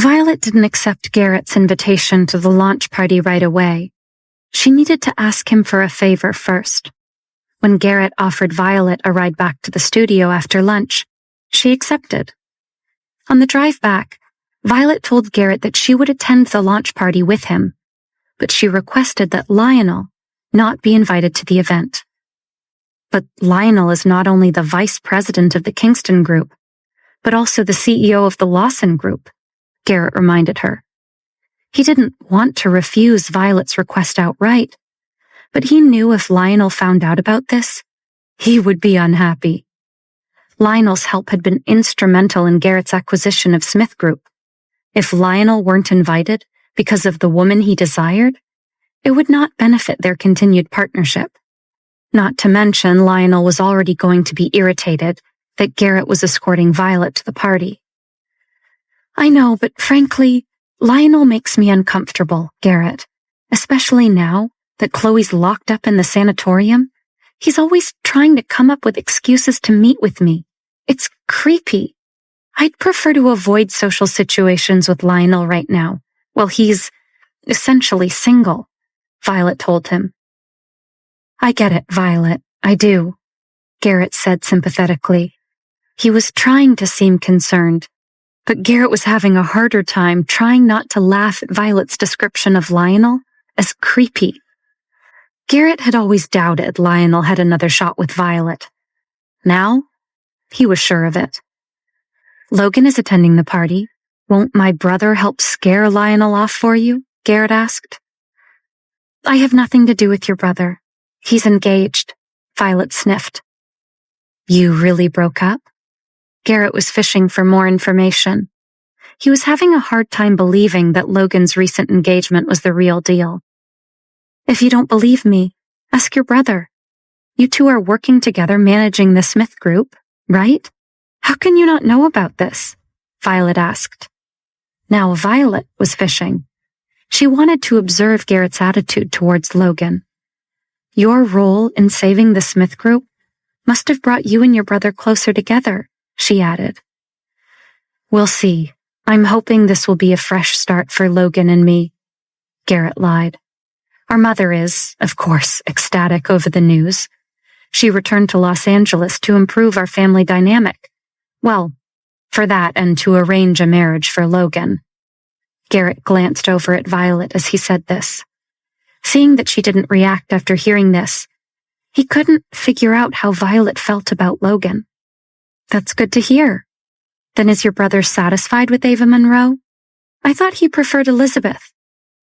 Violet didn't accept Garrett's invitation to the launch party right away. She needed to ask him for a favor first. When Garrett offered Violet a ride back to the studio after lunch, she accepted. On the drive back, Violet told Garrett that she would attend the launch party with him, but she requested that Lionel not be invited to the event. But Lionel is not only the vice president of the Kingston group, but also the CEO of the Lawson group, Garrett reminded her. He didn't want to refuse Violet's request outright, but he knew if Lionel found out about this, he would be unhappy. Lionel's help had been instrumental in Garrett's acquisition of Smith Group. If Lionel weren't invited because of the woman he desired, it would not benefit their continued partnership. Not to mention, Lionel was already going to be irritated that Garrett was escorting Violet to the party. I know, but frankly, Lionel makes me uncomfortable, Garrett, especially now that Chloe's locked up in the sanatorium. He's always trying to come up with excuses to meet with me. It's creepy. I'd prefer to avoid social situations with Lionel right now, while he's essentially single, Violet told him. I get it, Violet, I do, Garrett said sympathetically. He was trying to seem concerned, but Garrett was having a harder time trying not to laugh at Violet's description of Lionel as creepy. Garrett had always doubted Lionel had another shot with Violet. Now, he was sure of it. Logan is attending the party. Won't my brother help scare Lionel off for you? Garrett asked. I have nothing to do with your brother. He's engaged, Violet sniffed. You really broke up? Garrett was fishing for more information. He was having a hard time believing that Logan's recent engagement was the real deal. If you don't believe me, ask your brother. You two are working together managing the Smith Group, right? How can you not know about this? Violet asked. Now Violet was fishing. She wanted to observe Garrett's attitude towards Logan. Your role in saving the Smith Group must have brought you and your brother closer together, she added. We'll see. I'm hoping this will be a fresh start for Logan and me, Garrett lied. Our mother is, of course, ecstatic over the news. She returned to Los Angeles to improve our family dynamic. Well, for that and to arrange a marriage for Logan. Garrett glanced over at Violet as he said this. Seeing that she didn't react after hearing this, he couldn't figure out how Violet felt about Logan. That's good to hear. Then is your brother satisfied with Ava Monroe? I thought he preferred Elizabeth.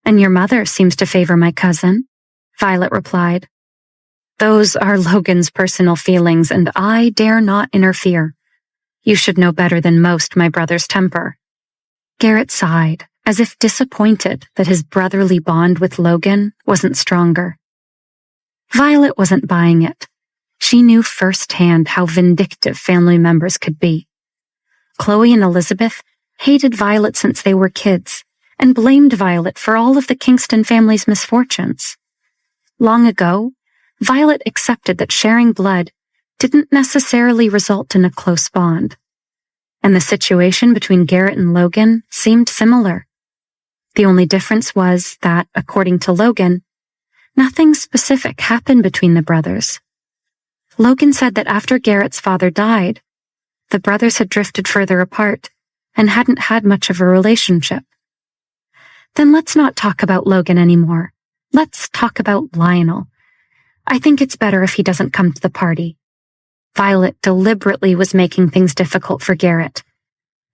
And your mother seems to favor my cousin, Violet replied. Those are Logan's personal feelings, and I dare not interfere. You should know better than most my brother's temper. Garrett sighed, as if disappointed that his brotherly bond with Logan wasn't stronger. Violet wasn't buying it. She knew firsthand how vindictive family members could be. Chloe and Elizabeth hated Violet since they were kids and blamed Violet for all of the Kingston family's misfortunes. Long ago, Violet accepted that sharing blood didn't necessarily result in a close bond. And the situation between Garrett and Logan seemed similar. The only difference was that, according to Logan, nothing specific happened between the brothers. Logan said that after Garrett's father died, the brothers had drifted further apart and hadn't had much of a relationship. Then let's not talk about Logan anymore. Let's talk about Lionel. I think it's better if he doesn't come to the party. Violet deliberately was making things difficult for Garrett.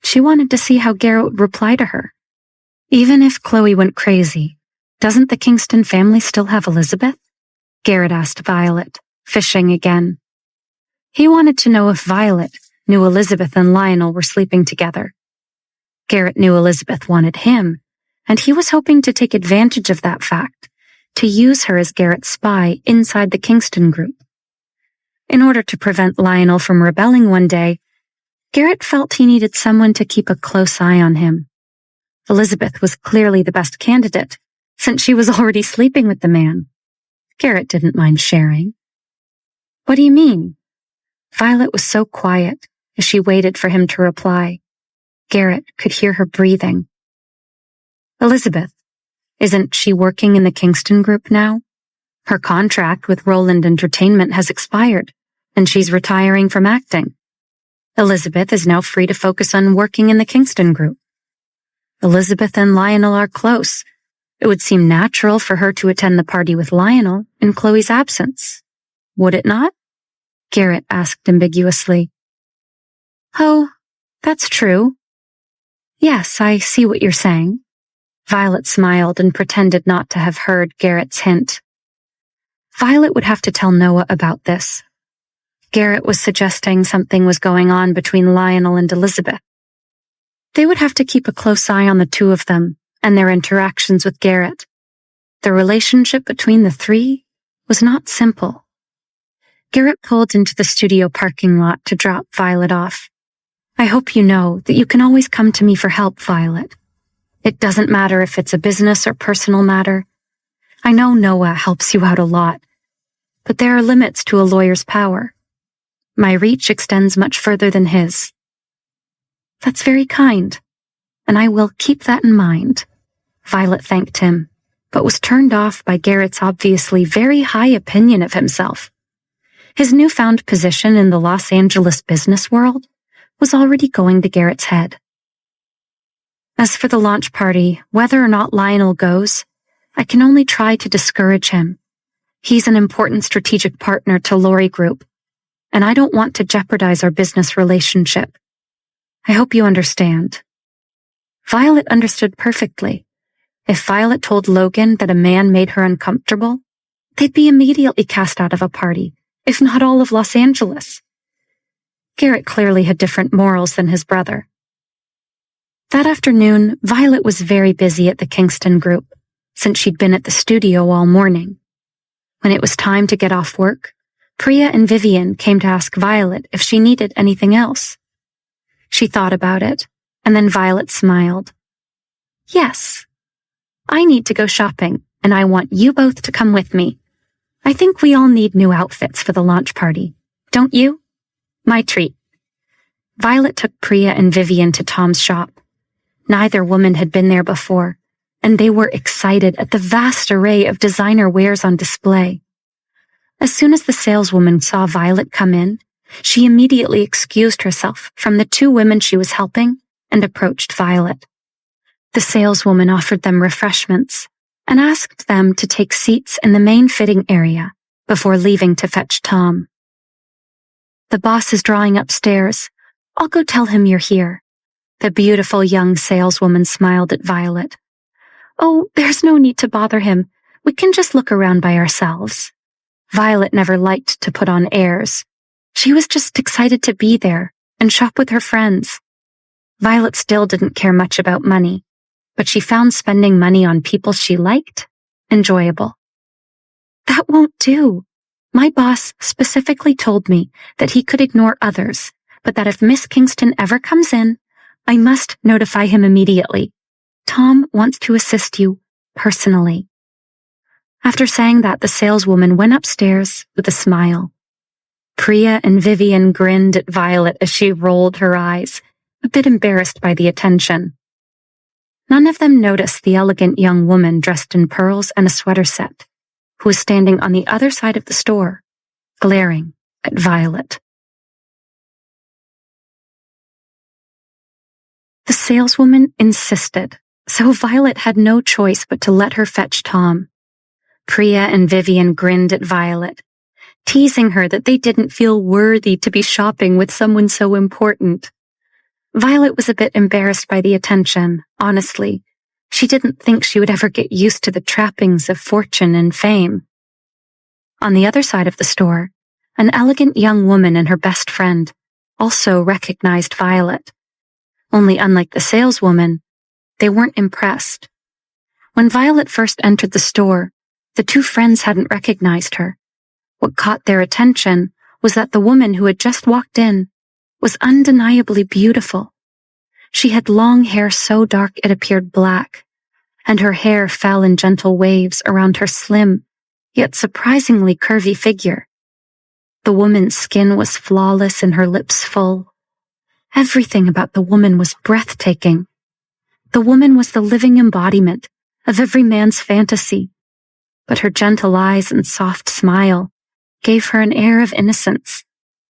She wanted to see how Garrett would reply to her. Even if Chloe went crazy, doesn't the Kingston family still have Elizabeth? Garrett asked Violet, fishing again. He wanted to know if Violet knew Elizabeth and Lionel were sleeping together. Garrett knew Elizabeth wanted him, and he was hoping to take advantage of that fact, to use her as Garrett's spy inside the Kingston group. In order to prevent Lionel from rebelling one day, Garrett felt he needed someone to keep a close eye on him. Elizabeth was clearly the best candidate, since she was already sleeping with the man. Garrett didn't mind sharing. What do you mean? Violet was so quiet as she waited for him to reply. Garrett could hear her breathing, Elizabeth, isn't she working in the Kingston group now? Her contract with Roland Entertainment has expired, and she's retiring from acting. Elizabeth is now free to focus on working in the Kingston group. Elizabeth and Lionel are close. It would seem natural for her to attend the party with Lionel in Chloe's absence. Would it not? Garrett asked ambiguously. Oh, that's true. Yes, I see what you're saying. Violet smiled and pretended not to have heard Garrett's hint. Violet would have to tell Noah about this. Garrett was suggesting something was going on between Lionel and Elizabeth. They would have to keep a close eye on the two of them and their interactions with Garrett. The relationship between the three was not simple. Garrett pulled into the studio parking lot to drop Violet off. I hope you know that you can always come to me for help, Violet. It doesn't matter if it's a business or personal matter. I know Noah helps you out a lot, but there are limits to a lawyer's power. My reach extends much further than his. That's very kind, and I will keep that in mind. Violet thanked him, but was turned off by Garrett's obviously very high opinion of himself. His newfound position in the Los Angeles business world was already going to Garrett's head. As for the launch party, whether or not Lionel goes, I can only try to discourage him. He's an important strategic partner to Lori Group, and I don't want to jeopardize our business relationship. I hope you understand. Violet understood perfectly. If Violet told Logan that a man made her uncomfortable, they'd be immediately cast out of a party, if not all of Los Angeles. Garrett clearly had different morals than his brother. That afternoon, Violet was very busy at the Kingston group, since she'd been at the studio all morning. When it was time to get off work, Priya and Vivian came to ask Violet if she needed anything else. She thought about it, and then Violet smiled. Yes, I need to go shopping, and I want you both to come with me. I think we all need new outfits for the launch party, don't you? My treat. Violet took Priya and Vivian to Tom's shop. Neither woman had been there before, and they were excited at the vast array of designer wares on display. As soon as the saleswoman saw Violet come in, she immediately excused herself from the two women she was helping and approached Violet. The saleswoman offered them refreshments and asked them to take seats in the main fitting area before leaving to fetch Tom. The boss is drawing upstairs. I'll go tell him you're here. The beautiful young saleswoman smiled at Violet. Oh, there's no need to bother him. We can just look around by ourselves. Violet never liked to put on airs. She was just excited to be there and shop with her friends. Violet still didn't care much about money, but she found spending money on people she liked enjoyable. That won't do. My boss specifically told me that he could ignore others, but that if Miss Kingston ever comes in, I must notify him immediately. Tom wants to assist you personally. After saying that, the saleswoman went upstairs with a smile. Priya and Vivian grinned at Violet as she rolled her eyes, a bit embarrassed by the attention. None of them noticed the elegant young woman dressed in pearls and a sweater set, who was standing on the other side of the store, glaring at Violet. The saleswoman insisted, so Violet had no choice but to let her fetch Tom. Priya and Vivian grinned at Violet, teasing her that they didn't feel worthy to be shopping with someone so important. Violet was a bit embarrassed by the attention, honestly. She didn't think she would ever get used to the trappings of fortune and fame. On the other side of the store, an elegant young woman and her best friend also recognized Violet. Only unlike the saleswoman, they weren't impressed. When Violet first entered the store, the two friends hadn't recognized her. What caught their attention was that the woman who had just walked in was undeniably beautiful. She had long hair so dark it appeared black, and her hair fell in gentle waves around her slim, yet surprisingly curvy figure. The woman's skin was flawless and her lips full. Everything about the woman was breathtaking. The woman was the living embodiment of every man's fantasy, but her gentle eyes and soft smile gave her an air of innocence,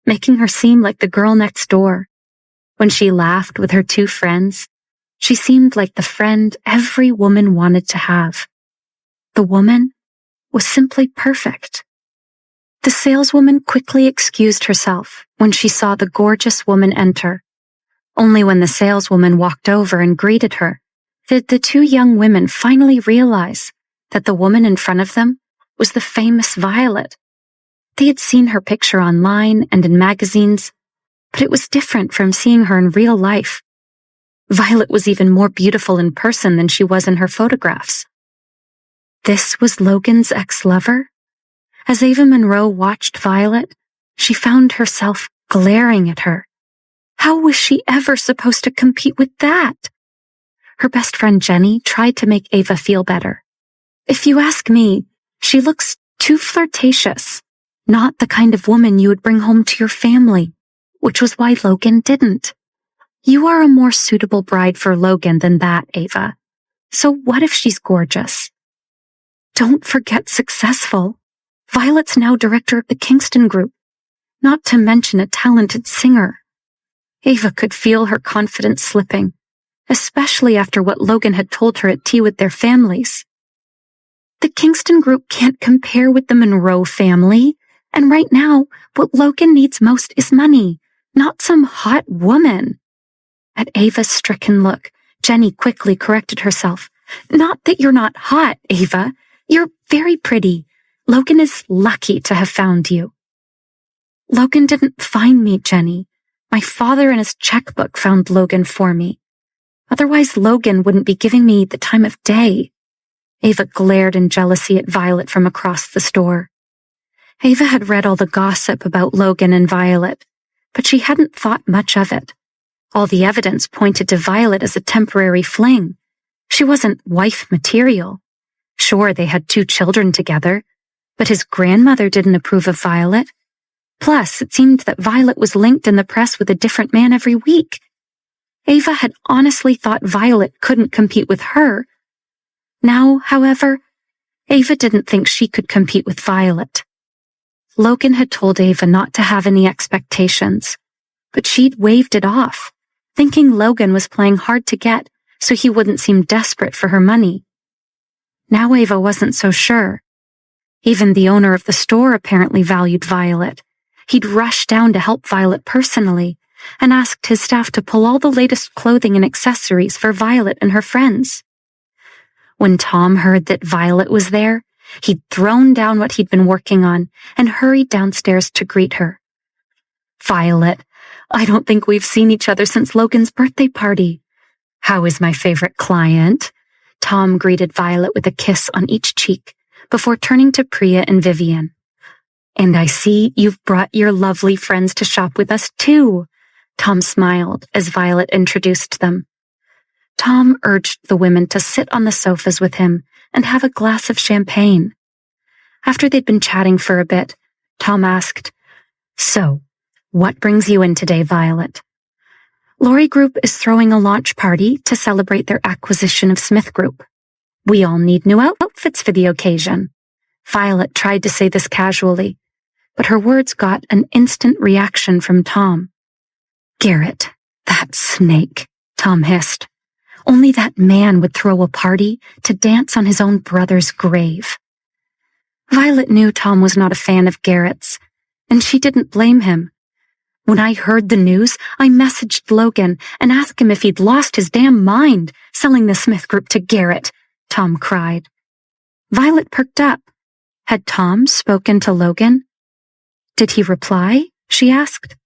making her seem like the girl next door. When she laughed with her two friends, she seemed like the friend every woman wanted to have. The woman was simply perfect. The saleswoman quickly excused herself when she saw the gorgeous woman enter. Only when the saleswoman walked over and greeted her did the two young women finally realize that the woman in front of them was the famous Violet. They had seen her picture online and in magazines, but it was different from seeing her in real life. Violet was even more beautiful in person than she was in her photographs. This was Logan's ex-lover? As Ava Monroe watched Violet, she found herself glaring at her. How was she ever supposed to compete with that? Her best friend Jenny tried to make Ava feel better. If you ask me, she looks too flirtatious, not the kind of woman you would bring home to your family, which was why Logan didn't. You are a more suitable bride for Logan than that, Ava. So what if she's gorgeous? Don't forget successful. Violet's now director of the Kingston group, not to mention a talented singer. Ava could feel her confidence slipping, especially after what Logan had told her at tea with their families. The Kingston group can't compare with the Monroe family, and right now, what Logan needs most is money, not some hot woman. At Ava's stricken look, Jenny quickly corrected herself. Not that you're not hot, Ava. You're very pretty. Logan is lucky to have found you. Logan didn't find me, Jenny. My father in his checkbook found Logan for me. Otherwise, Logan wouldn't be giving me the time of day. Ava glared in jealousy at Violet from across the store. Ava had read all the gossip about Logan and Violet, but she hadn't thought much of it. All the evidence pointed to Violet as a temporary fling. She wasn't wife material. Sure, they had 2 children together, but his grandmother didn't approve of Violet. Plus, it seemed that Violet was linked in the press with a different man every week. Ava had honestly thought Violet couldn't compete with her. Now, however, Ava didn't think she could compete with Violet. Logan had told Ava not to have any expectations, but she'd waved it off, thinking Logan was playing hard to get so he wouldn't seem desperate for her money. Now Ava wasn't so sure. Even the owner of the store apparently valued Violet. He'd rushed down to help Violet personally and asked his staff to pull all the latest clothing and accessories for Violet and her friends. When Tom heard that Violet was there, he'd thrown down what he'd been working on and hurried downstairs to greet her. Violet, I don't think we've seen each other since Logan's birthday party. How is my favorite client? Tom greeted Violet with a kiss on each cheek before turning to Priya and Vivian. And I see you've brought your lovely friends to shop with us too. Tom smiled as Violet introduced them. Tom urged the women to sit on the sofas with him and have a glass of champagne. After they'd been chatting for a bit, Tom asked, So, what brings you in today, Violet? Lori Group is throwing a launch party to celebrate their acquisition of Smith Group. We all need new outfits for the occasion. Violet tried to say this casually, but her words got an instant reaction from Tom. Garrett, that snake, Tom hissed. Only that man would throw a party to dance on his own brother's grave. Violet knew Tom was not a fan of Garrett's, and she didn't blame him. When I heard the news, I messaged Logan and asked him if he'd lost his damn mind selling the Smith Group to Garrett, Tom cried. Violet perked up. Had Tom spoken to Logan? Did he reply? She asked.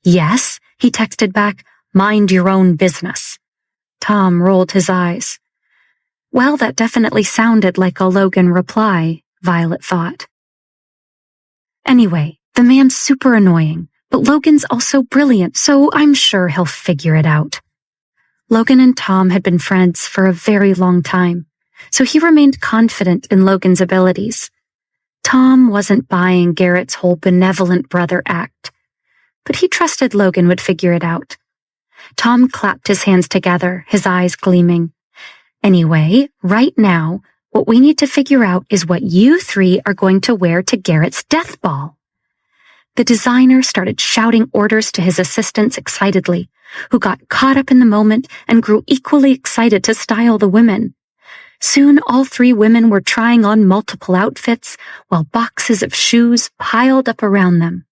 Yes, he texted back, mind your own business. Tom rolled his eyes. Well, that definitely sounded like a Logan reply, Violet thought. Anyway, the man's super annoying, but Logan's also brilliant, so I'm sure he'll figure it out. Logan and Tom had been friends for a very long time, so he remained confident in Logan's abilities. Tom wasn't buying Garrett's whole benevolent brother act, but he trusted Logan would figure it out. Tom clapped his hands together, his eyes gleaming. Anyway, right now, what we need to figure out is what you three are going to wear to Garrett's death ball. The designer started shouting orders to his assistants excitedly, who got caught up in the moment and grew equally excited to style the women. Soon all three women were trying on multiple outfits while boxes of shoes piled up around them.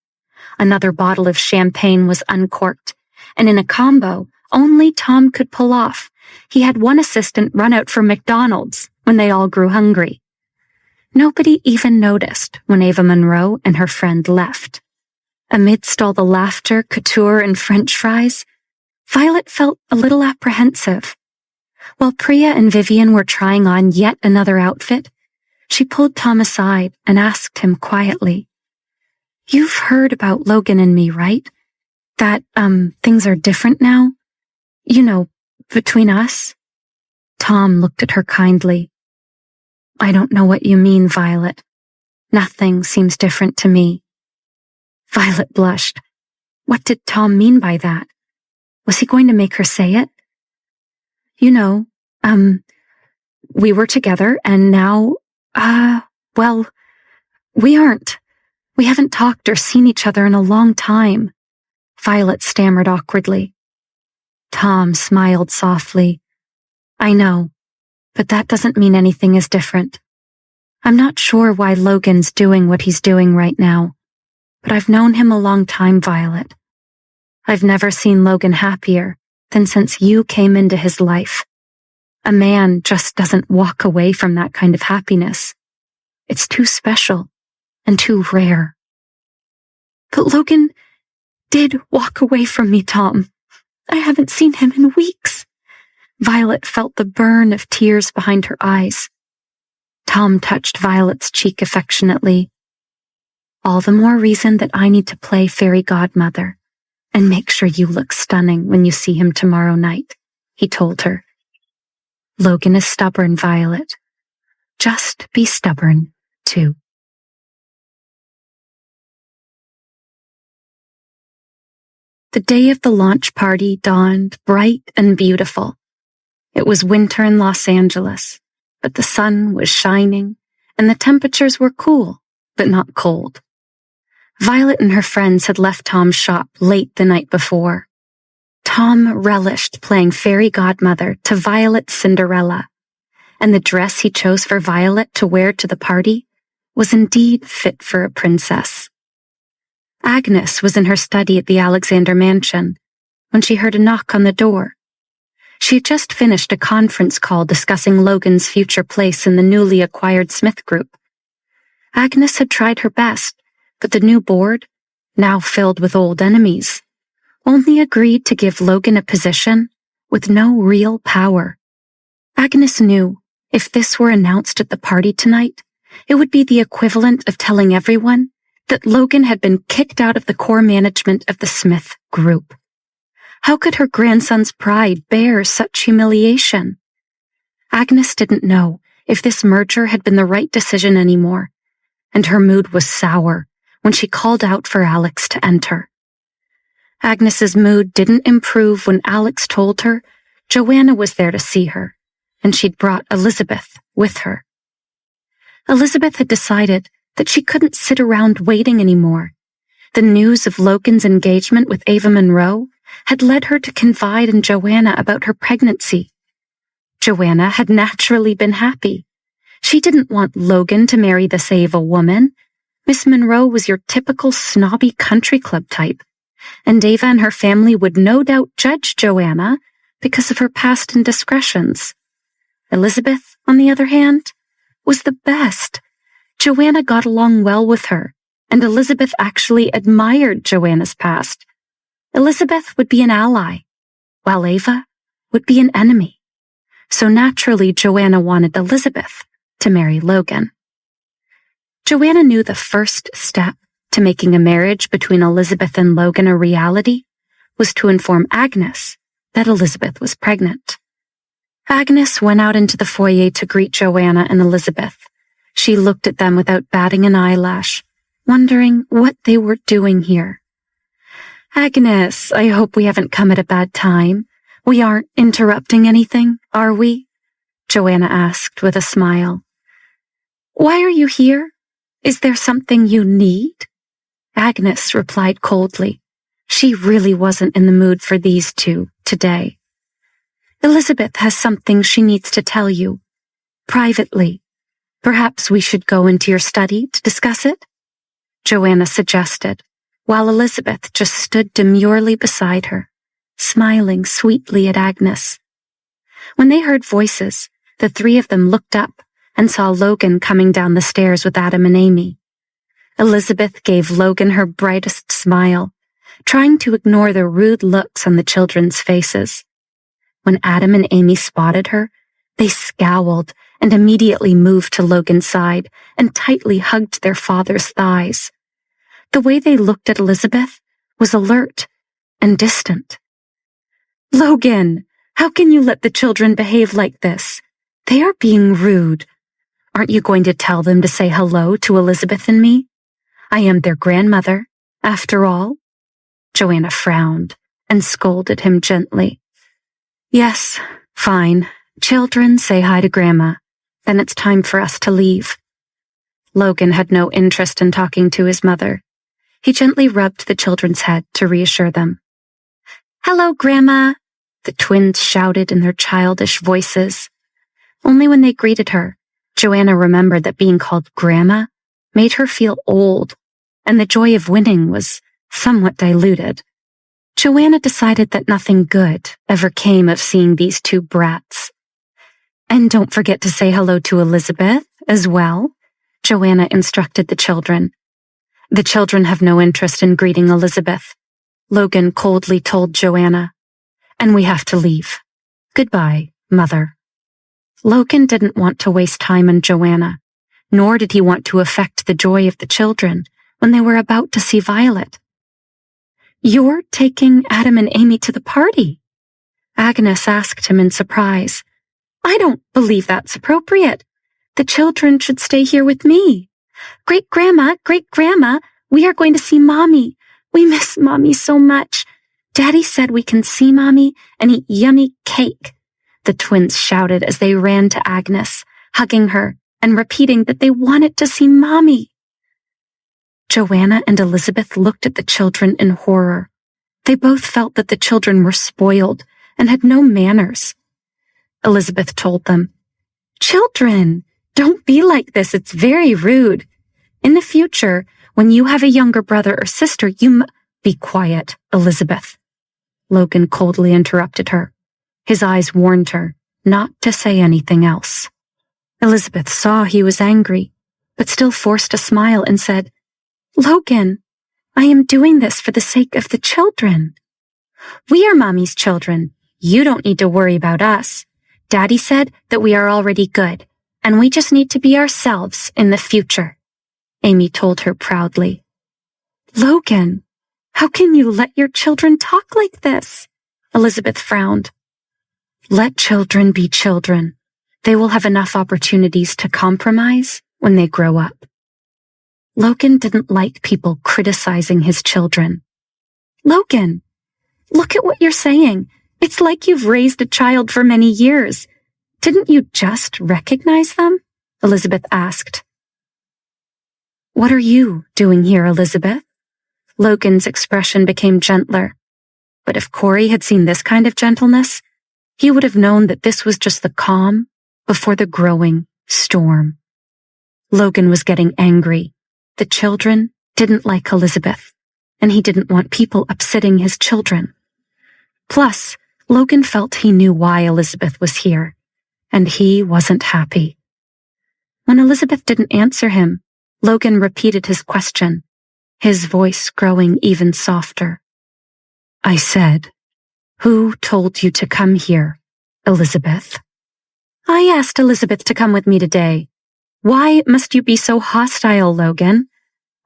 Another bottle of champagne was uncorked, and in a combo only Tom could pull off, he had one assistant run out for McDonald's when they all grew hungry. Nobody even noticed when Ava Monroe and her friend left. Amidst all the laughter, couture, and French fries, Violet felt a little apprehensive. While Priya and Vivian were trying on yet another outfit, she pulled Tom aside and asked him quietly, "You've heard about Logan and me, right? That, things are different now? You know, between us?" Tom looked at her kindly. "I don't know what you mean, Violet. Nothing seems different to me." Violet blushed. What did Tom mean by that? Was he going to make her say it? "You know, we were together and now, well, we aren't. We haven't talked or seen each other in a long time," Violet stammered awkwardly. Tom smiled softly. "I know, but that doesn't mean anything is different. I'm not sure why Logan's doing what he's doing right now, but I've known him a long time, Violet. I've never seen Logan happier than since you came into his life. A man just doesn't walk away from that kind of happiness. It's too special and too rare." "But Logan did walk away from me, Tom. I haven't seen him in weeks." Violet felt the burn of tears behind her eyes. Tom touched Violet's cheek affectionately. "All the more reason that I need to play fairy godmother and make sure you look stunning when you see him tomorrow night," he told her. "Logan is stubborn, Violet. Just be stubborn, too." The day of the launch party dawned bright and beautiful. It was winter in Los Angeles, but the sun was shining and the temperatures were cool, but not cold. Violet and her friends had left Tom's shop late the night before. Tom relished playing fairy godmother to Violet's Cinderella, and the dress he chose for Violet to wear to the party was indeed fit for a princess. Agnes was in her study at the Alexander Mansion when she heard a knock on the door. She had just finished a conference call discussing Logan's future place in the newly acquired Smith Group. Agnes had tried her best, but the new board, now filled with old enemies, only agreed to give Logan a position with no real power. Agnes knew if this were announced at the party tonight, it would be the equivalent of telling everyone that Logan had been kicked out of the core management of the Smith Group. How could her grandson's pride bear such humiliation? Agnes didn't know if this merger had been the right decision anymore, and her mood was sour when she called out for Alex to enter. Agnes's mood didn't improve when Alex told her Joanna was there to see her, and she'd brought Elizabeth with her. Elizabeth had decided that she couldn't sit around waiting anymore. The news of Logan's engagement with Ava Monroe had led her to confide in Joanna about her pregnancy. Joanna had naturally been happy. She didn't want Logan to marry this Ava woman. Miss Monroe was your typical snobby country club type, and Ava and her family would no doubt judge Joanna because of her past indiscretions. Elizabeth, on the other hand, was the best. Joanna got along well with her, and Elizabeth actually admired Joanna's past. Elizabeth would be an ally, while Ava would be an enemy. So naturally, Joanna wanted Elizabeth to marry Logan. Joanna knew the first step to making a marriage between Elizabeth and Logan a reality was to inform Agnes that Elizabeth was pregnant. Agnes went out into the foyer to greet Joanna and Elizabeth. She looked at them without batting an eyelash, wondering what they were doing here. "Agnes, I hope we haven't come at a bad time. We aren't interrupting anything, are we?" Joanna asked with a smile. Why are you here? Is there something you need? Agnes replied coldly. She really wasn't in the mood for these two today. Elizabeth has something she needs to tell you. Privately. Perhaps we should go into your study to discuss it? Joanna suggested, while Elizabeth just stood demurely beside her, smiling sweetly at Agnes. When they heard voices, the three of them looked up and saw Logan coming down the stairs with Adam and Amy. Elizabeth gave Logan her brightest smile, trying to ignore the rude looks on the children's faces. When Adam and Amy spotted her, they scowled and immediately moved to Logan's side and tightly hugged their father's thighs. The way they looked at Elizabeth was alert and distant. Logan, how can you let the children behave like this? They are being rude. Aren't you going to tell them to say hello to Elizabeth and me? I am their grandmother, after all. Joanna frowned and scolded him gently. Yes, fine. Children, say hi to Grandma. Then it's time for us to leave. Logan had no interest in talking to his mother. He gently rubbed the children's head to reassure them. Hello, Grandma, the twins shouted in their childish voices. Only when they greeted her, Joanna remembered that being called Grandma made her feel old, and the joy of winning was somewhat diluted. Joanna decided that nothing good ever came of seeing these two brats. And don't forget to say hello to Elizabeth as well, Joanna instructed the children. The children have no interest in greeting Elizabeth, Logan coldly told Joanna. And we have to leave. Goodbye, Mother. Logan didn't want to waste time on Joanna, nor did he want to affect the joy of the children when they were about to see Violet. You're taking Adam and Amy to the party? Agnes asked him in surprise. I don't believe that's appropriate. The children should stay here with me. Great-grandma, we are going to see Mommy. We miss Mommy so much. Daddy said we can see Mommy and eat yummy cake. The twins shouted as they ran to Agnes, hugging her and repeating that they wanted to see Mommy. Joanna and Elizabeth looked at the children in horror. They both felt that the children were spoiled and had no manners. Elizabeth told them, Children, don't be like this. It's very rude. In the future, when you have a younger brother or sister, Be quiet, Elizabeth. Logan coldly interrupted her. His eyes warned her not to say anything else. Elizabeth saw he was angry, but still forced a smile and said, Logan, I am doing this for the sake of the children. We are Mommy's children. You don't need to worry about us. Daddy said that we are already good, and we just need to be ourselves in the future, Amy told her proudly. Logan, how can you let your children talk like this? Elizabeth frowned. Let children be children. They will have enough opportunities to compromise when they grow up. Logan didn't like people criticizing his children. Logan, look at what you're saying. It's like you've raised a child for many years. Didn't you just recognize them? Elizabeth asked. What are you doing here, Elizabeth? Logan's expression became gentler. But if Corey had seen this kind of gentleness, he would have known that this was just the calm before the growing storm. Logan was getting angry. The children didn't like Elizabeth, and he didn't want people upsetting his children. Plus, Logan felt he knew why Elizabeth was here, and he wasn't happy. When Elizabeth didn't answer him, Logan repeated his question, his voice growing even softer. I said, who told you to come here, Elizabeth? I asked Elizabeth to come with me today. Why must you be so hostile, Logan?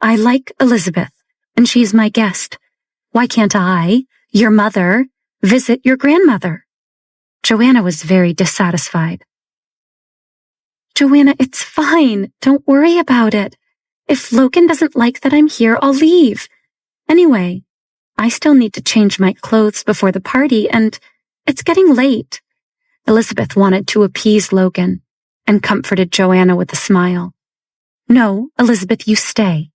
I like Elizabeth, and she's my guest. Why can't I, your mother, visit your grandmother? Joanna was very dissatisfied. Joanna, it's fine. Don't worry about it. If Logan doesn't like that I'm here, I'll leave. Anyway, I still need to change my clothes before the party, and it's getting late. Elizabeth wanted to appease Logan and comforted Joanna with a smile. "No, Elizabeth, you stay.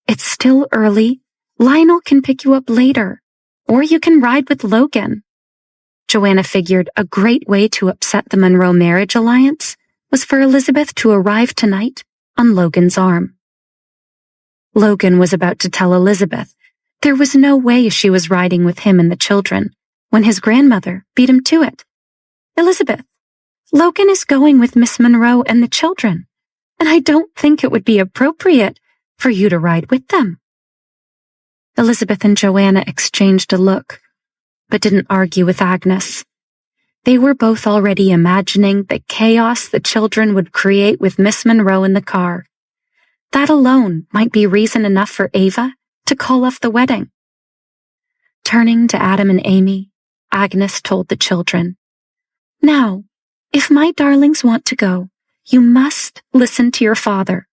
It's still early. Lionel can pick you up later, or you can ride with Logan." Joanna figured a great way to upset the Monroe marriage alliance was for Elizabeth to arrive tonight on Logan's arm. Logan was about to tell Elizabeth there was no way she was riding with him and the children when his grandmother beat him to it. "Elizabeth, Logan is going with Miss Monroe and the children, and I don't think it would be appropriate for you to ride with them." Elizabeth and Joanna exchanged a look, but didn't argue with Agnes. They were both already imagining the chaos the children would create with Miss Monroe in the car. That alone might be reason enough for Ava to call off the wedding. Turning to Adam and Amy, Agnes told the children, "Now, if my darlings want to go, you must listen to your father.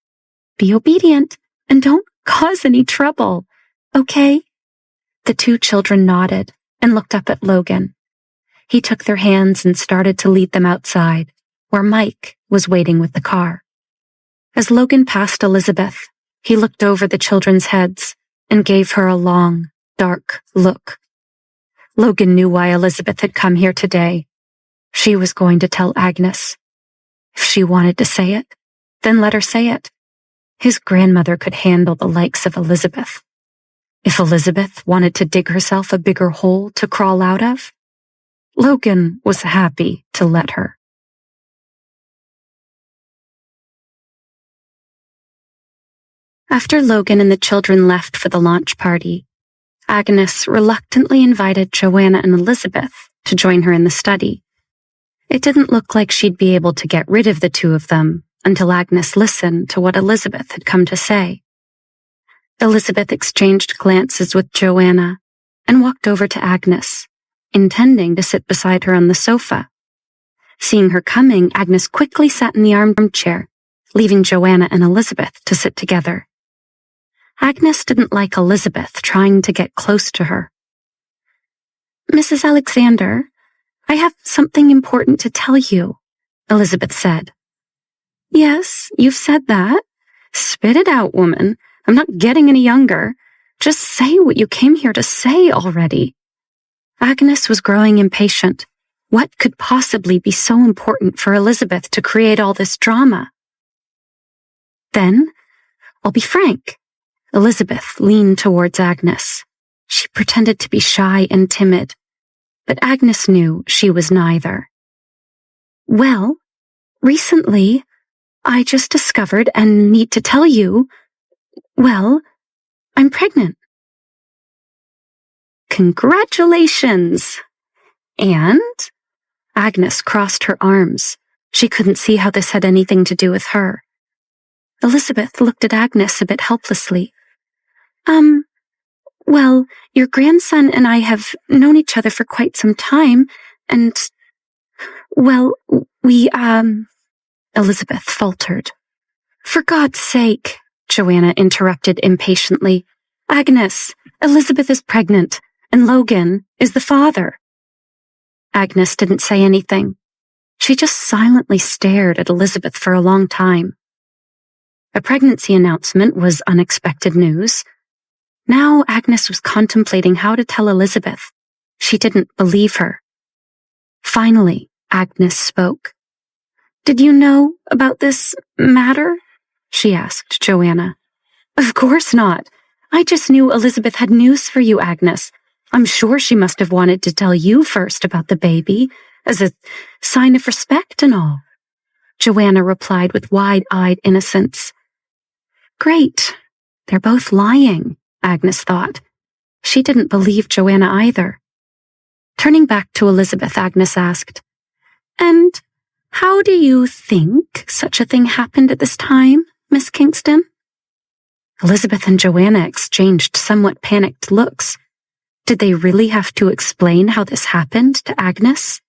Be obedient and don't cause any trouble, okay?" The two children nodded and looked up at Logan. He took their hands and started to lead them outside, where Mike was waiting with the car. As Logan passed Elizabeth, he looked over the children's heads and gave her a long, dark look. Logan knew why Elizabeth had come here today. She was going to tell Agnes. If she wanted to say it, then let her say it. His grandmother could handle the likes of Elizabeth. If Elizabeth wanted to dig herself a bigger hole to crawl out of, Logan was happy to let her. After Logan and the children left for the launch party, Agnes reluctantly invited Joanna and Elizabeth to join her in the study. It didn't look like she'd be able to get rid of the two of them until Agnes listened to what Elizabeth had come to say. Elizabeth exchanged glances with Joanna and walked over to Agnes, intending to sit beside her on the sofa. Seeing her coming, Agnes quickly sat in the armchair, leaving Joanna and Elizabeth to sit together. Agnes didn't like Elizabeth trying to get close to her. "Mrs. Alexander, I have something important to tell you," Elizabeth said. "Yes, you've said that. Spit it out, woman. I'm not getting any younger. Just say what you came here to say already." Agnes was growing impatient. What could possibly be so important for Elizabeth to create all this drama? "Then, I'll be frank." Elizabeth leaned towards Agnes. She pretended to be shy and timid, but Agnes knew she was neither. "Well, recently, I just discovered and need to tell you, well, I'm pregnant." "Congratulations!" "And?" Agnes crossed her arms. She couldn't see how this had anything to do with her. Elizabeth looked at Agnes a bit helplessly. Well, your grandson and I have known each other for quite some time, and, well, we, Elizabeth faltered. "For God's sake," Joanna interrupted impatiently. "Agnes, Elizabeth is pregnant, and Logan is the father." Agnes didn't say anything. She just silently stared at Elizabeth for a long time. A pregnancy announcement was unexpected news. Now Agnes was contemplating how to tell Elizabeth. She didn't believe her. Finally, Agnes spoke. "Did you know about this matter?" she asked Joanna. "Of course not. I just knew Elizabeth had news for you, Agnes. I'm sure she must have wanted to tell you first about the baby, as a sign of respect and all." Joanna replied with wide-eyed innocence. Great. They're both lying, Agnes thought. She didn't believe Joanna either. Turning back to Elizabeth, Agnes asked, "And how do you think such a thing happened at this time, Miss Kingston?" Elizabeth and Joanna exchanged somewhat panicked looks. Did they really have to explain how this happened to Agnes?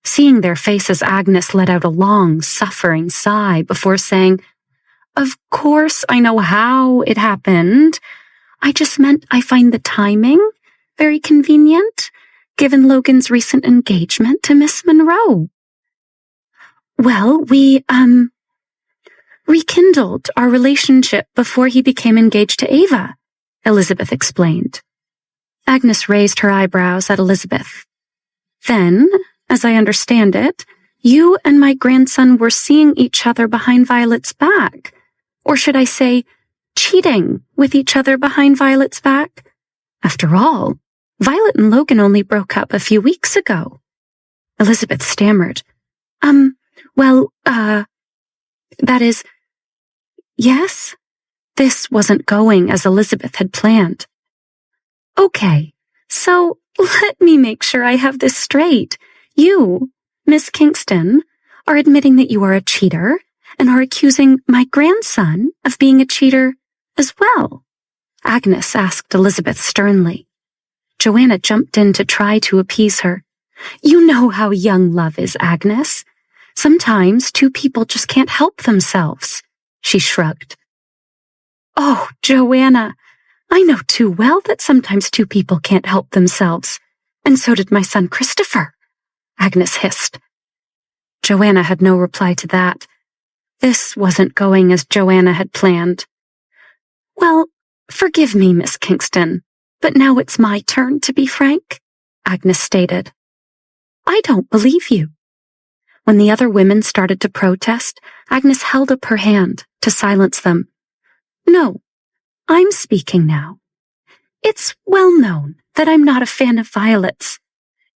Seeing their faces, Agnes let out a long, suffering sigh before saying, "Of course I know how it happened. I just meant I find the timing very convenient. given Logan's recent engagement to Miss Monroe? Well, we, rekindled our relationship before he became engaged to Ava, Elizabeth explained. Agnes raised her eyebrows at Elizabeth. Then, as I understand it, you and my grandson were seeing each other behind Violet's back. Or should I say, cheating with each other behind Violet's back? After all, Violet and Logan only broke up a few weeks ago. Elizabeth stammered. That is, yes? This wasn't going as Elizabeth had planned. Okay, so let me make sure I have this straight. You, Miss Kingston, are admitting that you are a cheater and are accusing my grandson of being a cheater as well, Agnes asked Elizabeth sternly. Joanna jumped in to try to appease her. You know how young love is, Agnes. Sometimes two people just can't help themselves, she shrugged. Oh, Joanna, I know too well that sometimes two people can't help themselves, and so did my son Christopher, Agnes hissed. Joanna had no reply to that. This wasn't going as Joanna had planned. Well, forgive me, Miss Kingston, but now it's my turn to be frank, Agnes stated. I don't believe you. When the other women started to protest, Agnes held up her hand to silence them. No, I'm speaking now. It's well known that I'm not a fan of Violet's.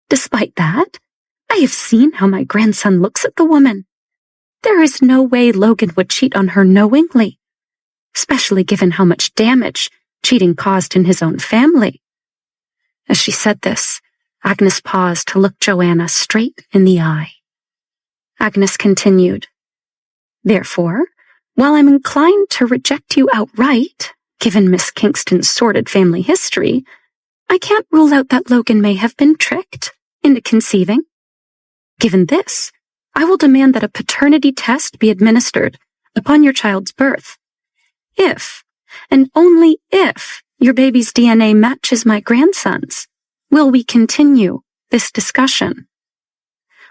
Despite that, I have seen how my grandson looks at the woman. There is no way Logan would cheat on her knowingly, especially given how much damage cheating caused in his own family. As she said this, Agnes paused to look Joanna straight in the eye. Agnes continued, Therefore, while I'm inclined to reject you outright, given Miss Kingston's sordid family history, I can't rule out that Logan may have been tricked into conceiving. Given this, I will demand that a paternity test be administered upon your child's birth. If, and only if, your baby's DNA matches my grandson's, will we continue this discussion.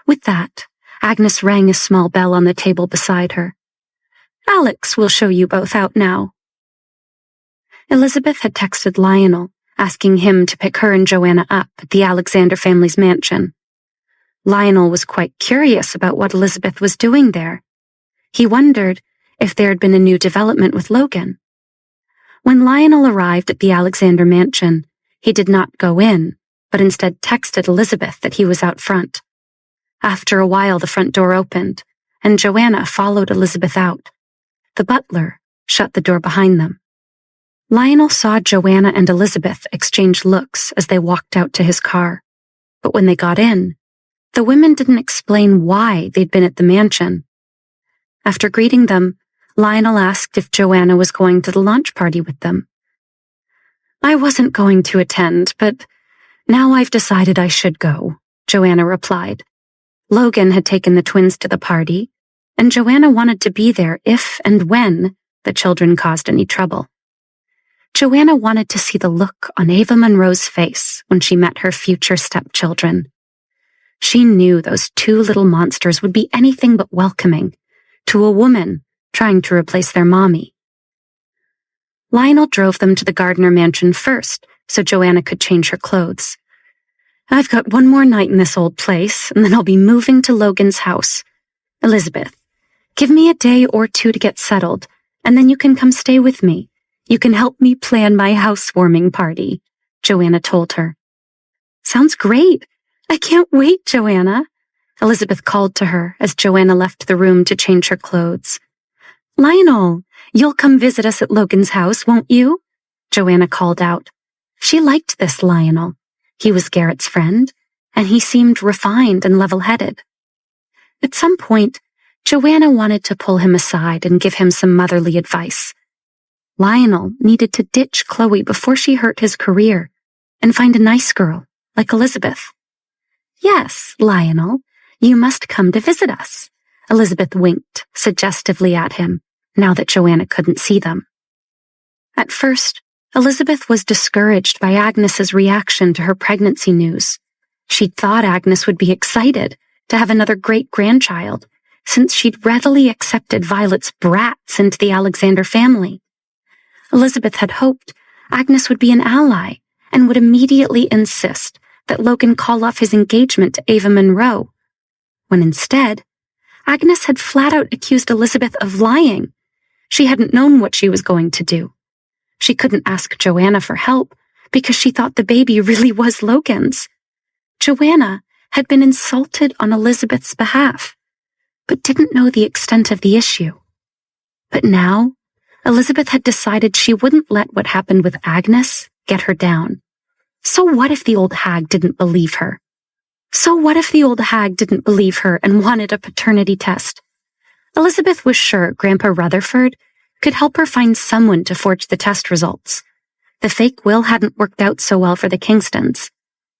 With that, Agnes rang a small bell on the table beside her. Alex will show you both out now. Elizabeth had texted Lionel, asking him to pick her and Joanna up at the Alexander family's mansion. Lionel was quite curious about what Elizabeth was doing there. He wondered if there had been a new development with Logan. When Lionel arrived at the Alexander mansion, he did not go in, but instead texted Elizabeth that he was out front. After a while, the front door opened, and Joanna followed Elizabeth out. The butler shut the door behind them. Lionel saw Joanna and Elizabeth exchange looks as they walked out to his car. But when they got in, the women didn't explain why they'd been at the mansion. After greeting them, Lionel asked if Joanna was going to the launch party with them. I wasn't going to attend, but now I've decided I should go, Joanna replied. Logan had taken the twins to the party, and Joanna wanted to be there if and when the children caused any trouble. Joanna wanted to see the look on Ava Monroe's face when she met her future stepchildren. She knew those two little monsters would be anything but welcoming to a woman trying to replace their mommy. Lionel drove them to the Gardner mansion first, so Joanna could change her clothes. I've got one more night in this old place, and then I'll be moving to Logan's house. Elizabeth, give me a day or two to get settled, and then you can come stay with me. You can help me plan my housewarming party, Joanna told her. Sounds great. I can't wait, Joanna, Elizabeth called to her as Joanna left the room to change her clothes. Lionel, you'll come visit us at Logan's house, won't you? Joanna called out. She liked this Lionel. He was Garrett's friend, and he seemed refined and level-headed. At some point, Joanna wanted to pull him aside and give him some motherly advice. Lionel needed to ditch Chloe before she hurt his career and find a nice girl like Elizabeth. Yes, Lionel, you must come to visit us, Elizabeth winked suggestively at him, now that Joanna couldn't see them. At first, Elizabeth was discouraged by Agnes's reaction to her pregnancy news. She'd thought Agnes would be excited to have another great-grandchild, since she'd readily accepted Violet's brats into the Alexander family. Elizabeth had hoped Agnes would be an ally and would immediately insist that Logan call off his engagement to Ava Monroe, when instead, Agnes had flat out accused Elizabeth of lying. She hadn't known what she was going to do. She couldn't ask Joanna for help because she thought the baby really was Logan's. Joanna had been insulted on Elizabeth's behalf, but didn't know the extent of the issue. But now, Elizabeth had decided she wouldn't let what happened with Agnes get her down. So what if the old hag didn't believe her? And wanted a paternity test? Elizabeth was sure Grandpa Rutherford could help her find someone to forge the test results. The fake will hadn't worked out so well for the Kingstons,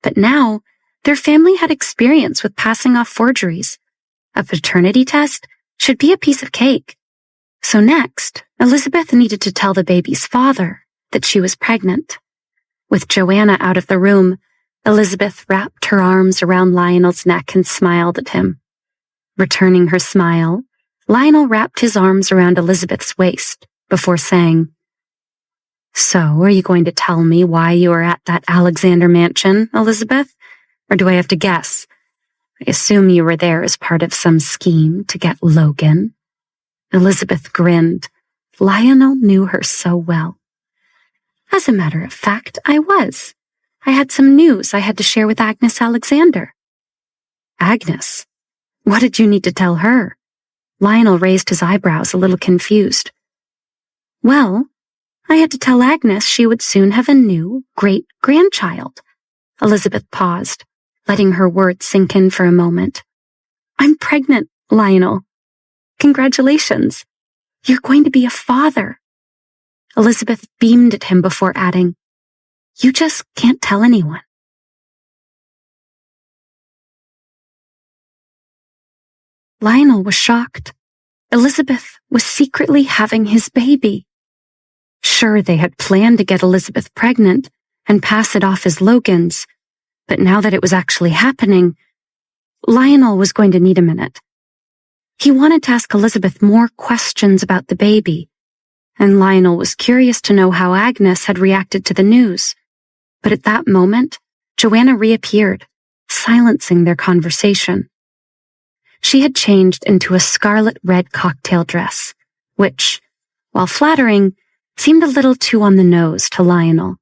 but now their family had experience with passing off forgeries. A paternity test should be a piece of cake. So next, Elizabeth needed to tell the baby's father that she was pregnant. With Joanna out of the room, Elizabeth wrapped her arms around Lionel's neck and smiled at him. Returning her smile, Lionel wrapped his arms around Elizabeth's waist before saying, "So, are you going to tell me why you were at that Alexander mansion, Elizabeth? Or do I have to guess? I assume you were there as part of some scheme to get Logan." Elizabeth grinned. Lionel knew her so well. "As a matter of fact, I was. I had some news I had to share with Agnes Alexander." "Agnes? What did you need to tell her?" Lionel raised his eyebrows a little confused. "Well, I had to tell Agnes she would soon have a new great-grandchild." Elizabeth paused, letting her words sink in for a moment. "I'm pregnant, Lionel. Congratulations. You're going to be a father." Elizabeth beamed at him before adding, "You just can't tell anyone." Lionel was shocked. Elizabeth was secretly having his baby. Sure, they had planned to get Elizabeth pregnant and pass it off as Logan's, but now that it was actually happening, Lionel was going to need a minute. He wanted to ask Elizabeth more questions about the baby, and Lionel was curious to know how Agnes had reacted to the news. But at that moment, Joanna reappeared, silencing their conversation. She had changed into a scarlet-red cocktail dress, which, while flattering, seemed a little too on the nose to Lionel.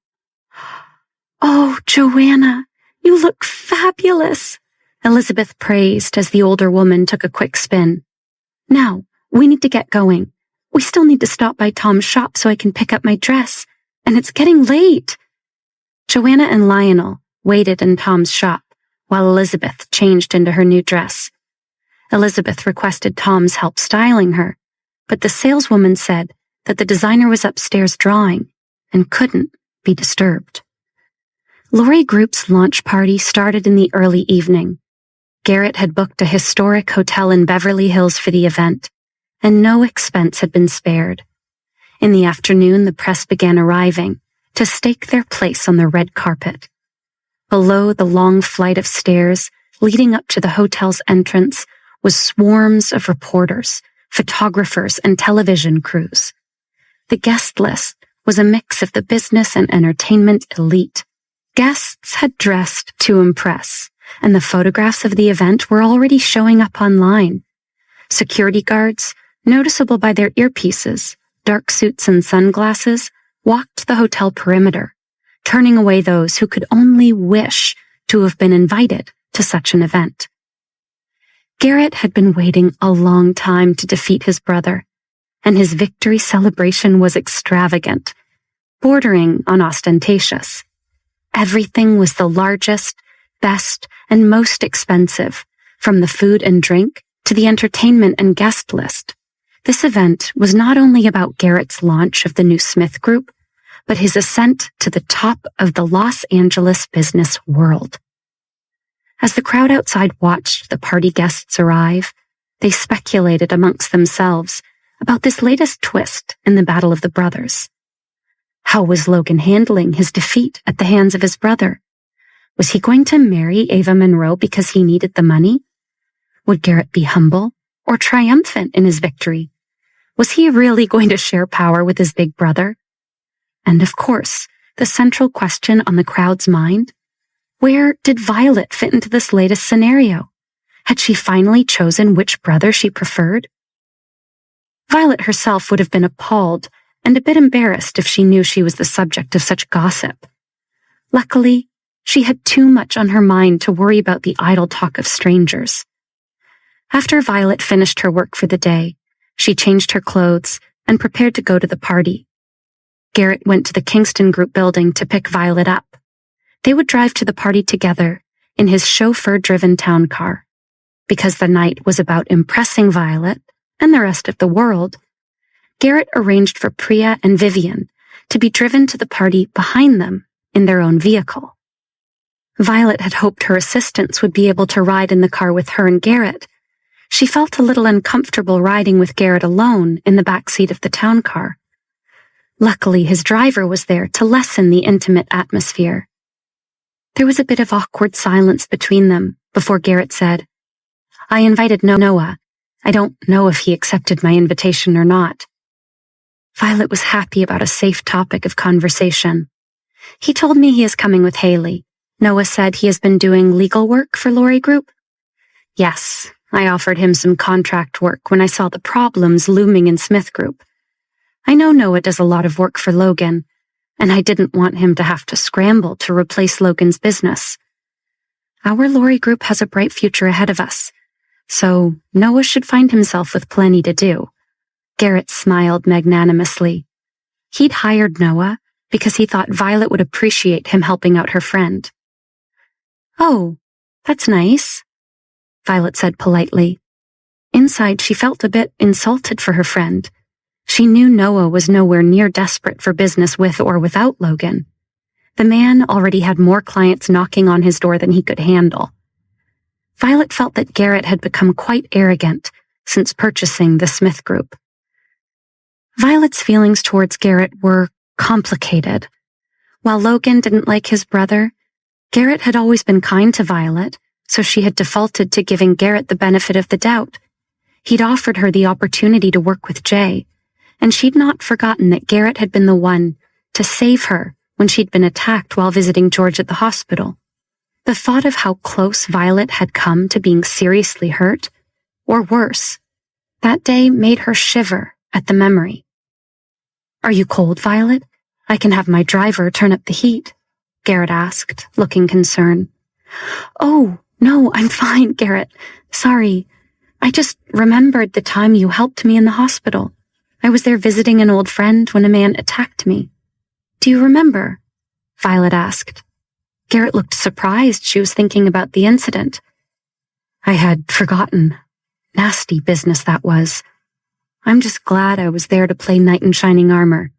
"Oh, Joanna, you look fabulous," Elizabeth praised as the older woman took a quick spin. "Now, we need to get going. We still need to stop by Tom's shop so I can pick up my dress, and it's getting late." Joanna and Lionel waited in Tom's shop while Elizabeth changed into her new dress. Elizabeth requested Tom's help styling her, but the saleswoman said that the designer was upstairs drawing and couldn't be disturbed. Laurie Group's launch party started in the early evening. Garrett had booked a historic hotel in Beverly Hills for the event, and no expense had been spared. In the afternoon, the press began arriving to stake their place on the red carpet. Below the long flight of stairs leading up to the hotel's entrance was swarms of reporters, photographers, and television crews. The guest list was a mix of the business and entertainment elite. Guests had dressed to impress, and the photographs of the event were already showing up online. Security guards, noticeable by their earpieces, dark suits, and sunglasses, walked the hotel perimeter, turning away those who could only wish to have been invited to such an event. Garrett had been waiting a long time to defeat his brother, and his victory celebration was extravagant, bordering on ostentatious. Everything was the largest, best, and most expensive, from the food and drink to the entertainment and guest list. This event was not only about Garrett's launch of the new Smith Group, but his ascent to the top of the Los Angeles business world. As the crowd outside watched the party guests arrive, they speculated amongst themselves about this latest twist in the Battle of the Brothers. How was Logan handling his defeat at the hands of his brother? Was he going to marry Ava Monroe because he needed the money? Would Garrett be humble or triumphant in his victory? Was he really going to share power with his big brother? And of course, the central question on the crowd's mind: where did Violet fit into this latest scenario? Had she finally chosen which brother she preferred? Violet herself would have been appalled and a bit embarrassed if she knew she was the subject of such gossip. Luckily, she had too much on her mind to worry about the idle talk of strangers. After Violet finished her work for the day, she changed her clothes and prepared to go to the party. Garrett went to the Kingston group building to pick Violet up. They would drive to the party together in his chauffeur-driven town car. Because the night was about impressing Violet and the rest of the world, Garrett arranged for Priya and Vivian to be driven to the party behind them in their own vehicle. Violet had hoped her assistants would be able to ride in the car with her and Garrett. She felt a little uncomfortable riding with Garrett alone in the back seat of the town car. Luckily, his driver was there to lessen the intimate atmosphere. There was a bit of awkward silence between them before Garrett said, "I invited Noah. I don't know if he accepted my invitation or not." Violet was happy about a safe topic of conversation. "He told me he is coming with Haley. Noah said he has been doing legal work for Lori Group." "Yes, I offered him some contract work when I saw the problems looming in Smith Group. I know Noah does a lot of work for Logan, and I didn't want him to have to scramble to replace Logan's business. Our Lori Group has a bright future ahead of us, so Noah should find himself with plenty to do." Garrett smiled magnanimously. He'd hired Noah because he thought Violet would appreciate him helping out her friend. "Oh, that's nice," Violet said politely. Inside, she felt a bit insulted for her friend. She knew Noah was nowhere near desperate for business with or without Logan. The man already had more clients knocking on his door than he could handle. Violet felt that Garrett had become quite arrogant since purchasing the Smith Group. Violet's feelings towards Garrett were complicated. While Logan didn't like his brother, Garrett had always been kind to Violet, so she had defaulted to giving Garrett the benefit of the doubt. He'd offered her the opportunity to work with Jay, and she'd not forgotten that Garrett had been the one to save her when she'd been attacked while visiting George at the hospital. The thought of how close Violet had come to being seriously hurt, or worse, that day made her shiver at the memory. "Are you cold, Violet? I can have my driver turn up the heat," Garrett asked, looking concerned. "Oh, no, I'm fine, Garrett. Sorry. I just remembered the time you helped me in the hospital. I was there visiting an old friend when a man attacked me." "Do you remember?" Violet asked. Garrett looked surprised she was thinking about the incident. "I had forgotten. Nasty business that was. I'm just glad I was there to play knight in shining armor.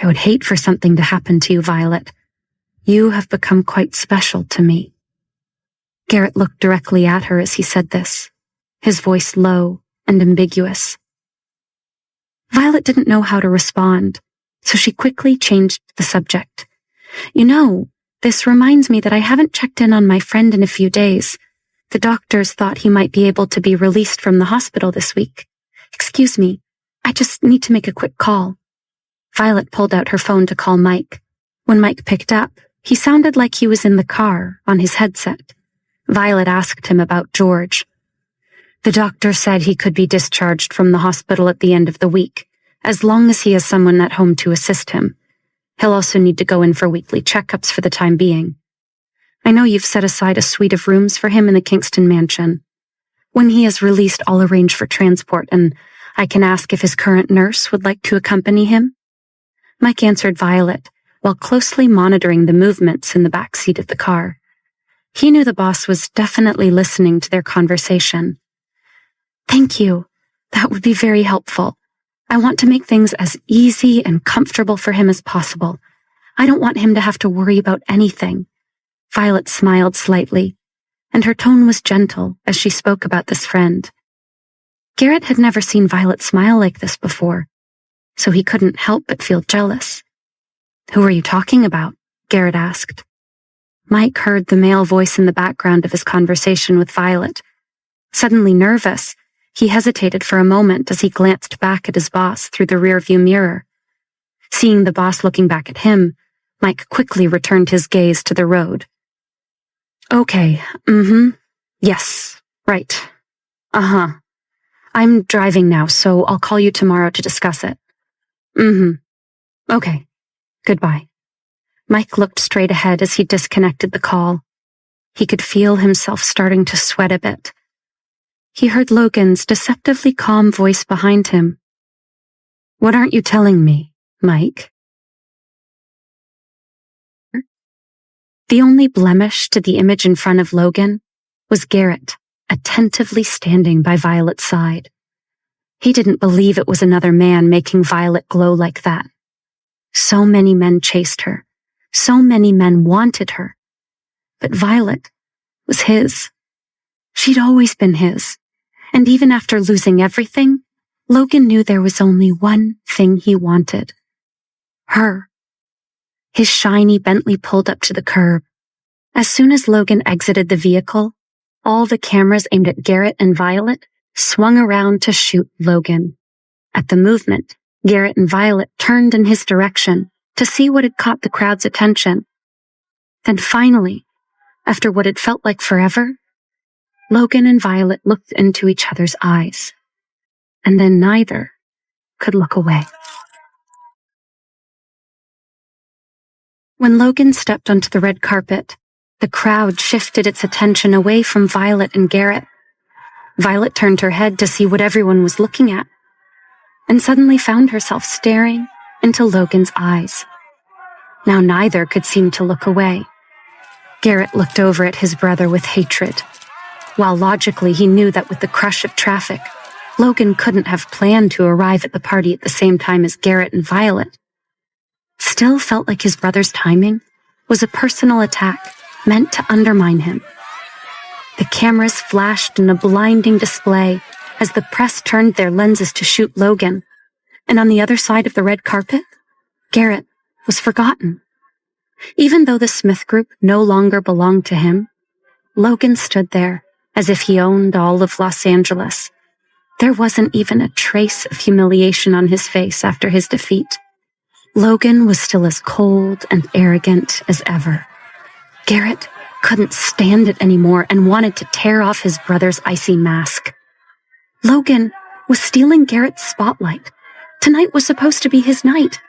I would hate for something to happen to you, Violet. You have become quite special to me." Garrett looked directly at her as he said this, his voice low and ambiguous. Violet didn't know how to respond, so she quickly changed the subject. "You know, this reminds me that I haven't checked in on my friend in a few days. The doctors thought he might be able to be released from the hospital this week. Excuse me, I just need to make a quick call." Violet pulled out her phone to call Mike. When Mike picked up, he sounded like he was in the car on his headset. Violet asked him about George. "The doctor said he could be discharged from the hospital at the end of the week, as long as he has someone at home to assist him. He'll also need to go in for weekly checkups for the time being. I know you've set aside a suite of rooms for him in the Kingston mansion. When he is released, I'll arrange for transport, and I can ask if his current nurse would like to accompany him." Mike answered Violet while closely monitoring the movements in the back seat of the car. He knew the boss was definitely listening to their conversation. "Thank you. That would be very helpful. I want to make things as easy and comfortable for him as possible. I don't want him to have to worry about anything." Violet smiled slightly, and her tone was gentle as she spoke about this friend. Garrett had never seen Violet smile like this before, so he couldn't help but feel jealous. "Who are you talking about?" Garrett asked. Mike heard the male voice in the background of his conversation with Violet. Suddenly nervous, he hesitated for a moment as he glanced back at his boss through the rearview mirror. Seeing the boss looking back at him, Mike quickly returned his gaze to the road. Okay, yes, right, I'm driving now, so I'll call you tomorrow to discuss it. Okay, goodbye. Mike looked straight ahead as he disconnected the call. He could feel himself starting to sweat a bit. He heard Logan's deceptively calm voice behind him. What aren't you telling me, Mike? The only blemish to the image in front of Logan was Garrett, attentively standing by Violet's side. He didn't believe it was another man making Violet glow like that. So many men chased her. So many men wanted her. But Violet was his. She'd always been his. And even after losing everything, Logan knew there was only one thing he wanted. Her. His shiny Bentley pulled up to the curb. As soon as Logan exited the vehicle, all the cameras aimed at Garrett and Violet swung around to shoot Logan. At the movement, Garrett and Violet turned in his direction to see what had caught the crowd's attention. Then finally, after what had felt like forever, Logan and Violet looked into each other's eyes. And then neither could look away. When Logan stepped onto the red carpet, the crowd shifted its attention away from Violet and Garrett. Violet turned her head to see what everyone was looking at, and suddenly found herself staring into Logan's eyes. Now neither could seem to look away. Garrett looked over at his brother with hatred. While logically he knew that with the crush of traffic, Logan couldn't have planned to arrive at the party at the same time as Garrett and Violet. Still felt like his brother's timing was a personal attack meant to undermine him. The cameras flashed in a blinding display as the press turned their lenses to shoot Logan, and on the other side of the red carpet, Garrett was forgotten. Even though the Smith Group no longer belonged to him, Logan stood there as if he owned all of Los Angeles. There wasn't even a trace of humiliation on his face after his defeat. Logan was still as cold and arrogant as ever. Garrett couldn't stand it anymore and wanted to tear off his brother's icy mask. Logan was stealing Garrett's spotlight. Tonight was supposed to be his night.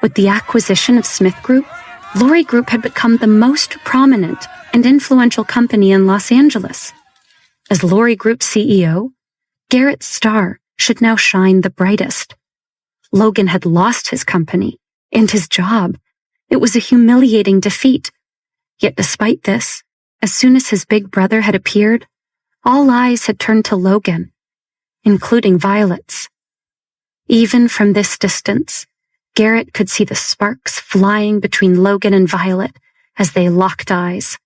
With the acquisition of Smith Group, Lori Group had become the most prominent and influential company in Los Angeles. As Lori Group's CEO, Garrett's star should now shine the brightest. Logan had lost his company and his job. It was a humiliating defeat. Yet despite this, as soon as his big brother had appeared, all eyes had turned to Logan, including Violet's. Even from this distance, Garrett could see the sparks flying between Logan and Violet as they locked eyes.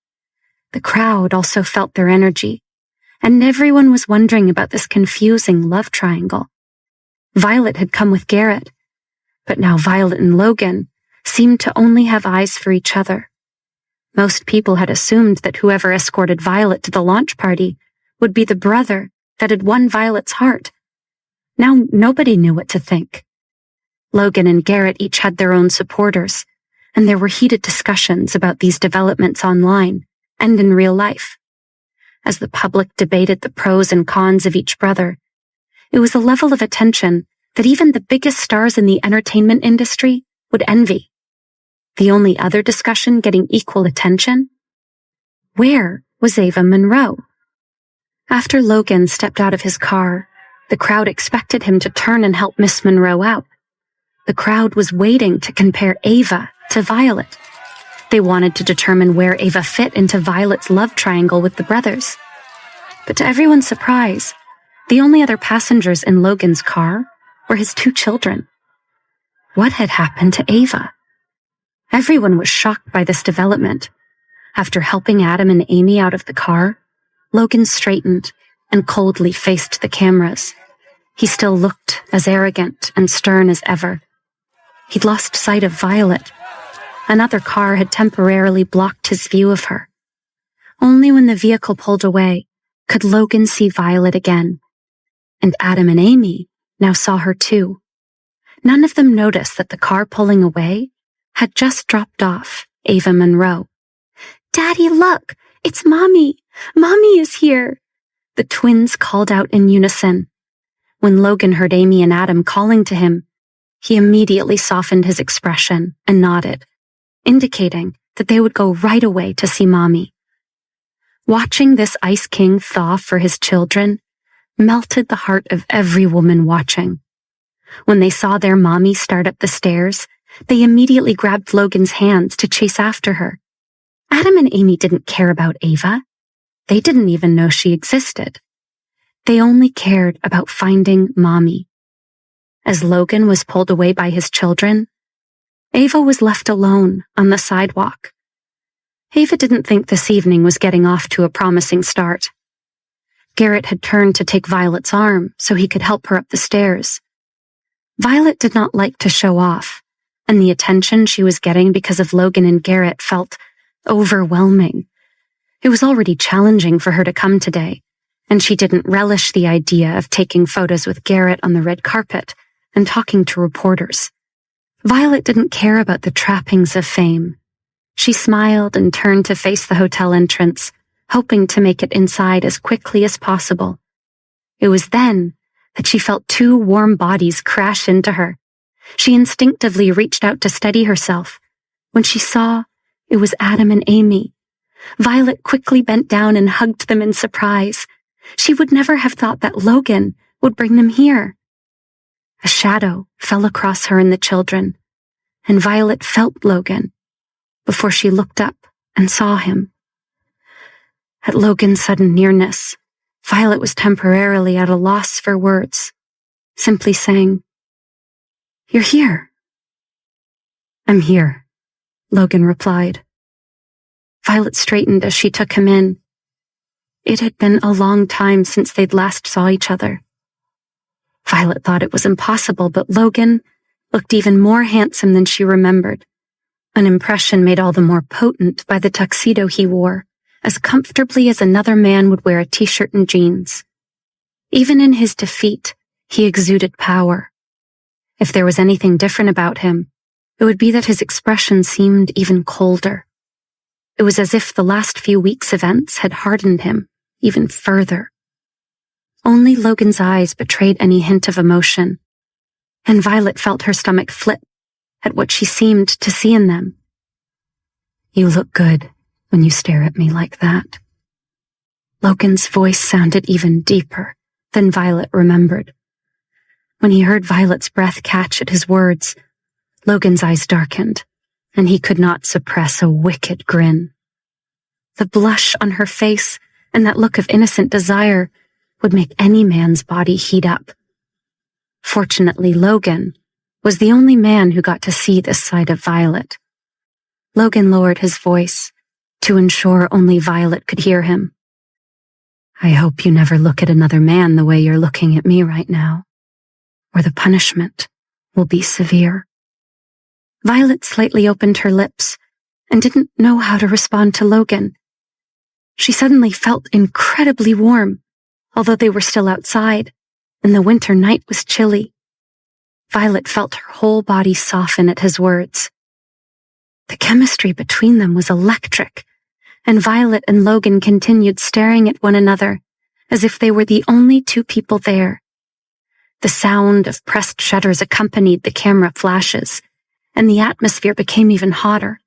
The crowd also felt their energy, and everyone was wondering about this confusing love triangle. Violet had come with Garrett, but now Violet and Logan seemed to only have eyes for each other. Most people had assumed that whoever escorted Violet to the launch party would be the brother that had won Violet's heart. Now nobody knew what to think. Logan and Garrett each had their own supporters, and there were heated discussions about these developments online and in real life. As the public debated the pros and cons of each brother, it was a level of attention that even the biggest stars in the entertainment industry would envy. The only other discussion getting equal attention? Where was Ava Monroe? After Logan stepped out of his car, the crowd expected him to turn and help Miss Monroe out. The crowd was waiting to compare Ava to Violet. They wanted to determine where Ava fit into Violet's love triangle with the brothers. But to everyone's surprise, the only other passengers in Logan's car were his 2 children. What had happened to Ava? Everyone was shocked by this development. After helping Adam and Amy out of the car, Logan straightened and coldly faced the cameras. He still looked as arrogant and stern as ever. He'd lost sight of Violet. Another car had temporarily blocked his view of her. Only when the vehicle pulled away could Logan see Violet again. And Adam and Amy now saw her too. None of them noticed that the car pulling away had just dropped off Ava Monroe. "Daddy, look! It's Mommy! Mommy is here!" The twins called out in unison. When Logan heard Amy and Adam calling to him, he immediately softened his expression and nodded, indicating that they would go right away to see Mommy. Watching this Ice King thaw for his children melted the heart of every woman watching. When they saw their Mommy start up the stairs, they immediately grabbed Logan's hands to chase after her. Adam and Amy didn't care about Ava. They didn't even know she existed. They only cared about finding Mommy. As Logan was pulled away by his children, Ava was left alone on the sidewalk. Ava didn't think this evening was getting off to a promising start. Garrett had turned to take Violet's arm so he could help her up the stairs. Violet did not like to show off, and the attention she was getting because of Logan and Garrett felt overwhelming. It was already challenging for her to come today, and she didn't relish the idea of taking photos with Garrett on the red carpet and talking to reporters. Violet didn't care about the trappings of fame. She smiled and turned to face the hotel entrance, hoping to make it inside as quickly as possible. It was then that she felt two warm bodies crash into her. She instinctively reached out to steady herself. When she saw it was Adam and Amy, Violet quickly bent down and hugged them in surprise. She would never have thought that Logan would bring them here. A shadow fell across her and the children, and Violet felt Logan before she looked up and saw him. At Logan's sudden nearness, Violet was temporarily at a loss for words, simply saying, "You're here." "I'm here," Logan replied. Violet straightened as she took him in. It had been a long time since they'd last saw each other. Violet thought it was impossible, but Logan looked even more handsome than she remembered, an impression made all the more potent by the tuxedo he wore, as comfortably as another man would wear a t-shirt and jeans. Even in his defeat, he exuded power. If there was anything different about him, it would be that his expression seemed even colder. It was as if the last few weeks' events had hardened him even further. Only Logan's eyes betrayed any hint of emotion, and Violet felt her stomach flip at what she seemed to see in them. "You look good when you stare at me like that." Logan's voice sounded even deeper than Violet remembered. When he heard Violet's breath catch at his words, Logan's eyes darkened, and he could not suppress a wicked grin. The blush on her face and that look of innocent desire would make any man's body heat up. Fortunately, Logan was the only man who got to see this side of Violet. Logan lowered his voice to ensure only Violet could hear him. "I hope you never look at another man the way you're looking at me right now, or the punishment will be severe." Violet slightly opened her lips and didn't know how to respond to Logan. She suddenly felt incredibly warm, although they were still outside, and the winter night was chilly. Violet felt her whole body soften at his words. The chemistry between them was electric, and Violet and Logan continued staring at one another as if they were the only two people there. The sound of pressed shutters accompanied the camera flashes, and the atmosphere became even hotter.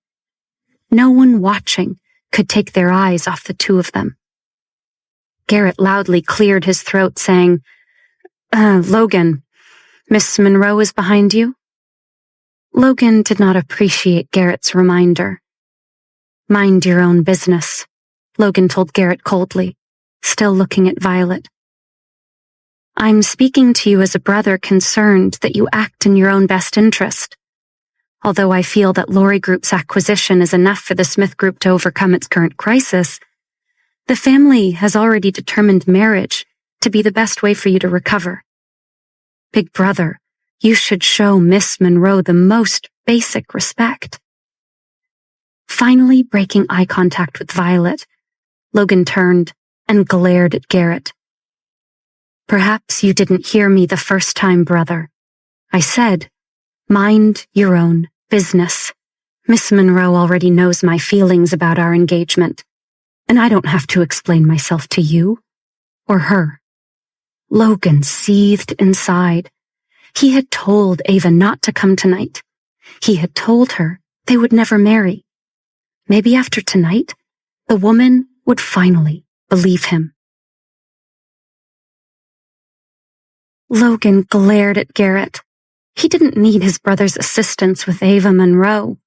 No one watching could take their eyes off the two of them. Garrett loudly cleared his throat, saying, Logan, Miss Monroe is behind you?" Logan did not appreciate Garrett's reminder. "Mind your own business," Logan told Garrett coldly, still looking at Violet. "I'm speaking to you as a brother concerned that you act in your own best interest. Although I feel that Lori Group's acquisition is enough for the Smith Group to overcome its current crisis, the family has already determined marriage to be the best way for you to recover. Big brother, you should show Miss Monroe the most basic respect." Finally breaking eye contact with Violet, Logan turned and glared at Garrett. "Perhaps you didn't hear me the first time, brother. I said, mind your own business. Miss Monroe already knows my feelings about our engagement, and I don't have to explain myself to you or her." Logan seethed inside. He had told Ava not to come tonight. He had told her they would never marry. Maybe after tonight, the woman would finally believe him. Logan glared at Garrett. He didn't need his brother's assistance with Ava Monroe.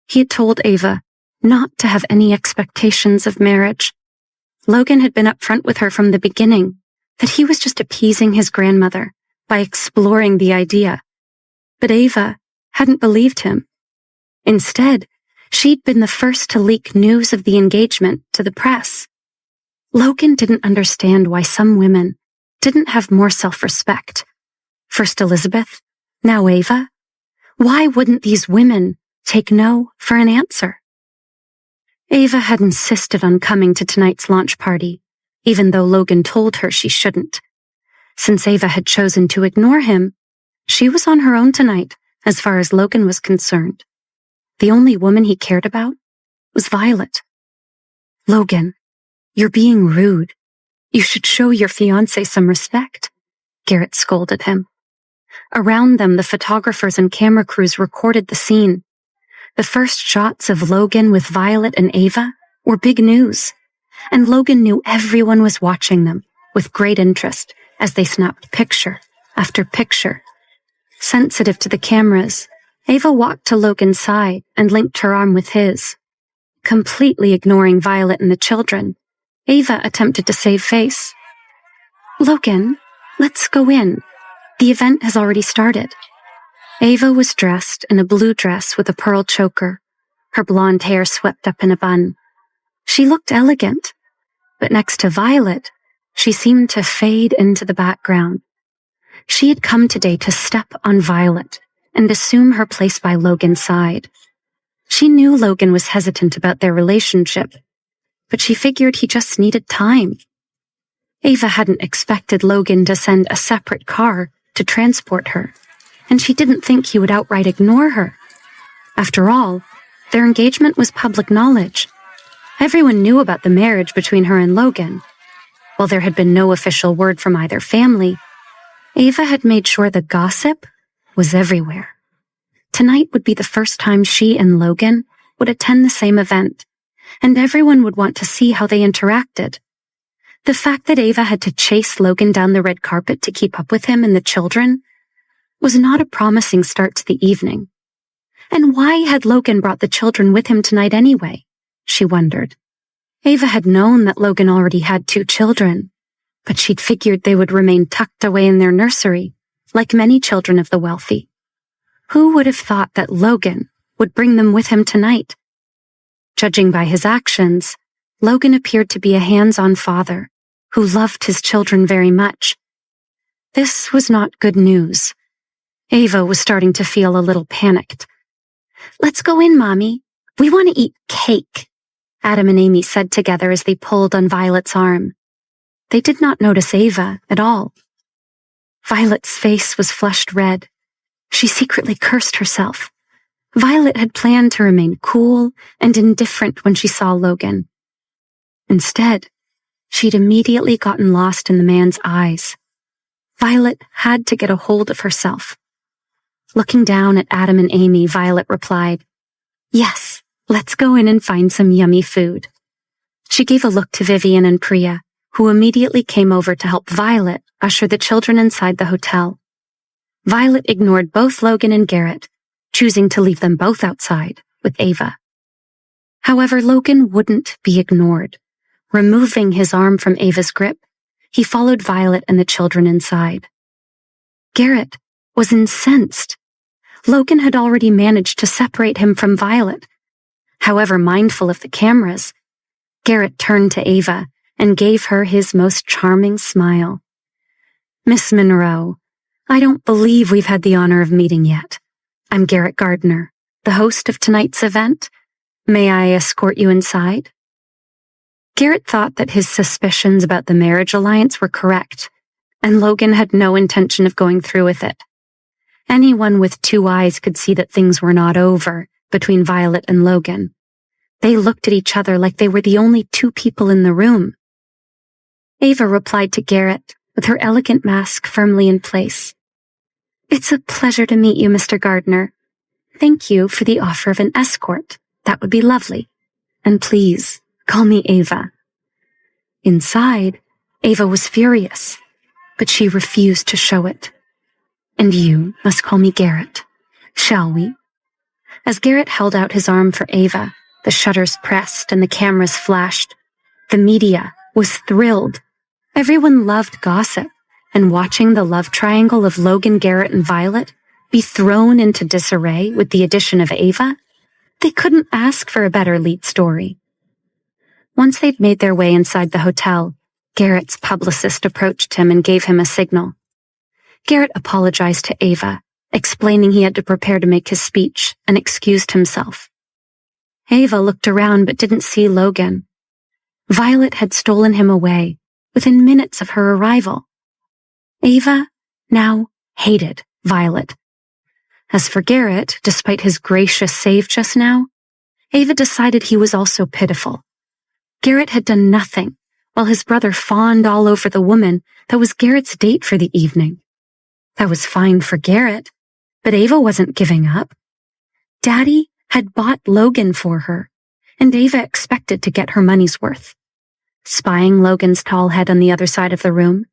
He had told Ava not to have any expectations of marriage. Logan had been upfront with her from the beginning that he was just appeasing his grandmother by exploring the idea. But Ava hadn't believed him. Instead, she'd been the first to leak news of the engagement to the press. Logan didn't understand why some women didn't have more self-respect. First Elizabeth, now Ava. Why wouldn't these women take no for an answer? Ava had insisted on coming to tonight's launch party, even though Logan told her she shouldn't. Since Ava had chosen to ignore him, she was on her own tonight, as far as Logan was concerned. The only woman he cared about was Violet. "Logan, you're being rude. You should show your fiancé some respect," Garrett scolded him. Around them, the photographers and camera crews recorded the scene. The first shots of Logan with Violet and Ava were big news, and Logan knew everyone was watching them with great interest as they snapped picture after picture. Sensitive to the cameras, Ava walked to Logan's side and linked her arm with his. Completely ignoring Violet and the children, Ava attempted to save face. "Logan, let's go in. The event has already started." Ava was dressed in a blue dress with a pearl choker, her blonde hair swept up in a bun. She looked elegant, but next to Violet, she seemed to fade into the background. She had come today to step on Violet and assume her place by Logan's side. She knew Logan was hesitant about their relationship, but she figured he just needed time. Ava hadn't expected Logan to send a separate car to transport her, and she didn't think he would outright ignore her. After all, their engagement was public knowledge. Everyone knew about the marriage between her and Logan. While there had been no official word from either family, Ava had made sure the gossip was everywhere. Tonight would be the first time she and Logan would attend the same event, and everyone would want to see how they interacted. The fact that Ava had to chase Logan down the red carpet to keep up with him and the children was not a promising start to the evening. And why had Logan brought the children with him tonight anyway? She wondered. Ava had known that Logan already had 2 children, but she'd figured they would remain tucked away in their nursery, like many children of the wealthy. Who would have thought that Logan would bring them with him tonight? Judging by his actions, Logan appeared to be a hands-on father who loved his children very much. This was not good news. Ava was starting to feel a little panicked. "Let's go in, Mommy. We want to eat cake," Adam and Amy said together as they pulled on Violet's arm. They did not notice Ava at all. Violet's face was flushed red. She secretly cursed herself. Violet had planned to remain cool and indifferent when she saw Logan. Instead, she'd immediately gotten lost in the man's eyes. Violet had to get a hold of herself. Looking down at Adam and Amy, Violet replied, "Yes, let's go in and find some yummy food." She gave a look to Vivian and Priya, who immediately came over to help Violet usher the children inside the hotel. Violet ignored both Logan and Garrett, choosing to leave them both outside with Ava. However, Logan wouldn't be ignored. Removing his arm from Ava's grip, he followed Violet and the children inside. Garrett was incensed. Logan had already managed to separate him from Violet. However, mindful of the cameras, Garrett turned to Ava and gave her his most charming smile. "Miss Monroe, I don't believe we've had the honor of meeting yet. I'm Garrett Gardner, the host of tonight's event, May I escort you inside? Garrett thought that his suspicions about the marriage alliance were correct, and Logan had no intention of going through with it. Anyone with 2 eyes could see that things were not over between Violet and Logan. They looked at each other like they were the only 2 people in the room. Ava replied to Garrett with her elegant mask firmly in place. It's a pleasure to meet you, Mr. Gardner. Thank you for the offer of an escort. That would be lovely. And please, call me Ava. Inside, Ava was furious, but she refused to show it. And you must call me Garrett, shall we? As Garrett held out his arm for Ava, the shutters pressed and the cameras flashed. The media was thrilled. Everyone loved gossip, and watching the love triangle of Logan, Garrett, and Violet be thrown into disarray with the addition of Ava, they couldn't ask for a better lead story. Once they'd made their way inside the hotel, Garrett's publicist approached him and gave him a signal. Garrett apologized to Ava, explaining he had to prepare to make his speech, and excused himself. Ava looked around but didn't see Logan. Violet had stolen him away within minutes of her arrival. Ava now hated Violet. As for Garrett, despite his gracious save just now, Ava decided he was also pitiful. Garrett had done nothing, while his brother fawned all over the woman that was Garrett's date for the evening. That was fine for Garrett, but Ava wasn't giving up. Daddy had bought Logan for her, and Ava expected to get her money's worth. Spying Logan's tall head on the other side of the room,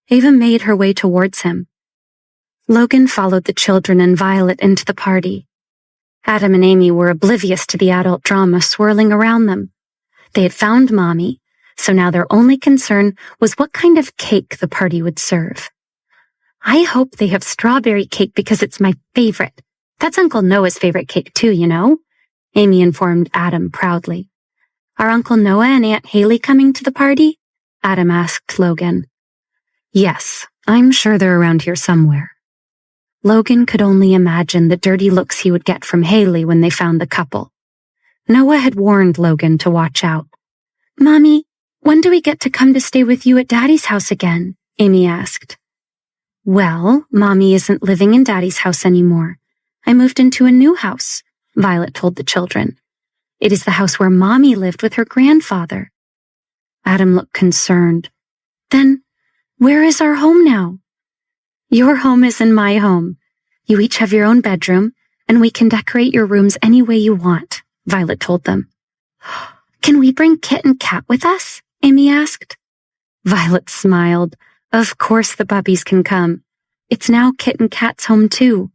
Ava made her way towards him. Logan followed the children and Violet into the party. Adam and Amy were oblivious to the adult drama swirling around them. They had found Mommy, so now their only concern was what kind of cake the party would serve. I hope they have strawberry cake because it's my favorite. That's Uncle Noah's favorite cake too, you know, Amy informed Adam proudly. Are Uncle Noah and Aunt Haley coming to the party? Adam asked Logan. Yes, I'm sure they're around here somewhere. Logan could only imagine the dirty looks he would get from Haley when they found the couple. Noah had warned Logan to watch out. Mommy, when do we get to come to stay with you at Daddy's house again? Amy asked. Well, Mommy isn't living in Daddy's house anymore. I moved into a new house, Violet told the children. It is the house where Mommy lived with her grandfather. Adam looked concerned. Then, where is our home now? Your home is in my home. You each have your own bedroom, and we can decorate your rooms any way you want, Violet told them. Can we bring Kit and Kat with us? Amy asked. Violet smiled. Of course the puppies can come. It's now Kit and Kat's home too.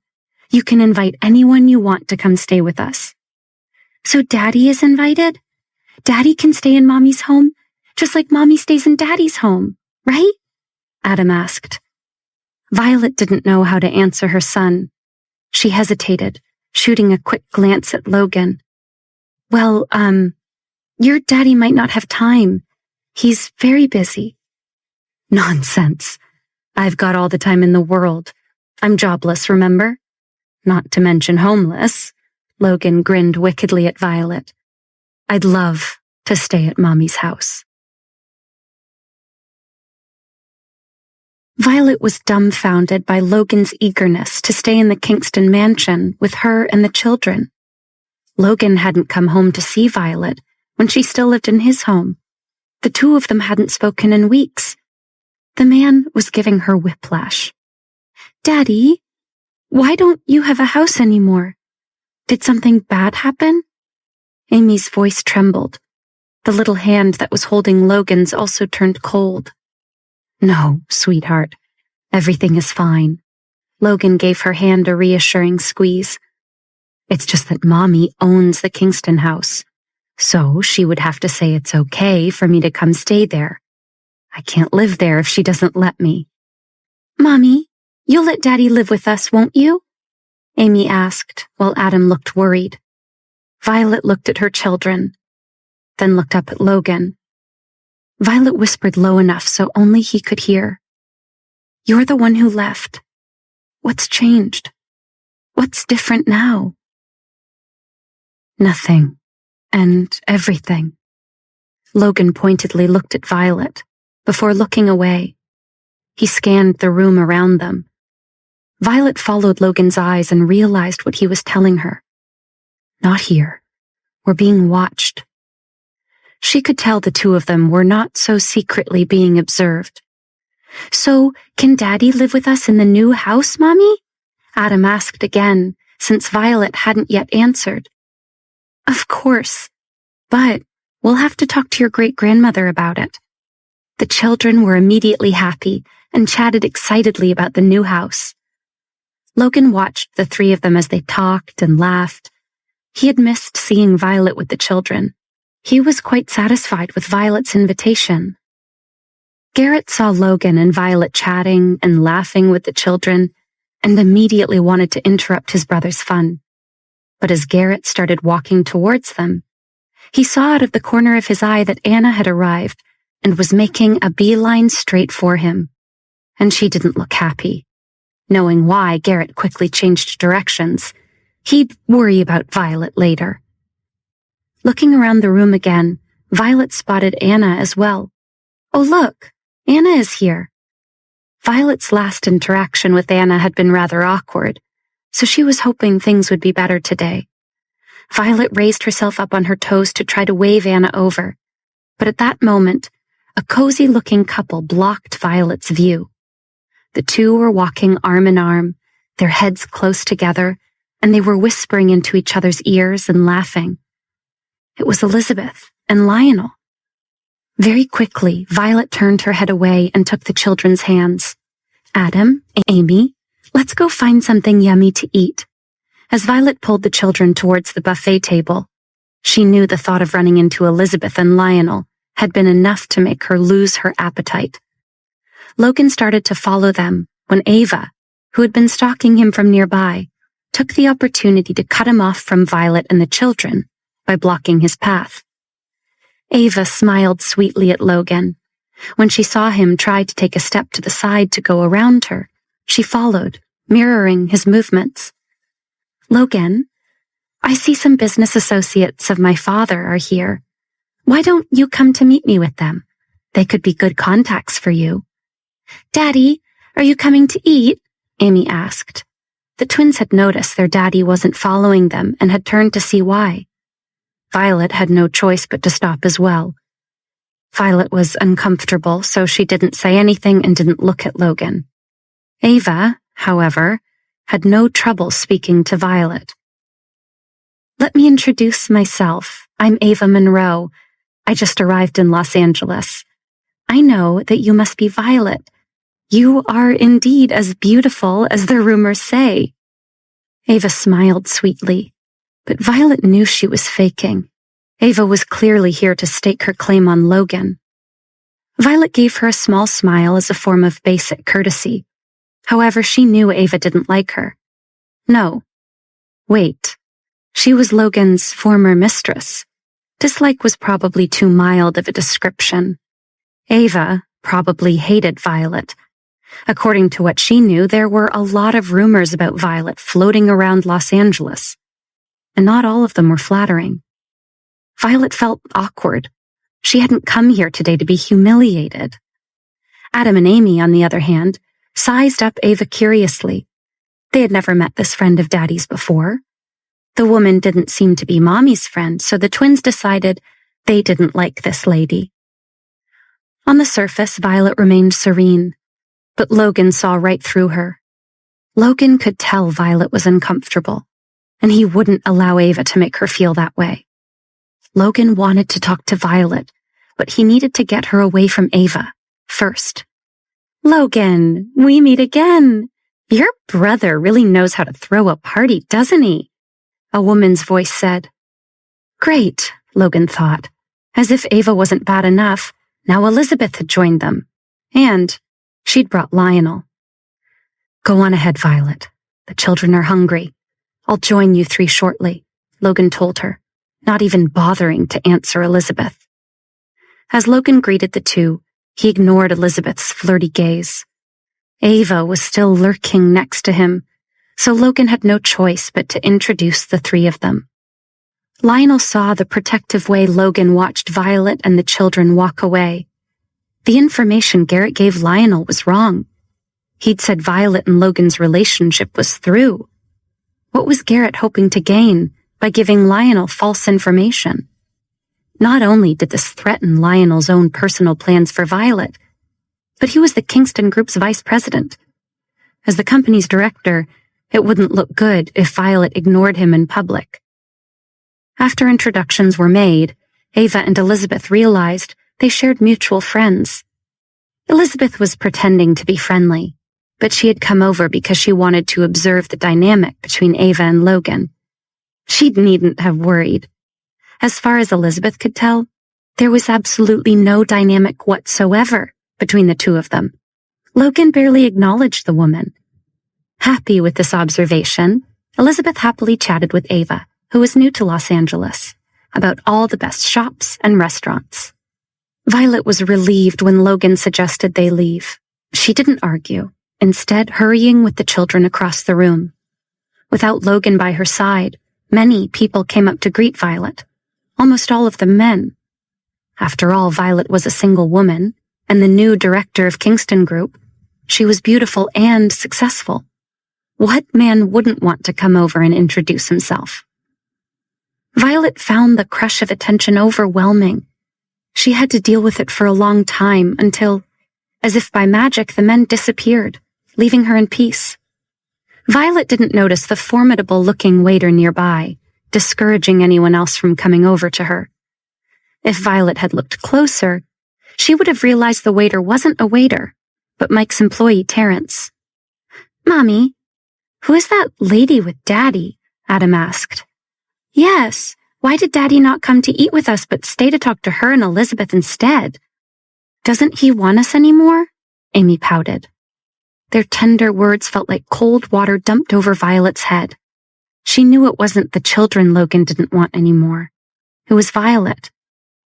You can invite anyone you want to come stay with us. So Daddy is invited? Daddy can stay in Mommy's home, just like Mommy stays in Daddy's home, right? Adam asked. Violet didn't know how to answer her son. She hesitated, shooting a quick glance at Logan. Well, your daddy might not have time. He's very busy. Nonsense. I've got all the time in the world. I'm jobless, remember? Not to mention homeless. Logan grinned wickedly at Violet. I'd love to stay at Mommy's house. Violet was dumbfounded by Logan's eagerness to stay in the Kingston mansion with her and the children. Logan hadn't come home to see Violet when she still lived in his home. The 2 of them hadn't spoken in weeks. The man was giving her whiplash. Daddy, why don't you have a house anymore? Did something bad happen? Amy's voice trembled. The little hand that was holding Logan's also turned cold. No, sweetheart. Everything is fine. Logan gave her hand a reassuring squeeze. It's just that Mommy owns the Kingston house, so she would have to say it's okay for me to come stay there. I can't live there if she doesn't let me. Mommy, you'll let Daddy live with us, won't you? Amy asked while Adam looked worried. Violet looked at her children, then looked up at Logan. Violet whispered low enough so only he could hear. You're the one who left. What's changed? What's different now? Nothing, and everything. Logan pointedly looked at Violet before looking away. He scanned the room around them. Violet followed Logan's eyes and realized what he was telling her. Not here. We're being watched. She could tell the two of them were not so secretly being observed. So, can Daddy live with us in the new house, Mommy? Adam asked again, since Violet hadn't yet answered. Of course, but we'll have to talk to your great-grandmother about it. The children were immediately happy and chatted excitedly about the new house. Logan watched the three of them as they talked and laughed. He had missed seeing Violet with the children. He was quite satisfied with Violet's invitation. Garrett saw Logan and Violet chatting and laughing with the children and immediately wanted to interrupt his brother's fun. But as Garrett started walking towards them, he saw out of the corner of his eye that Anna had arrived and was making a beeline straight for him. And she didn't look happy. Knowing why, Garrett quickly changed directions. He'd worry about Violet later. Looking around the room again, Violet spotted Anna as well. Oh, look, Anna is here. Violet's last interaction with Anna had been rather awkward, so she was hoping things would be better today. Violet raised herself up on her toes to try to wave Anna over, but at that moment, a cozy-looking couple blocked Violet's view. The two were walking arm in arm, their heads close together, and they were whispering into each other's ears and laughing. It was Elizabeth and Lionel. Very quickly, Violet turned her head away and took the children's hands. Adam, Amy, let's go find something yummy to eat. As Violet pulled the children towards the buffet table, she knew the thought of running into Elizabeth and Lionel had been enough to make her lose her appetite. Logan started to follow them when Ava, who had been stalking him from nearby, took the opportunity to cut him off from Violet and the children by blocking his path. Ava smiled sweetly at Logan. When she saw him try to take a step to the side to go around her, she followed, mirroring his movements. Logan, I see some business associates of my father are here. Why don't you come to meet me with them? They could be good contacts for you. Daddy, are you coming to eat? Amy asked. The twins had noticed their daddy wasn't following them and had turned to see why. Violet had no choice but to stop as well. Violet was uncomfortable, so she didn't say anything and didn't look at Logan. Ava, however, had no trouble speaking to Violet. Let me introduce myself. I'm Ava Monroe. I just arrived in Los Angeles. I know that you must be Violet. You are indeed as beautiful as the rumors say. Ava smiled sweetly, but Violet knew she was faking. Ava was clearly here to stake her claim on Logan. Violet gave her a small smile as a form of basic courtesy. However, she knew Ava didn't like her. No. Wait. She was Logan's former mistress. Dislike was probably too mild of a description. Ava probably hated Violet. According to what she knew, there were a lot of rumors about Violet floating around Los Angeles, and not all of them were flattering. Violet felt awkward. She hadn't come here today to be humiliated. Adam and Amy, on the other hand, sized up Ava curiously. They had never met this friend of Daddy's before. The woman didn't seem to be Mommy's friend, so the twins decided they didn't like this lady. On the surface, Violet remained serene, but Logan saw right through her. Logan could tell Violet was uncomfortable, and he wouldn't allow Ava to make her feel that way. Logan wanted to talk to Violet, but he needed to get her away from Ava first. Logan, we meet again. Your brother really knows how to throw a party, doesn't he? A woman's voice said. Great, Logan thought. As if Ava wasn't bad enough, now Elizabeth had joined them. And she'd brought Lionel. Go on ahead, Violet. The children are hungry. I'll join you three shortly, Logan told her, not even bothering to answer Elizabeth. As Logan greeted the two, he ignored Elizabeth's flirty gaze. Ava was still lurking next to him, so Logan had no choice but to introduce the three of them. Lionel saw the protective way Logan watched Violet and the children walk away. The information Garrett gave Lionel was wrong. He'd said Violet and Logan's relationship was through. What was Garrett hoping to gain by giving Lionel false information? Not only did this threaten Lionel's own personal plans for Violet, but he was the Kingston Group's vice president. As the company's director, it wouldn't look good if Violet ignored him in public. After introductions were made, Ava and Elizabeth realized they shared mutual friends. Elizabeth was pretending to be friendly, but she had come over because she wanted to observe the dynamic between Ava and Logan. She needn't have worried. As far as Elizabeth could tell, there was absolutely no dynamic whatsoever between the two of them. Logan barely acknowledged the woman. Happy with this observation, Elizabeth happily chatted with Ava, who was new to Los Angeles, about all the best shops and restaurants. Violet was relieved when Logan suggested they leave. She didn't argue, instead hurrying with the children across the room. Without Logan by her side, many people came up to greet Violet, almost all of them men. After all, Violet was a single woman, and the new director of Kingston Group. She was beautiful and successful. What man wouldn't want to come over and introduce himself? Violet found the crush of attention overwhelming. She had to deal with it for a long time until, as if by magic, the men disappeared, leaving her in peace. Violet didn't notice the formidable-looking waiter nearby, discouraging anyone else from coming over to her. If Violet had looked closer, she would have realized the waiter wasn't a waiter, but Mike's employee, Terrence. "Mommy, who is that lady with Daddy?" Adam asked. "Yes, why did Daddy not come to eat with us but stay to talk to her and Elizabeth instead?" "Doesn't he want us anymore?" Amy pouted. Their tender words felt like cold water dumped over Violet's head. She knew it wasn't the children Logan didn't want anymore. It was Violet.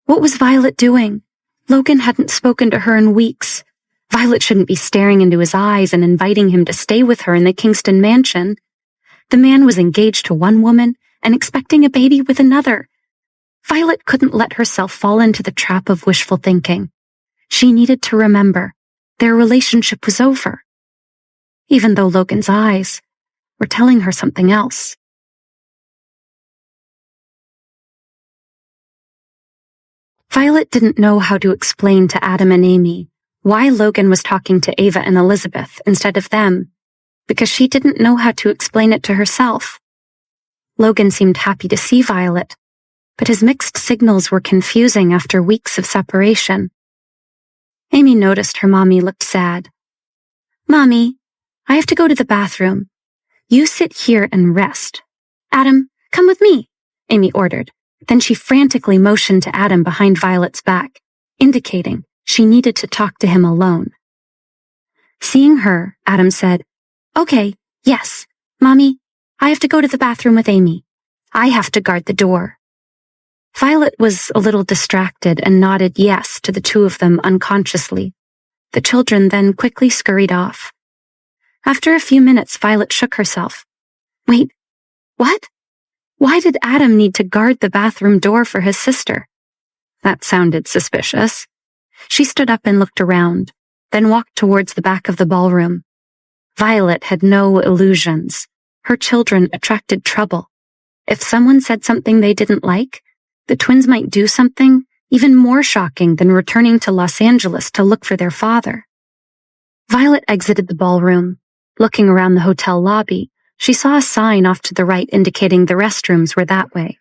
What was Violet doing? Logan hadn't spoken to her in weeks. Violet shouldn't be staring into his eyes and inviting him to stay with her in the Kingston mansion. The man was engaged to one woman and expecting a baby with another. Violet couldn't let herself fall into the trap of wishful thinking. She needed to remember their relationship was over, even though Logan's eyes were telling her something else. Violet didn't know how to explain to Adam and Amy why Logan was talking to Ava and Elizabeth instead of them, because she didn't know how to explain it to herself. Logan seemed happy to see Violet, but his mixed signals were confusing after weeks of separation. Amy noticed her mommy looked sad. "Mommy, I have to go to the bathroom. You sit here and rest. Adam, come with me," Amy ordered. Then she frantically motioned to Adam behind Violet's back, indicating she needed to talk to him alone. Seeing her, Adam said, "Okay, yes, Mommy, I have to go to the bathroom with Amy. I have to guard the door." Violet was a little distracted and nodded yes to the two of them unconsciously. The children then quickly scurried off. After a few minutes, Violet shook herself. Wait, what? Why did Adam need to guard the bathroom door for his sister? That sounded suspicious. She stood up and looked around, then walked towards the back of the ballroom. Violet had no illusions. Her children attracted trouble. If someone said something they didn't like, the twins might do something even more shocking than returning to Los Angeles to look for their father. Violet exited the ballroom. Looking around the hotel lobby, she saw a sign off to the right indicating the restrooms were that way.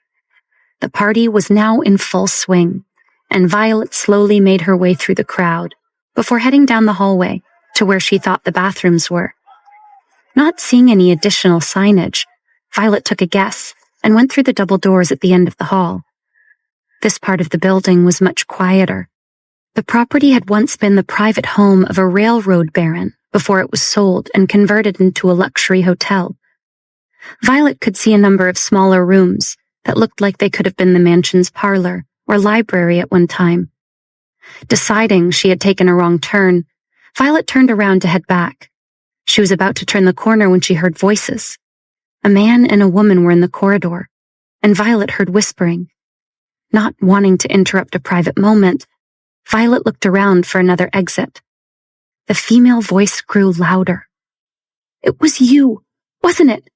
The party was now in full swing, and Violet slowly made her way through the crowd before heading down the hallway to where she thought the bathrooms were. Not seeing any additional signage, Violet took a guess and went through the double doors at the end of the hall. This part of the building was much quieter. The property had once been the private home of a railroad baron before it was sold and converted into a luxury hotel. Violet could see a number of smaller rooms that looked like they could have been the mansion's parlor or library at one time. Deciding she had taken a wrong turn, Violet turned around to head back. She was about to turn the corner when she heard voices. A man and a woman were in the corridor. and Violet heard whispering. Not wanting to interrupt a private moment, Violet looked around for another exit. The female voice grew louder. "It was you, wasn't it?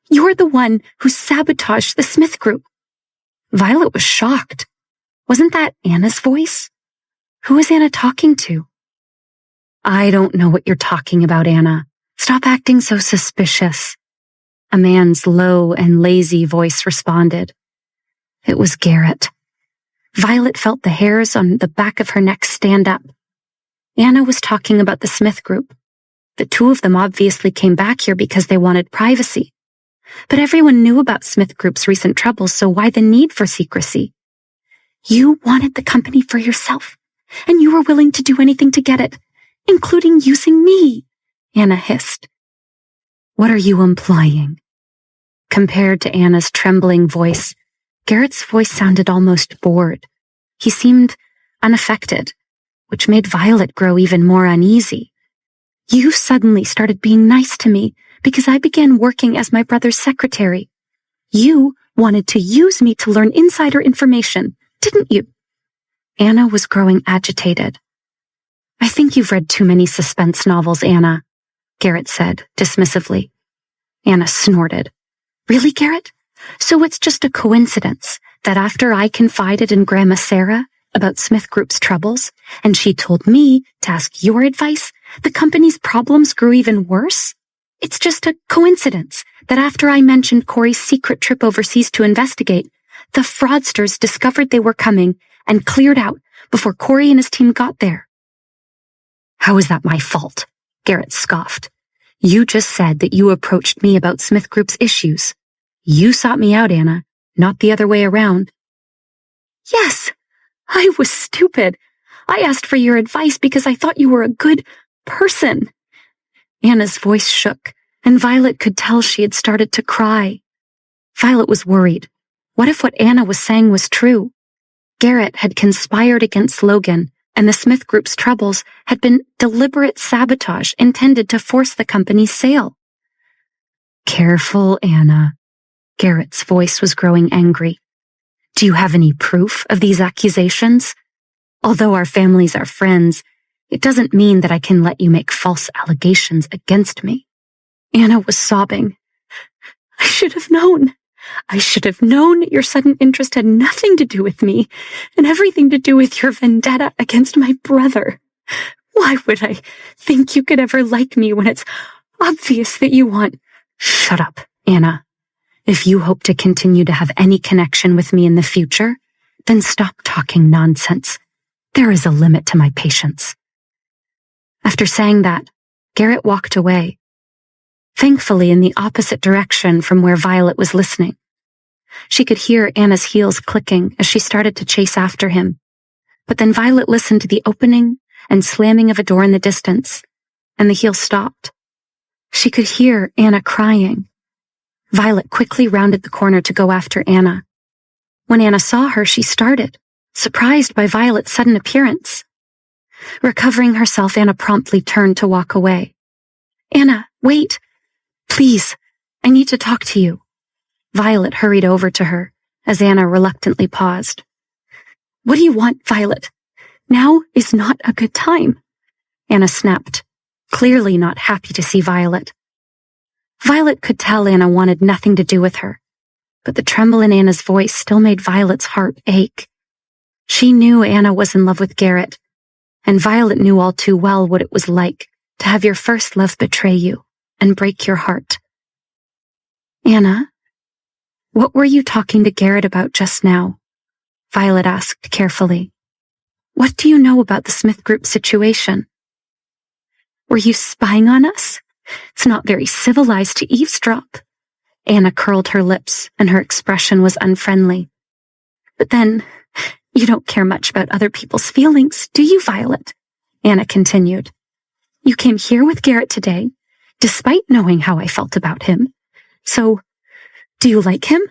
You're the one who sabotaged the Smith group." Violet was shocked. Wasn't that Anna's voice? Who was Anna talking to? "I don't know what you're talking about, Anna. Stop acting so suspicious." A man's low and lazy voice responded. It was Garrett. Violet felt the hairs on the back of her neck stand up. Anna was talking about the Smith group. The two of them obviously came back here because they wanted privacy. But everyone knew about Smith Group's recent troubles, so why the need for secrecy? "You wanted the company for yourself, and you were willing to do anything to get it, including using me," Anna hissed. "What are you implying?" Compared to Anna's trembling voice, Garrett's voice sounded almost bored. He seemed unaffected, which made Violet grow even more uneasy. "You suddenly started being nice to me because I began working as my brother's secretary. You wanted to use me to learn insider information, didn't you?" Anna was growing agitated. "I think you've read too many suspense novels, Anna," Garrett said dismissively. Anna snorted. "Really, Garrett? So it's just a coincidence that after I confided in Grandma Sarah about Smith Group's troubles, and she told me to ask your advice, the company's problems grew even worse? It's just a coincidence that after I mentioned Corey's secret trip overseas to investigate, the fraudsters discovered they were coming and cleared out before Corey and his team got there." "How is that my fault?" Garrett scoffed. "You just said that you approached me about Smith Group's issues. You sought me out, Anna, not the other way around." "Yes, I was stupid. I asked for your advice because I thought you were a good person." Anna's voice shook, and Violet could tell she had started to cry. Violet was worried. What if what Anna was saying was true? Garrett had conspired against Logan, and the Smith Group's troubles had been deliberate sabotage intended to force the company's sale. "Careful, Anna." Garrett's voice was growing angry. "Do you have any proof of these accusations? Although our families are friends, it doesn't mean that I can let you make false allegations against me." Anna was sobbing. "I should have known. I should have known your sudden interest had nothing to do with me and everything to do with your vendetta against my brother. Why would I think you could ever like me when it's obvious that you want—" "Shut up, Anna. If you hope to continue to have any connection with me in the future, then stop talking nonsense. There is a limit to my patience." After saying that, Garrett walked away, thankfully in the opposite direction from where Violet was listening. She could hear Anna's heels clicking as she started to chase after him, but then Violet listened to the opening and slamming of a door in the distance, and the heels stopped. She could hear Anna crying. Violet quickly rounded the corner to go after Anna. When Anna saw her, she started, surprised by Violet's sudden appearance. Recovering herself, Anna promptly turned to walk away. "Anna, wait! Please, I need to talk to you." Violet hurried over to her as Anna reluctantly paused. "What do you want, Violet? Now is not a good time," Anna snapped, clearly not happy to see Violet. Violet could tell Anna wanted nothing to do with her, but the tremble in Anna's voice still made Violet's heart ache. She knew Anna was in love with Garrett, and Violet knew all too well what it was like to have your first love betray you and break your heart. "Anna, what were you talking to Garrett about just now?" Violet asked carefully. "What do you know about the Smith Group situation?" "Were you spying on us? It's not very civilized to eavesdrop." Anna curled her lips, and her expression was unfriendly. "But then, you don't care much about other people's feelings, do you, Violet?" Anna continued. "You came here with Garrett today, despite knowing how I felt about him. So, do you like him?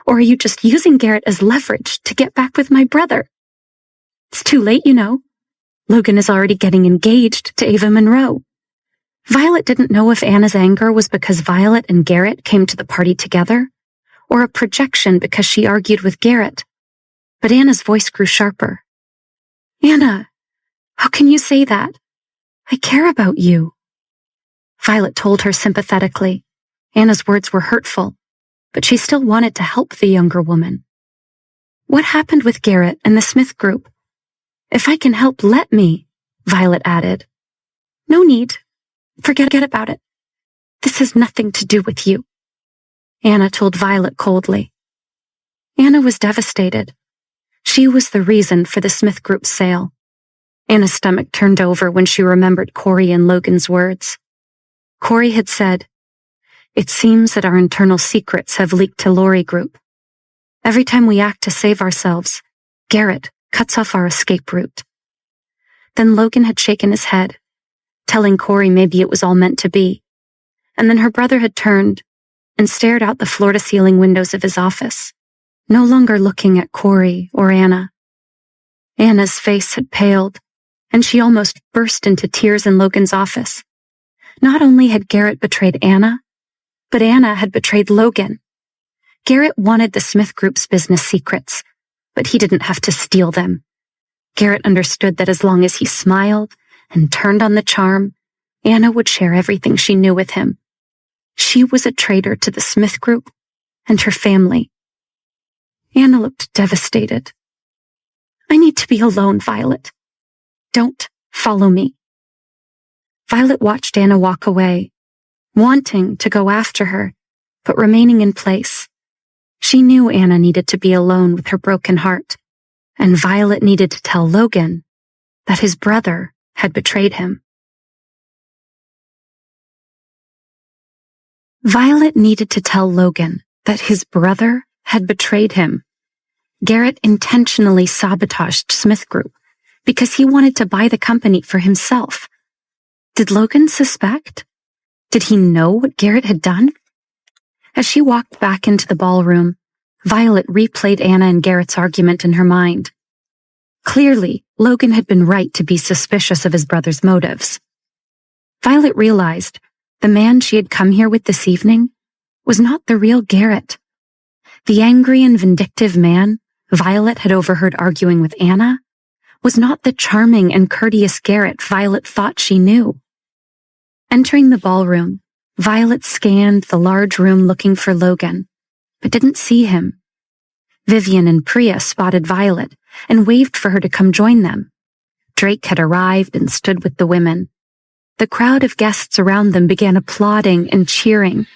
Or are you just using Garrett as leverage to get back with my brother? It's too late, you know. Logan is already getting engaged to Ava Monroe." Violet didn't know if Anna's anger was because Violet and Garrett came to the party together, or a projection because she argued with Garrett. But Anna's voice grew sharper. Anna, how can you say that? I care about you. Violet told her sympathetically. Anna's words were hurtful, but she still wanted to help the younger woman. What happened with Garrett and the Smith group? If I can help, let me, Violet added. No need. Forget about it. This has nothing to do with you, Anna told Violet coldly. Anna was devastated. She was the reason for the Smith group's sale. Anna's stomach turned over when she remembered Corey and Logan's words. Corey had said, "It seems that our internal secrets have leaked to Lori Group. Every time we act to save ourselves, Garrett cuts off our escape route." Then Logan had shaken his head, telling Corey maybe it was all meant to be. And then her brother had turned and stared out the floor-to-ceiling windows of his office, no longer looking at Corey or Anna. Anna's face had paled, and she almost burst into tears in Logan's office. Not only had Garrett betrayed Anna, but Anna had betrayed Logan. Garrett wanted the Smith Group's business secrets, but he didn't have to steal them. Garrett understood that as long as he smiled and turned on the charm, Anna would share everything she knew with him. She was a traitor to the Smith Group and her family. Anna looked devastated. I need to be alone, Violet. Don't follow me. Violet watched Anna walk away, wanting to go after her, but remaining in place. She knew Anna needed to be alone with her broken heart, and Violet needed to tell Logan that his brother had betrayed him. Violet needed to tell Logan that his brother had betrayed him. Garrett intentionally sabotaged Smith Group because he wanted to buy the company for himself. Did Logan suspect? Did he know what Garrett had done? As she walked back into the ballroom, Violet replayed Anna and Garrett's argument in her mind. Clearly, Logan had been right to be suspicious of his brother's motives. Violet realized the man she had come here with this evening was not the real Garrett. The angry and vindictive man Violet had overheard arguing with Anna was not the charming and courteous Garrett Violet thought she knew. Entering the ballroom, Violet scanned the large room looking for Logan, but didn't see him. Vivian and Priya spotted Violet and waved for her to come join them. Drake had arrived and stood with the women. The crowd of guests around them began applauding and cheering,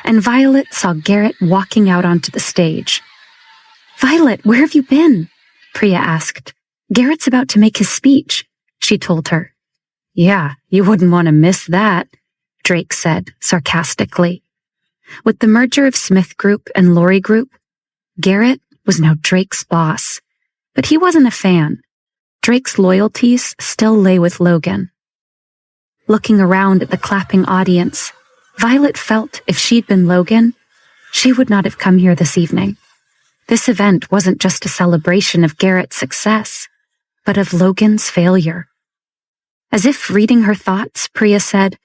and Violet saw Garrett walking out onto the stage. Violet, where have you been? Priya asked. Garrett's about to make his speech, she told her. Yeah, you wouldn't want to miss that, Drake said sarcastically. With the merger of Smith Group and Lori Group, Garrett was now Drake's boss, but he wasn't a fan. Drake's loyalties still lay with Logan. Looking around at the clapping audience, Violet felt if she'd been Logan, she would not have come here this evening. This event wasn't just a celebration of Garrett's success, but of Logan's failure. As if reading her thoughts, Priya said,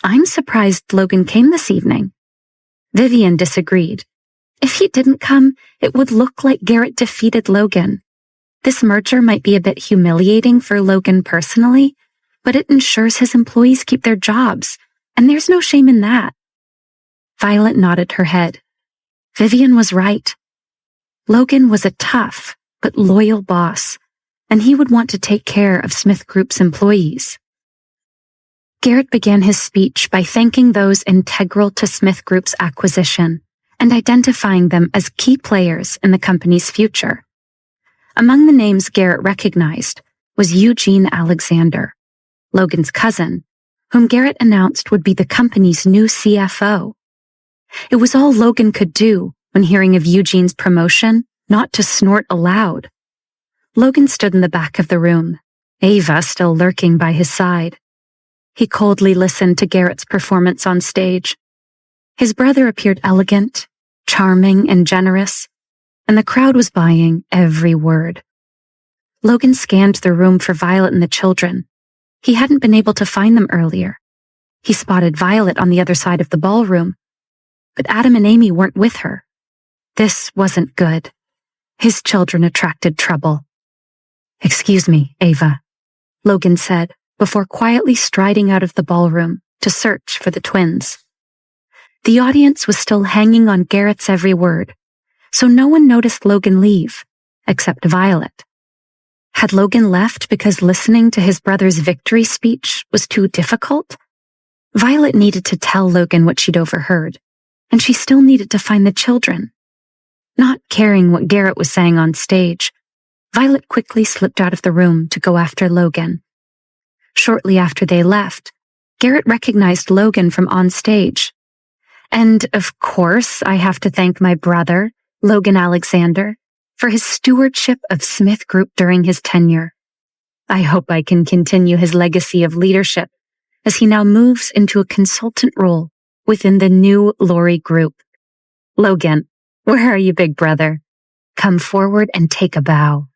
I'm surprised Logan came this evening. Vivian disagreed. If he didn't come, it would look like Garrett defeated Logan. This merger might be a bit humiliating for Logan personally, but it ensures his employees keep their jobs, and there's no shame in that. Violet nodded her head. Vivian was right. Logan was a tough but loyal boss, and he would want to take care of Smith Group's employees. Garrett began his speech by thanking those integral to Smith Group's acquisition and identifying them as key players in the company's future. Among the names Garrett recognized was Eugene Alexander, Logan's cousin, whom Garrett announced would be the company's new CFO. It was all Logan could do when hearing of Eugene's promotion not to snort aloud. Logan stood in the back of the room, Ava still lurking by his side. He coldly listened to Garrett's performance on stage. His brother appeared elegant, charming, and generous, and the crowd was buying every word. Logan scanned the room for Violet and the children. He hadn't been able to find them earlier. He spotted Violet on the other side of the ballroom, but Adam and Amy weren't with her. This wasn't good. His children attracted trouble. "Excuse me, Ava," Logan said before quietly striding out of the ballroom to search for the twins. The audience was still hanging on Garrett's every word, so no one noticed Logan leave, except Violet. Had Logan left because listening to his brother's victory speech was too difficult? Violet needed to tell Logan what she'd overheard, and she still needed to find the children. Not caring what Garrett was saying on stage, Violet quickly slipped out of the room to go after Logan. Shortly after they left, Garrett recognized Logan from on stage. And of course, I have to thank my brother, Logan Alexander, for his stewardship of Smith Group during his tenure. I hope I can continue his legacy of leadership as he now moves into a consultant role within the new Lori Group. Logan, where are you, big brother? Come forward and take a bow.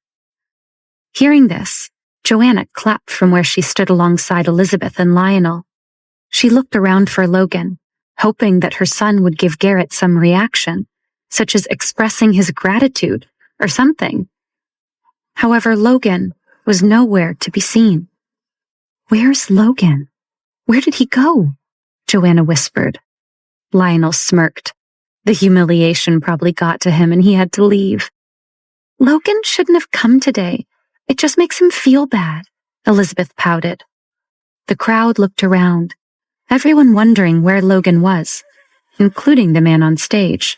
Hearing this, Joanna clapped from where she stood alongside Elizabeth and Lionel. She looked around for Logan, hoping that her son would give Garrett some reaction, such as expressing his gratitude or something. However, Logan was nowhere to be seen. "Where's Logan? Where did he go?" Joanna whispered. Lionel smirked. The humiliation probably got to him and he had to leave. "Logan shouldn't have come today. It just makes him feel bad," Elizabeth pouted. The crowd looked around, everyone wondering where Logan was, including the man on stage.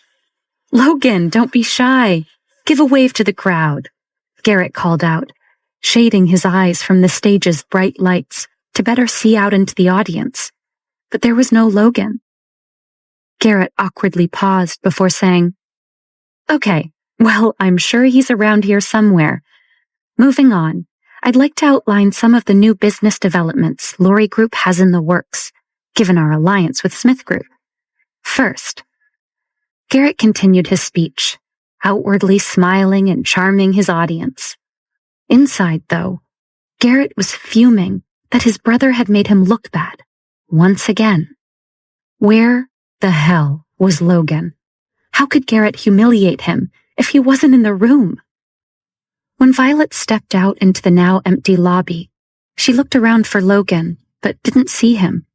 "Logan, don't be shy. Give a wave to the crowd," Garrett called out, shading his eyes from the stage's bright lights to better see out into the audience. But there was no Logan. Garrett awkwardly paused before saying, "Okay, well, I'm sure he's around here somewhere. Moving on, I'd like to outline some of the new business developments Lori Group has in the works, given our alliance with Smith Group. First," Garrett continued his speech, outwardly smiling and charming his audience. Inside, though, Garrett was fuming that his brother had made him look bad, once again. Where the hell was Logan? How could Garrett humiliate him if he wasn't in the room? When Violet stepped out into the now empty lobby, she looked around for Logan, but didn't see him.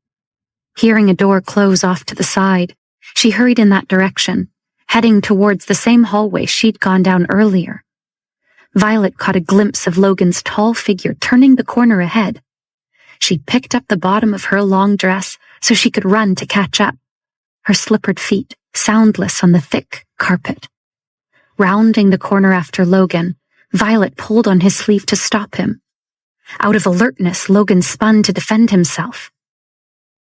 Hearing a door close off to the side, she hurried in that direction, heading towards the same hallway she'd gone down earlier. Violet caught a glimpse of Logan's tall figure turning the corner ahead. She picked up the bottom of her long dress so she could run to catch up, her slippered feet soundless on the thick carpet. Rounding the corner after Logan, Violet pulled on his sleeve to stop him. Out of alertness, Logan spun to defend himself.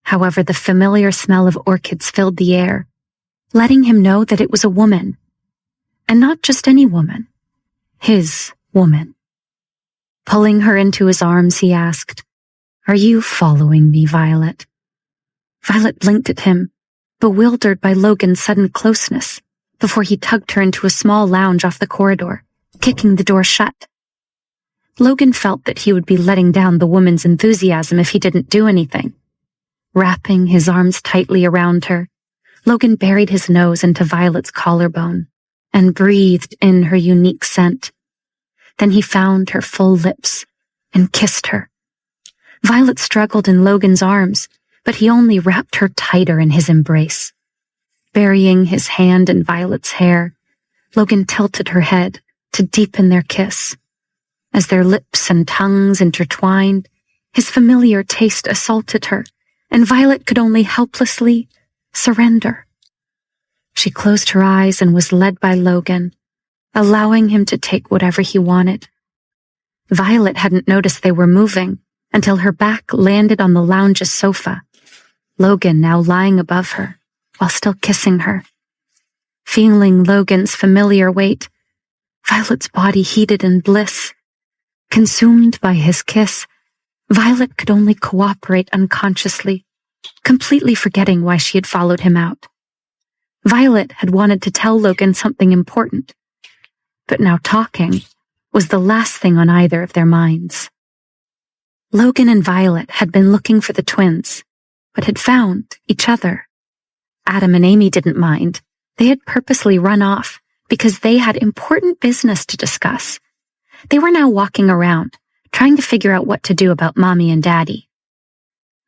However, the familiar smell of orchids filled the air, letting him know that it was a woman. And not just any woman. His woman. Pulling her into his arms, he asked, "Are you following me, Violet?" Violet blinked at him, bewildered by Logan's sudden closeness, before he tugged her into a small lounge off the corridor, kicking the door shut. Logan felt that he would be letting down the woman's enthusiasm if he didn't do anything. Wrapping his arms tightly around her, Logan buried his nose into Violet's collarbone and breathed in her unique scent. Then he found her full lips and kissed her. Violet struggled in Logan's arms, but he only wrapped her tighter in his embrace. Burying his hand in Violet's hair, Logan tilted her head to deepen their kiss. As their lips and tongues intertwined, his familiar taste assaulted her, and Violet could only helplessly surrender. She closed her eyes and was led by Logan, allowing him to take whatever he wanted. Violet hadn't noticed they were moving until her back landed on the lounge's sofa, Logan now lying above her while still kissing her. Feeling Logan's familiar weight, Violet's body heated in bliss. Consumed by his kiss, Violet could only cooperate unconsciously, completely forgetting why she had followed him out. Violet had wanted to tell Logan something important, but now talking was the last thing on either of their minds. Logan and Violet had been looking for the twins, but had found each other. Adam and Amy didn't mind. They had purposely run off, because they had important business to discuss. They were now walking around, trying to figure out what to do about Mommy and Daddy.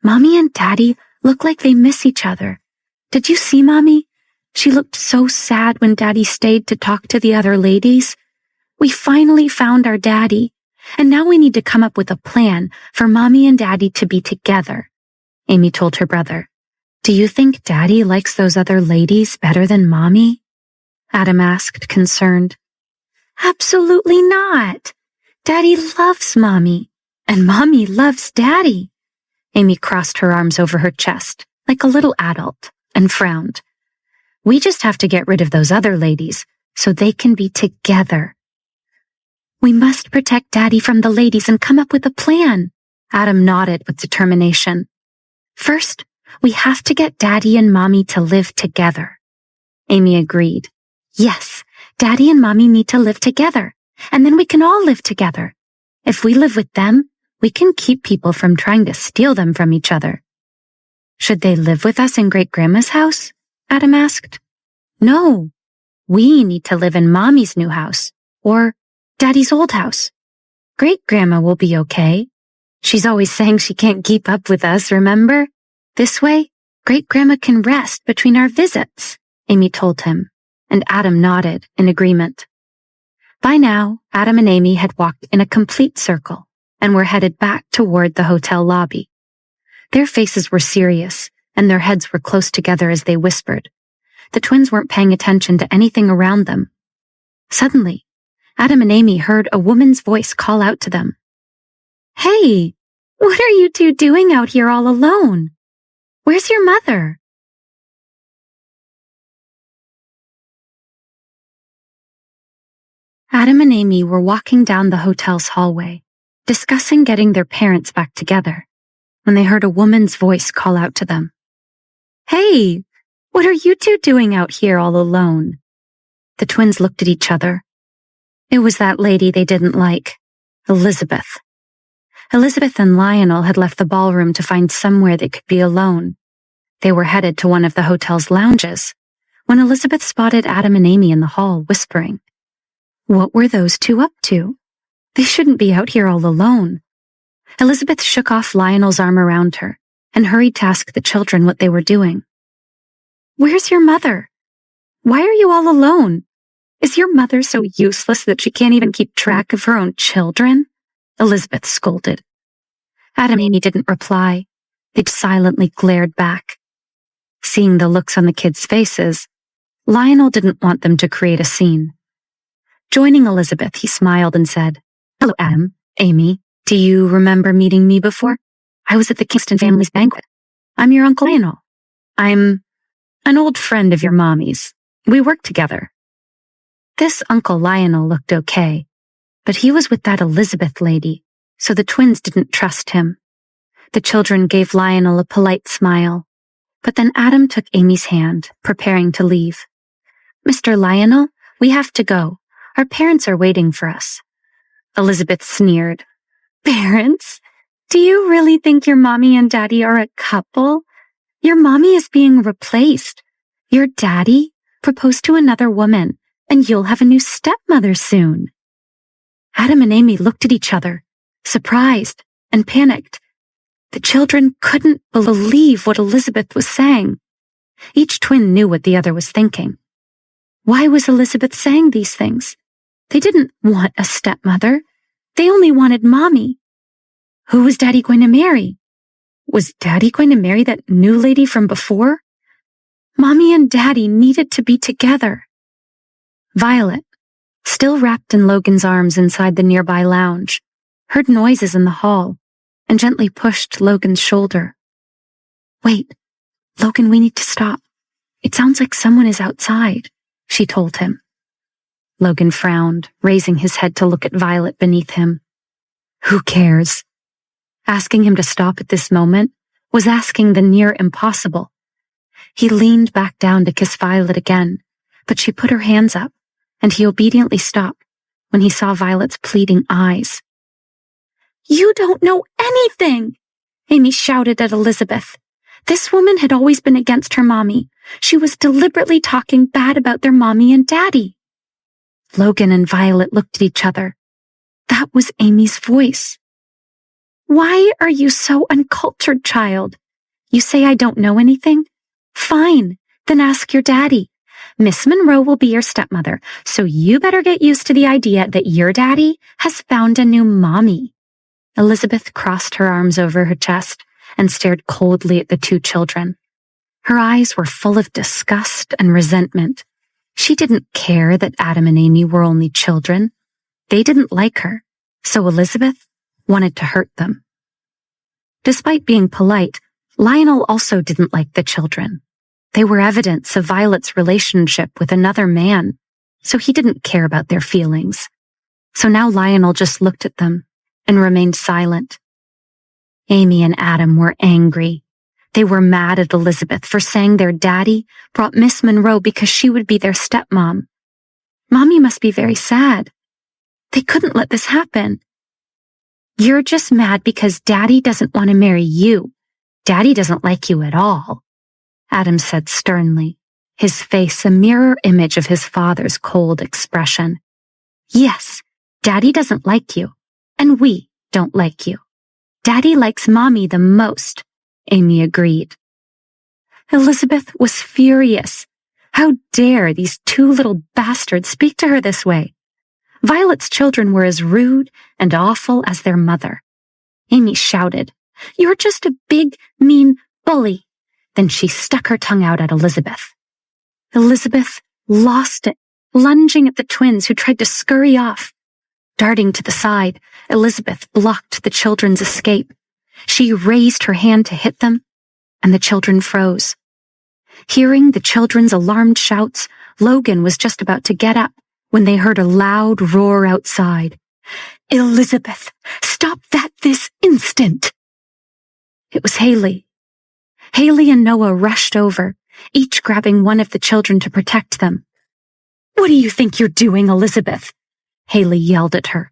Mommy and Daddy look like they miss each other. Did you see Mommy? She looked so sad when Daddy stayed to talk to the other ladies. We finally found our Daddy, and now we need to come up with a plan for Mommy and Daddy to be together, Amy told her brother. Do you think Daddy likes those other ladies better than Mommy? Adam asked, concerned. Absolutely not. Daddy loves Mommy, and Mommy loves Daddy. Amy crossed her arms over her chest, like a little adult, and frowned. We just have to get rid of those other ladies so they can be together. We must protect Daddy from the ladies and come up with a plan. Adam nodded with determination. First, we have to get Daddy and Mommy to live together. Amy agreed. Yes, Daddy and Mommy need to live together, and then we can all live together. If we live with them, we can keep people from trying to steal them from each other. Should they live with us in Great-Grandma's house? Adam asked. No, we need to live in Mommy's new house, or Daddy's old house. Great-Grandma will be okay. She's always saying she can't keep up with us, remember? This way, Great-Grandma can rest between our visits, Amy told him, and Adam nodded in agreement. By now, Adam and Amy had walked in a complete circle and were headed back toward the hotel lobby. Their faces were serious, and their heads were close together as they whispered. The twins weren't paying attention to anything around them. Suddenly, Adam and Amy heard a woman's voice call out to them. Hey, what are you two doing out here all alone? Where's your mother? Adam and Amy were walking down the hotel's hallway, discussing getting their parents back together, when they heard a woman's voice call out to them. Hey, what are you two doing out here all alone? The twins looked at each other. It was that lady they didn't like, Elizabeth. Elizabeth and Lionel had left the ballroom to find somewhere they could be alone. They were headed to one of the hotel's lounges, when Elizabeth spotted Adam and Amy in the hall, whispering. What were those two up to? They shouldn't be out here all alone. Elizabeth shook off Lionel's arm around her and hurried to ask the children what they were doing. Where's your mother? Why are you all alone? Is your mother so useless that she can't even keep track of her own children? Elizabeth scolded. Adam and Amy didn't reply. They silently glared back. Seeing the looks on the kids' faces, Lionel didn't want them to create a scene. Joining Elizabeth, he smiled and said, Hello, Adam, Amy. Do you remember meeting me before? I was at the Kingston family's banquet. I'm your Uncle Lionel. I'm an old friend of your mommy's. We work together. This Uncle Lionel looked okay, but he was with that Elizabeth lady, so the twins didn't trust him. The children gave Lionel a polite smile, but then Adam took Amy's hand, preparing to leave. Mr. Lionel, we have to go. Our parents are waiting for us. Elizabeth sneered. Parents? Do you really think your mommy and daddy are a couple? Your mommy is being replaced. Your daddy proposed to another woman, and you'll have a new stepmother soon. Adam and Amy looked at each other, surprised and panicked. The children couldn't believe what Elizabeth was saying. Each twin knew what the other was thinking. Why was Elizabeth saying these things? They didn't want a stepmother. They only wanted Mommy. Who was Daddy going to marry? Was Daddy going to marry that new lady from before? Mommy and Daddy needed to be together. Violet, still wrapped in Logan's arms inside the nearby lounge, heard noises in the hall and gently pushed Logan's shoulder. Wait, Logan, we need to stop. It sounds like someone is outside, she told him. Logan frowned, raising his head to look at Violet beneath him. Who cares? Asking him to stop at this moment was asking the near impossible. He leaned back down to kiss Violet again, but she put her hands up, and he obediently stopped when he saw Violet's pleading eyes. You don't know anything, Amy shouted at Elizabeth. This woman had always been against her mommy. She was deliberately talking bad about their mommy and daddy. Logan and Violet looked at each other. That was Amy's voice. Why are you so uncultured, child? You say I don't know anything? Fine, then ask your daddy. Miss Monroe will be your stepmother, so you better get used to the idea that your daddy has found a new mommy. Elizabeth crossed her arms over her chest and stared coldly at the two children. Her eyes were full of disgust and resentment. She didn't care that Adam and Amy were only children. They didn't like her, so Elizabeth wanted to hurt them. Despite being polite, Lionel also didn't like the children. They were evidence of Violet's relationship with another man, so he didn't care about their feelings. So now Lionel just looked at them and remained silent. Amy and Adam were angry. They were mad at Elizabeth for saying their daddy brought Miss Monroe because she would be their stepmom. Mommy must be very sad. They couldn't let this happen. You're just mad because Daddy doesn't want to marry you. Daddy doesn't like you at all, Adam said sternly, his face a mirror image of his father's cold expression. Yes, Daddy doesn't like you, and we don't like you. Daddy likes Mommy the most, Amy agreed. Elizabeth was furious. How dare these two little bastards speak to her this way? Violet's children were as rude and awful as their mother. Amy shouted, "You're just a big, mean bully." Then she stuck her tongue out at Elizabeth. Elizabeth lost it, lunging at the twins who tried to scurry off. Darting to the side, Elizabeth blocked the children's escape. She raised her hand to hit them, and the children froze. Hearing the children's alarmed shouts, Logan was just about to get up when they heard a loud roar outside. "Elizabeth, stop that this instant!" It was Haley. Haley and Noah rushed over, each grabbing one of the children to protect them. "What do you think you're doing, Elizabeth?" Haley yelled at her.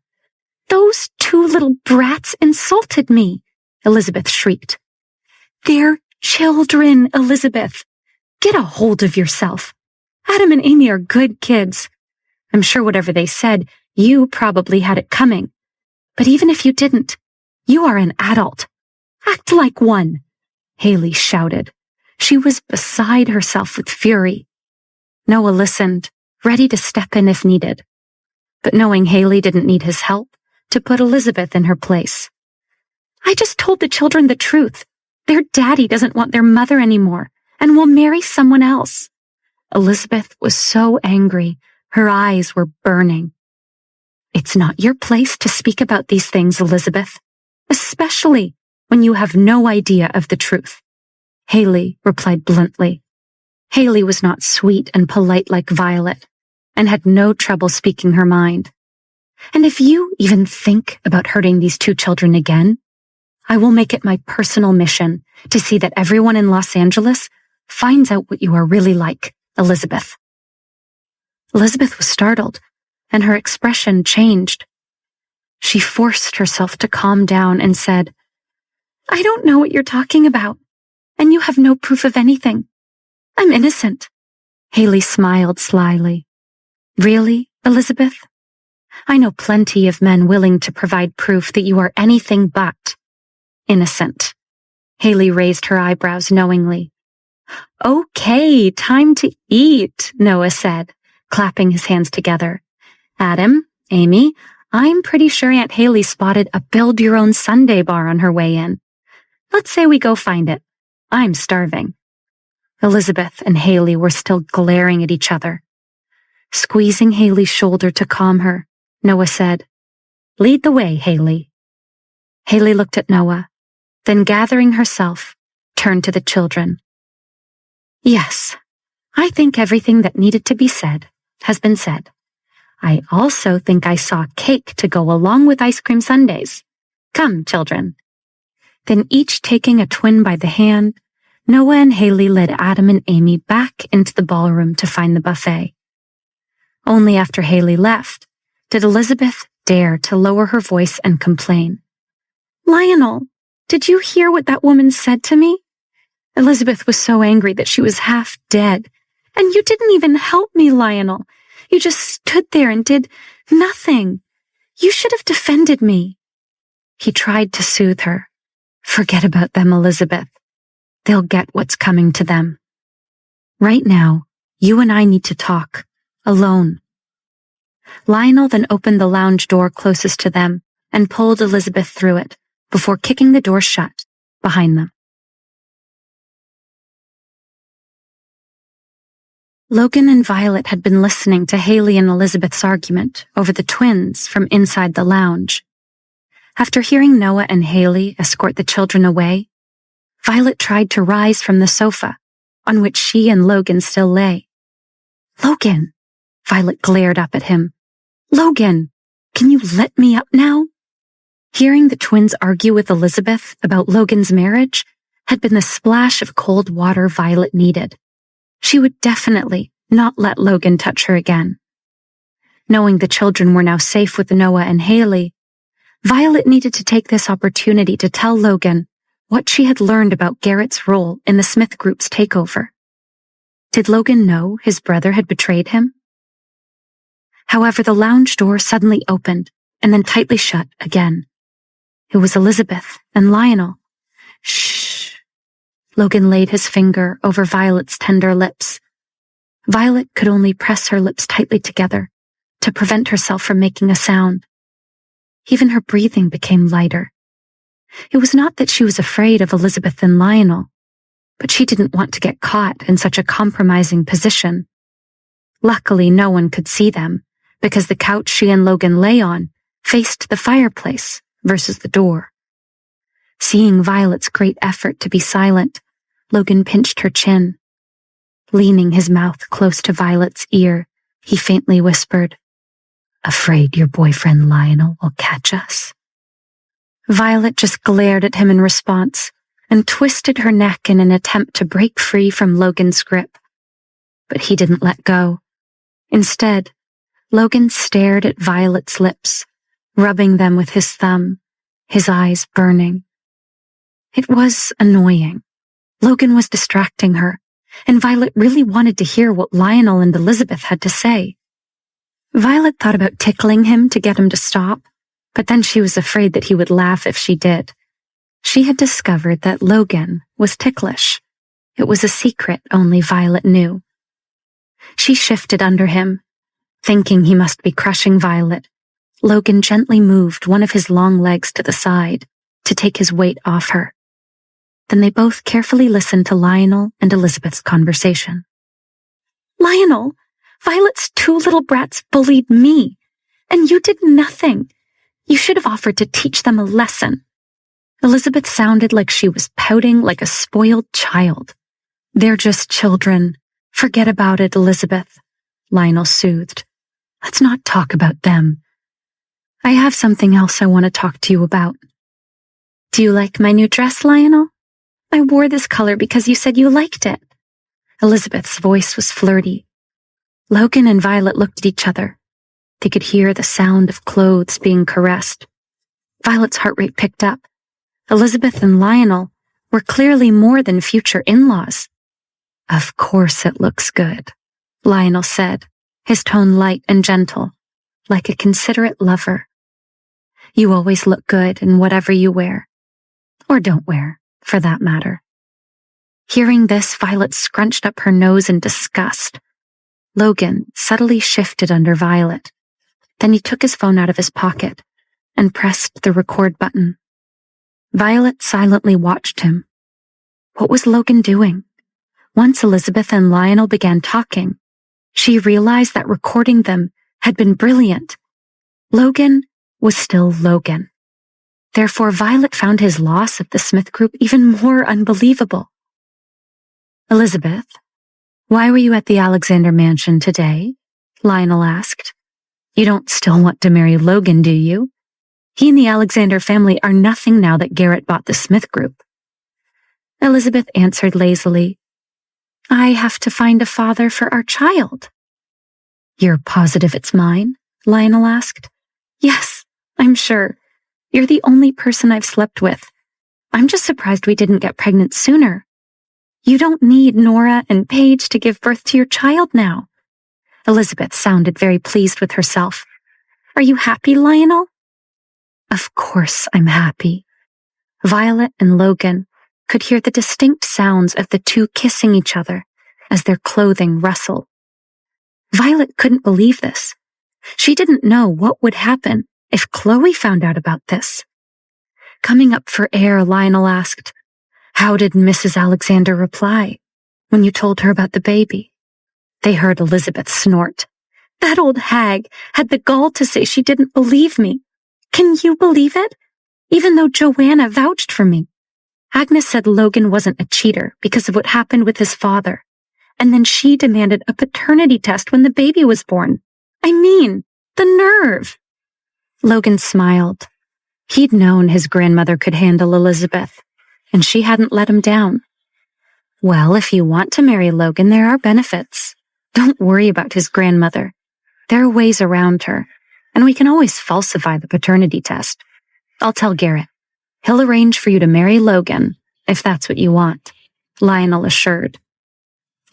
"Those two little brats insulted me," Elizabeth shrieked. "They're children, Elizabeth. Get a hold of yourself. Adam and Amy are good kids. I'm sure whatever they said, you probably had it coming. But even if you didn't, you are an adult. Act like one," Haley shouted. She was beside herself with fury. Noah listened, ready to step in if needed. But knowing Haley didn't need his help, to put Elizabeth in her place. "I just told the children the truth. Their daddy doesn't want their mother anymore and will marry someone else." Elizabeth was so angry, her eyes were burning. "It's not your place to speak about these things, Elizabeth, especially when you have no idea of the truth," Haley replied bluntly. Haley was not sweet and polite like Violet, and had no trouble speaking her mind. "And if you even think about hurting these two children again, I will make it my personal mission to see that everyone in Los Angeles finds out what you are really like, Elizabeth." Elizabeth was startled, and her expression changed. She forced herself to calm down and said, "I don't know what you're talking about, and you have no proof of anything. I'm innocent." Haley smiled slyly. "Really, Elizabeth? I know plenty of men willing to provide proof that you are anything but innocent." Haley raised her eyebrows knowingly. "Okay, time to eat," Noah said, clapping his hands together. "Adam, Amy, I'm pretty sure Aunt Haley spotted a build-your-own sundae bar on her way in. Let's say we go find it. I'm starving." Elizabeth and Haley were still glaring at each other. Squeezing Haley's shoulder to calm her, Noah said, "Lead the way, Haley." Haley looked at Noah, then gathering herself, turned to the children. "Yes, I think everything that needed to be said has been said. I also think I saw cake to go along with ice cream sundaes. Come, children." Then each taking a twin by the hand, Noah and Haley led Adam and Amy back into the ballroom to find the buffet. Only after Haley left did Elizabeth dare to lower her voice and complain. "Lionel, did you hear what that woman said to me? Elizabeth was so angry that she was half dead. And you didn't even help me, Lionel. You just stood there and did nothing. You should have defended me. He tried to soothe her. Forget about them, Elizabeth. They'll get what's coming to them. Right now, you and I need to talk, alone. Lionel then opened the lounge door closest to them and pulled Elizabeth through it before kicking the door shut behind them. Logan and Violet had been listening to Haley and Elizabeth's argument over the twins from inside the lounge. After hearing Noah and Haley escort the children away, Violet tried to rise from the sofa on which she and Logan still lay. Logan! Violet glared up at him. Logan! Can you let me up now? Hearing the twins argue with Elizabeth about Logan's marriage had been the splash of cold water Violet needed. She would definitely not let Logan touch her again. Knowing the children were now safe with Noah and Haley, Violet needed to take this opportunity to tell Logan what she had learned about Garrett's role in the Smith Group's takeover. Did Logan know his brother had betrayed him? However, the lounge door suddenly opened and then tightly shut again. It was Elizabeth and Lionel. Shh. Logan laid his finger over Violet's tender lips. Violet could only press her lips tightly together to prevent herself from making a sound. Even her breathing became lighter. It was not that she was afraid of Elizabeth and Lionel, but she didn't want to get caught in such a compromising position. Luckily, no one could see them because the couch she and Logan lay on faced the fireplace versus the door. Seeing Violet's great effort to be silent, Logan pinched her chin. Leaning his mouth close to Violet's ear, he faintly whispered, "Afraid your boyfriend Lionel will catch us?" Violet just glared at him in response and twisted her neck in an attempt to break free from Logan's grip. But he didn't let go. Instead, Logan stared at Violet's lips, rubbing them with his thumb, his eyes burning. It was annoying. Logan was distracting her, and Violet really wanted to hear what Lionel and Elizabeth had to say. Violet thought about tickling him to get him to stop, but then she was afraid that he would laugh if she did. She had discovered that Logan was ticklish. It was a secret only Violet knew. She shifted under him. Thinking he must be crushing Violet, Logan gently moved one of his long legs to the side to take his weight off her. Then they both carefully listened to Lionel and Elizabeth's conversation. "Lionel, Violet's two little brats bullied me, and you did nothing. You should have offered to teach them a lesson." Elizabeth sounded like she was pouting like a spoiled child. "They're just children. Forget about it, Elizabeth," Lionel soothed. "Let's not talk about them. I have something else I want to talk to you about." "Do you like my new dress, Lionel? I wore this color because you said you liked it." Elizabeth's voice was flirty. Logan and Violet looked at each other. They could hear the sound of clothes being caressed. Violet's heart rate picked up. Elizabeth and Lionel were clearly more than future in-laws. "Of course it looks good," Lionel said, his tone light and gentle, like a considerate lover. "You always look good in whatever you wear. Or don't wear, for that matter." Hearing this, Violet scrunched up her nose in disgust. Logan subtly shifted under Violet. Then he took his phone out of his pocket and pressed the record button. Violet silently watched him. What was Logan doing? Once Elizabeth and Lionel began talking, she realized that recording them had been brilliant. Logan was still Logan. Therefore, Violet found his loss of the Smith Group even more unbelievable. "Elizabeth, why were you at the Alexander mansion today?" Lionel asked. "You don't still want to marry Logan, do you? He and the Alexander family are nothing now that Garrett bought the Smith Group." Elizabeth answered lazily, "I have to find a father for our child." "You're positive it's mine?" Lionel asked. "Yes, I'm sure. You're the only person I've slept with. I'm just surprised we didn't get pregnant sooner. You don't need Nora and Paige to give birth to your child now. Elizabeth sounded very pleased with herself. "Are you happy, Lionel?" "Of course I'm happy." Violet and Logan could hear the distinct sounds of the two kissing each other as their clothing rustled. Violet couldn't believe this. She didn't know what would happen if Chloe found out about this. Coming up for air, Lionel asked, "How did Mrs. Alexander reply when you told her about the baby?" They heard Elizabeth snort. "That old hag had the gall to say she didn't believe me. Can you believe it? Even though Joanna vouched for me. Agnes said Logan wasn't a cheater because of what happened with his father. And then she demanded a paternity test when the baby was born. I mean, the nerve." Logan smiled. He'd known his grandmother could handle Elizabeth, and she hadn't let him down. "Well, if you want to marry Logan, there are benefits. Don't worry about his grandmother. There are ways around her, and we can always falsify the paternity test. I'll tell Garrett. He'll arrange for you to marry Logan, if that's what you want," Lionel assured.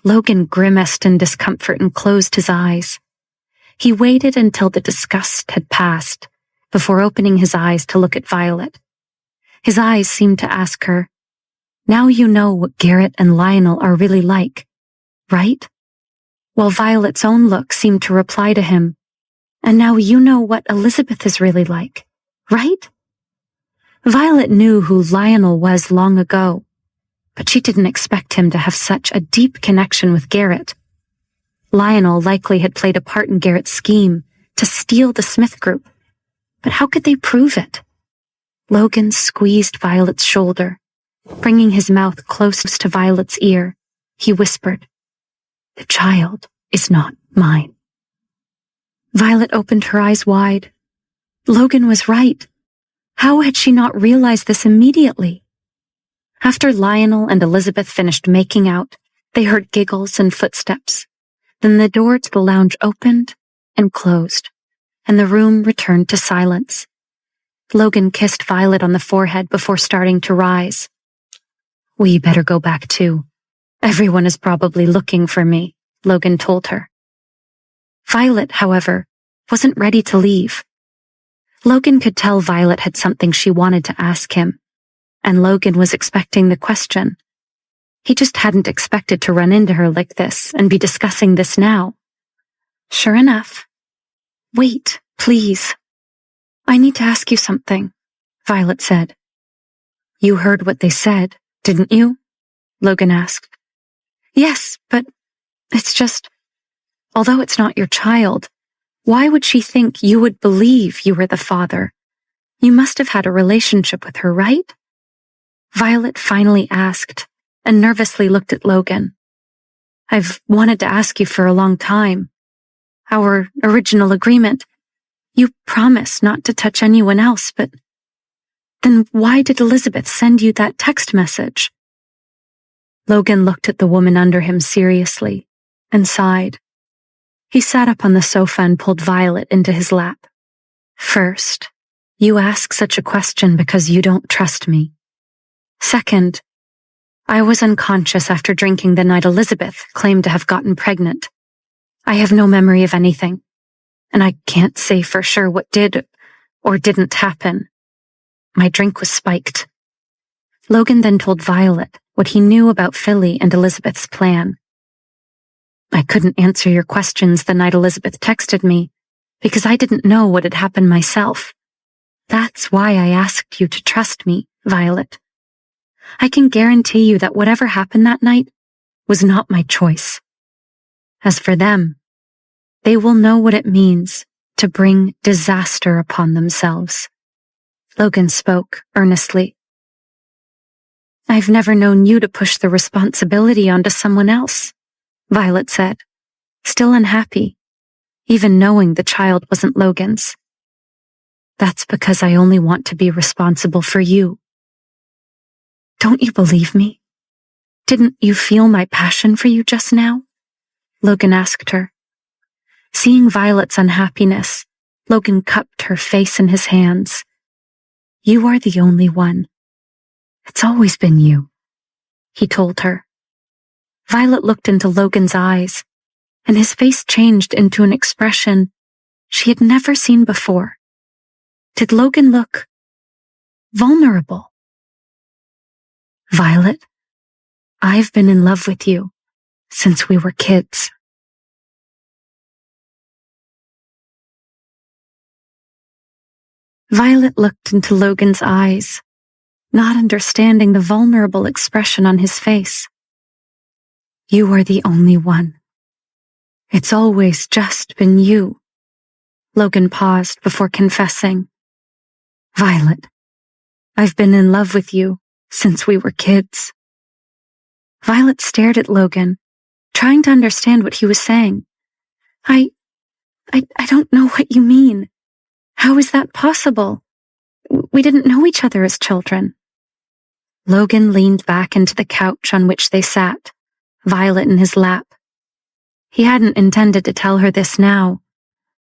Logan grimaced in discomfort and closed his eyes. He waited until the disgust had passed before opening his eyes to look at Violet. His eyes seemed to ask her, "Now you know what Garrett and Lionel are really like, right?" While Violet's own look seemed to reply to him, "And now you know what Elizabeth is really like, right?" Violet knew who Lionel was long ago, but she didn't expect him to have such a deep connection with Garrett. Lionel likely had played a part in Garrett's scheme to steal the Smith group, but how could they prove it? Logan squeezed Violet's shoulder. Bringing his mouth close to Violet's ear, he whispered, "The child is not mine." Violet opened her eyes wide. Logan was right. How had she not realized this immediately? After Lionel and Elizabeth finished making out, they heard giggles and footsteps. Then the door to the lounge opened and closed, and the room returned to silence. Logan kissed Violet on the forehead before starting to rise. "We better go back too. Everyone is probably looking for me," Logan told her. Violet, however, wasn't ready to leave. Logan could tell Violet had something she wanted to ask him, and Logan was expecting the question. He just hadn't expected to run into her like this and be discussing this now. Sure enough. "Wait, please. I need to ask you something," Violet said. "You heard what they said, didn't you?" Logan asked. "Yes, but it's just, although it's not your child, why would she think you would believe you were the father? You must have had a relationship with her, right?" Violet finally asked and nervously looked at Logan. "I've wanted to ask you for a long time. Our original agreement, you promised not to touch anyone else, but then why did Elizabeth send you that text message?" Logan looked at the woman under him seriously and sighed. He sat up on the sofa and pulled Violet into his lap. "First, you ask such a question because you don't trust me. Second, I was unconscious after drinking the night Elizabeth claimed to have gotten pregnant. I have no memory of anything, and I can't say for sure what did or didn't happen. My drink was spiked." Logan then told Violet what he knew about Philly and Elizabeth's plan. "I couldn't answer your questions the night Elizabeth texted me because I didn't know what had happened myself. That's why I asked you to trust me, Violet. I can guarantee you that whatever happened that night was not my choice. As for them, they will know what it means to bring disaster upon themselves." Logan spoke earnestly. "I've never known you to push the responsibility onto someone else," Violet said, still unhappy, even knowing the child wasn't Logan's. "That's because I only want to be responsible for you." "Don't you believe me? Didn't you feel my passion for you just now?" Logan asked her. Seeing Violet's unhappiness, Logan cupped her face in his hands. "You are the only one. It's always been you," he told her. Violet looked into Logan's eyes, and his face changed into an expression she had never seen before. Did Logan look vulnerable? "Violet, I've been in love with you since we were kids." Violet looked into Logan's eyes, not understanding the vulnerable expression on his face. "You are the only one. It's always just been you." Logan paused before confessing. "Violet, I've been in love with you since we were kids." Violet stared at Logan, trying to understand what he was saying. I don't know what you mean. How is that possible? We didn't know each other as children." Logan leaned back into the couch on which they sat, Violet in his lap. He hadn't intended to tell her this now,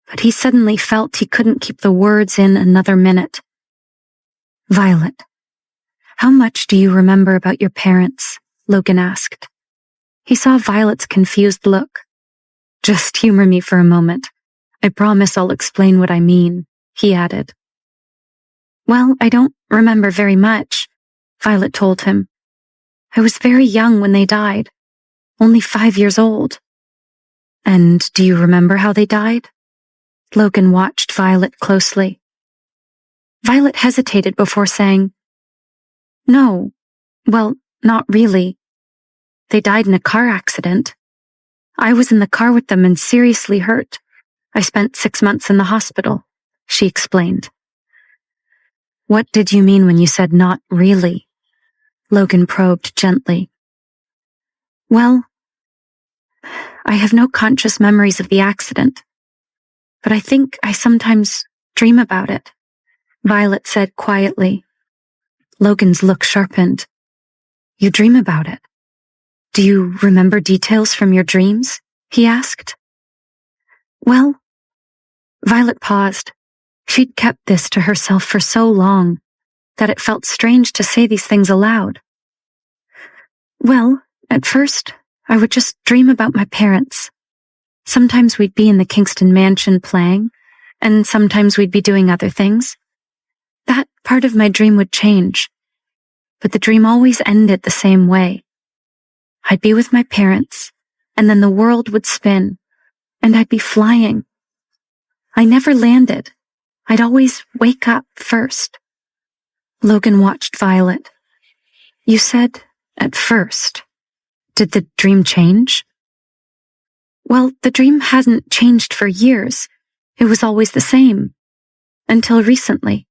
but he suddenly felt he couldn't keep the words in another minute. "Violet, how much do you remember about your parents?" Logan asked. He saw Violet's confused look. "Just humor me for a moment. I promise I'll explain what I mean," he added. "Well, I don't remember very much," Violet told him. "I was very young when they died, only 5 years old." "And do you remember how they died?" Logan watched Violet closely. Violet hesitated before saying, "No, well, not really. They died in a car accident. I was in the car with them and seriously hurt. I spent 6 months in the hospital," she explained. "What did you mean when you said not really?" Logan probed gently. "Well, I have no conscious memories of the accident, but I think I sometimes dream about it," Violet said quietly. Logan's look sharpened. "You dream about it? Do you remember details from your dreams?" he asked. "Well," Violet paused. She'd kept this to herself for so long that it felt strange to say these things aloud. "Well, at first, I would just dream about my parents. Sometimes we'd be in the Kingston mansion playing, and sometimes we'd be doing other things. That part of my dream would change, but the dream always ended the same way. I'd be with my parents, and then the world would spin, and I'd be flying. I never landed. I'd always wake up first." Logan watched Violet. "You said, at first. Did the dream change?" "Well, the dream hadn't changed for years. It was always the same. Until recently.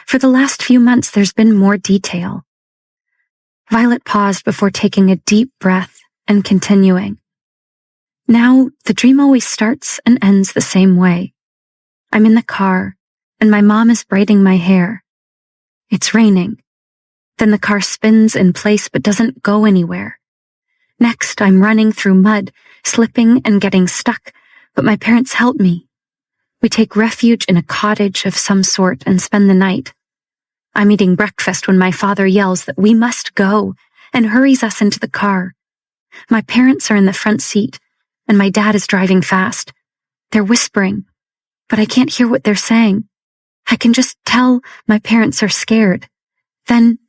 For the last few months, there's been more detail." Violet paused before taking a deep breath and continuing. "Now, the dream always starts and ends the same way. I'm in the car, and my mom is braiding my hair. It's raining. Then the car spins in place but doesn't go anywhere. Next, I'm running through mud, slipping and getting stuck, but my parents help me. We take refuge in a cottage of some sort and spend the night. I'm eating breakfast when my father yells that we must go and hurries us into the car. My parents are in the front seat, and my dad is driving fast. They're whispering, but I can't hear what they're saying. I can just tell my parents are scared. Then..."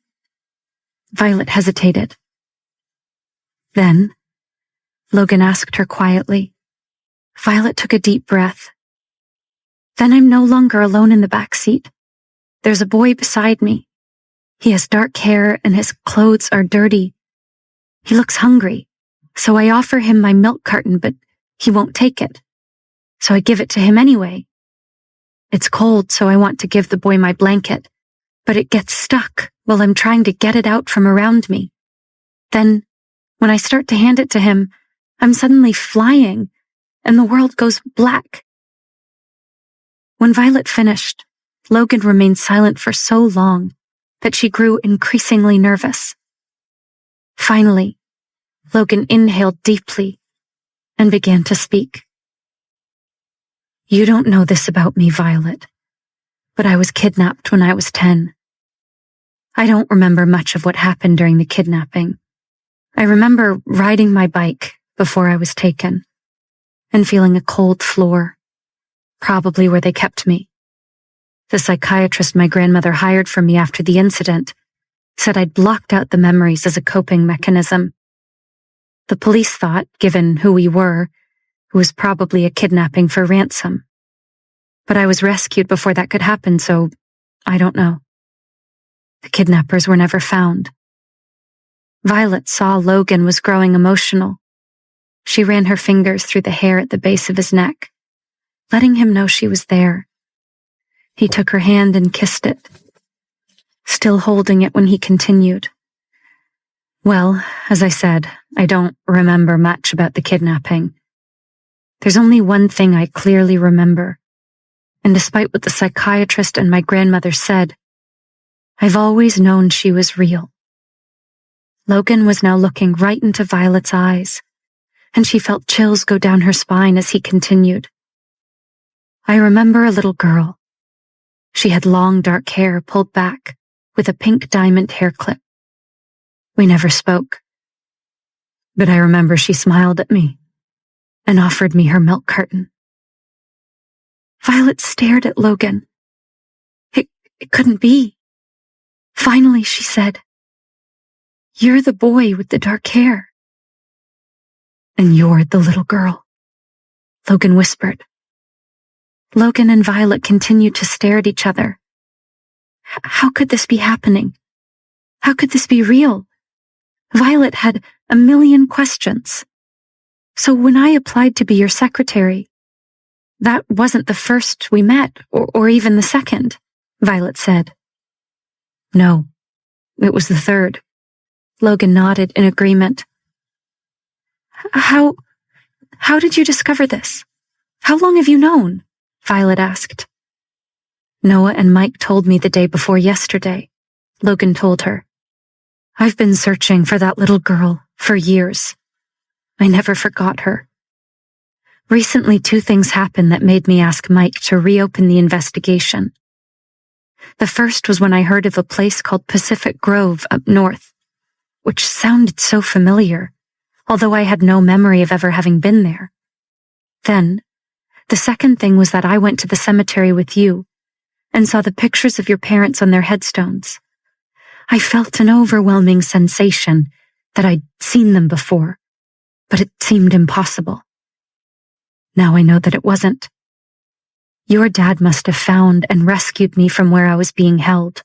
Violet hesitated. "Then?" Logan asked her quietly. Violet took a deep breath. "Then I'm no longer alone in the back seat. There's a boy beside me. He has dark hair and his clothes are dirty. He looks hungry, so I offer him my milk carton, but he won't take it. So I give it to him anyway. It's cold, so I want to give the boy my blanket, but it gets stuck while I'm trying to get it out from around me. Then, when I start to hand it to him, I'm suddenly flying, and the world goes black." When Violet finished, Logan remained silent for so long that she grew increasingly nervous. Finally, Logan inhaled deeply and began to speak. "You don't know this about me, Violet, but I was kidnapped when I was 10. I don't remember much of what happened during the kidnapping. I remember riding my bike before I was taken. and feeling a cold floor, probably where they kept me. The psychiatrist my grandmother hired for me after the incident said I'd blocked out the memories as a coping mechanism. The police thought, given who we were, it was probably a kidnapping for ransom. But I was rescued before that could happen, so I don't know. The kidnappers were never found. Violet saw Logan was growing emotional. She ran her fingers through the hair at the base of his neck, letting him know she was there. He took her hand and kissed it, still holding it when he continued. Well, as I said, I don't remember much about the kidnapping. There's only one thing I clearly remember, and despite what the psychiatrist and my grandmother said, I've always known she was real. Logan was now looking right into Violet's eyes, and she felt chills go down her spine as he continued. I remember a little girl. She had long dark hair pulled back with a pink diamond hair clip. We never spoke, but I remember she smiled at me and offered me her milk carton. Violet stared at Logan. It couldn't be. Finally, she said, "You're the boy with the dark hair." "And you're the little girl," Logan whispered. Logan and Violet continued to stare at each other. How could this be happening? How could this be real? Violet had a million questions. So when I applied to be your secretary, that wasn't the first we met, or even the second, Violet said. No, it was the third. Logan nodded in agreement. How did you discover this? How long have you known? Violet asked. Noah and Mike told me the day before yesterday, Logan told her. I've been searching for that little girl for years. I never forgot her. Recently, 2 things happened that made me ask Mike to reopen the investigation. The first was when I heard of a place called Pacific Grove up north, which sounded so familiar, although I had no memory of ever having been there. Then, the second thing was that I went to the cemetery with you and saw the pictures of your parents on their headstones. I felt an overwhelming sensation that I'd seen them before, but it seemed impossible. Now I know that it wasn't. Your dad must have found and rescued me from where I was being held.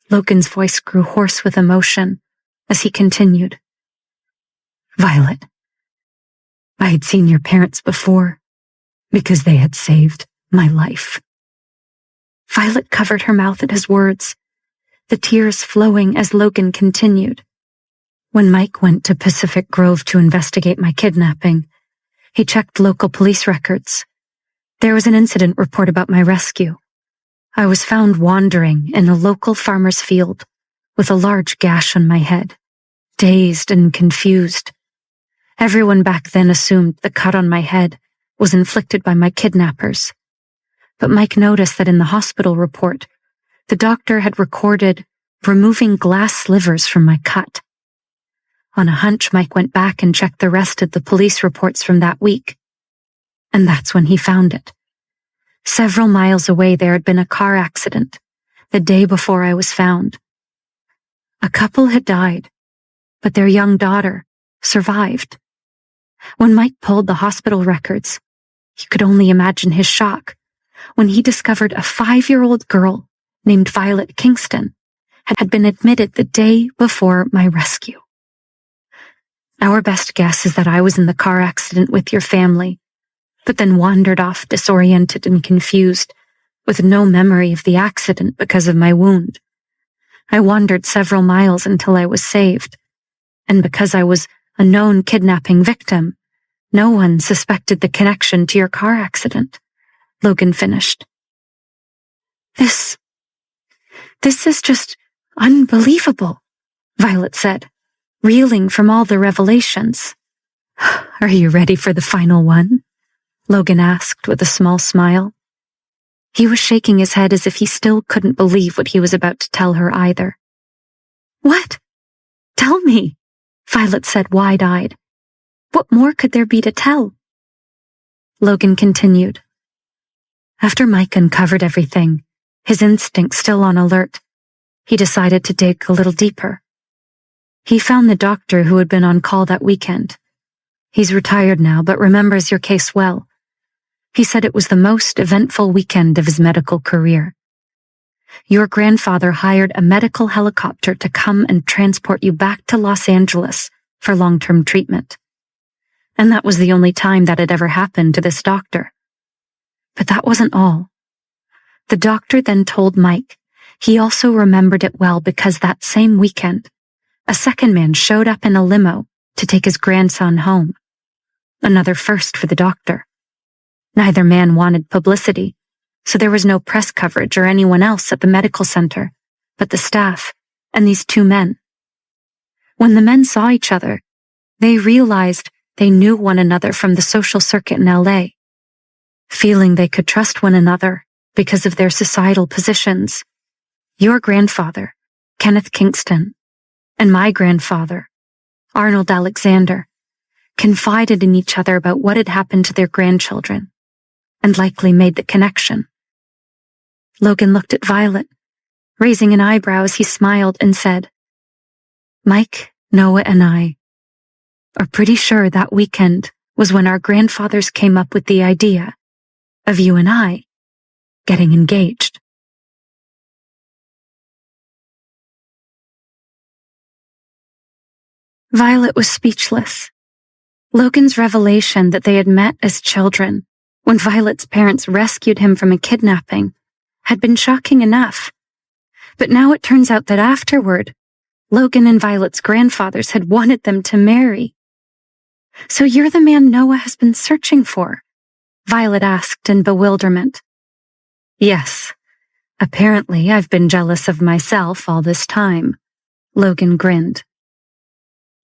Logan's voice grew hoarse with emotion as he continued. Violet, I had seen your parents before because they had saved my life. Violet covered her mouth at his words, the tears flowing as Logan continued. When Mike went to Pacific Grove to investigate my kidnapping, he checked local police records. There was an incident report about my rescue. I was found wandering in a local farmer's field with a large gash on my head, dazed and confused. Everyone back then assumed the cut on my head was inflicted by my kidnappers. But Mike noticed that in the hospital report, the doctor had recorded removing glass slivers from my cut. On a hunch, Mike went back and checked the rest of the police reports from that week. And that's when he found it. Several miles away, there had been a car accident the day before I was found. A couple had died, but their young daughter survived. When Mike pulled the hospital records, you could only imagine his shock when he discovered a 5-year-old girl named Violet Kingston had been admitted the day before my rescue. Our best guess is that I was in the car accident with your family, but then wandered off disoriented and confused, with no memory of the accident because of my wound. I wandered several miles until I was saved, and because I was a known kidnapping victim, no one suspected the connection to your car accident, Logan finished. This is just unbelievable, Violet said, reeling from all the revelations. Are you ready for the final one? Logan asked with a small smile. He was shaking his head as if he still couldn't believe what he was about to tell her either. What? Tell me, Violet said wide-eyed. What more could there be to tell? Logan continued. After Mike uncovered everything, his instinct still on alert, he decided to dig a little deeper. He found the doctor who had been on call that weekend. He's retired now, but remembers your case well. He said it was the most eventful weekend of his medical career. Your grandfather hired a medical helicopter to come and transport you back to Los Angeles for long-term treatment. And that was the only time that had ever happened to this doctor. But that wasn't all. The doctor then told Mike he also remembered it well because that same weekend, a second man showed up in a limo to take his grandson home. Another first for the doctor. Neither man wanted publicity, so there was no press coverage or anyone else at the medical center, but the staff and these two men. When the men saw each other, they realized they knew one another from the social circuit in LA. Feeling they could trust one another because of their societal positions, your grandfather, Kenneth Kingston, and my grandfather, Arnold Alexander, confided in each other about what had happened to their grandchildren, and likely made the connection. Logan looked at Violet, raising an eyebrow as he smiled and said, Mike, Noah, and I are pretty sure that weekend was when our grandfathers came up with the idea of you and I getting engaged. Violet was speechless. Logan's revelation that they had met as children when Violet's parents rescued him from a kidnapping had been shocking enough. But now it turns out that afterward, Logan and Violet's grandfathers had wanted them to marry. So you're the man Noah has been searching for? Violet asked in bewilderment. Yes. Apparently I've been jealous of myself all this time. Logan grinned.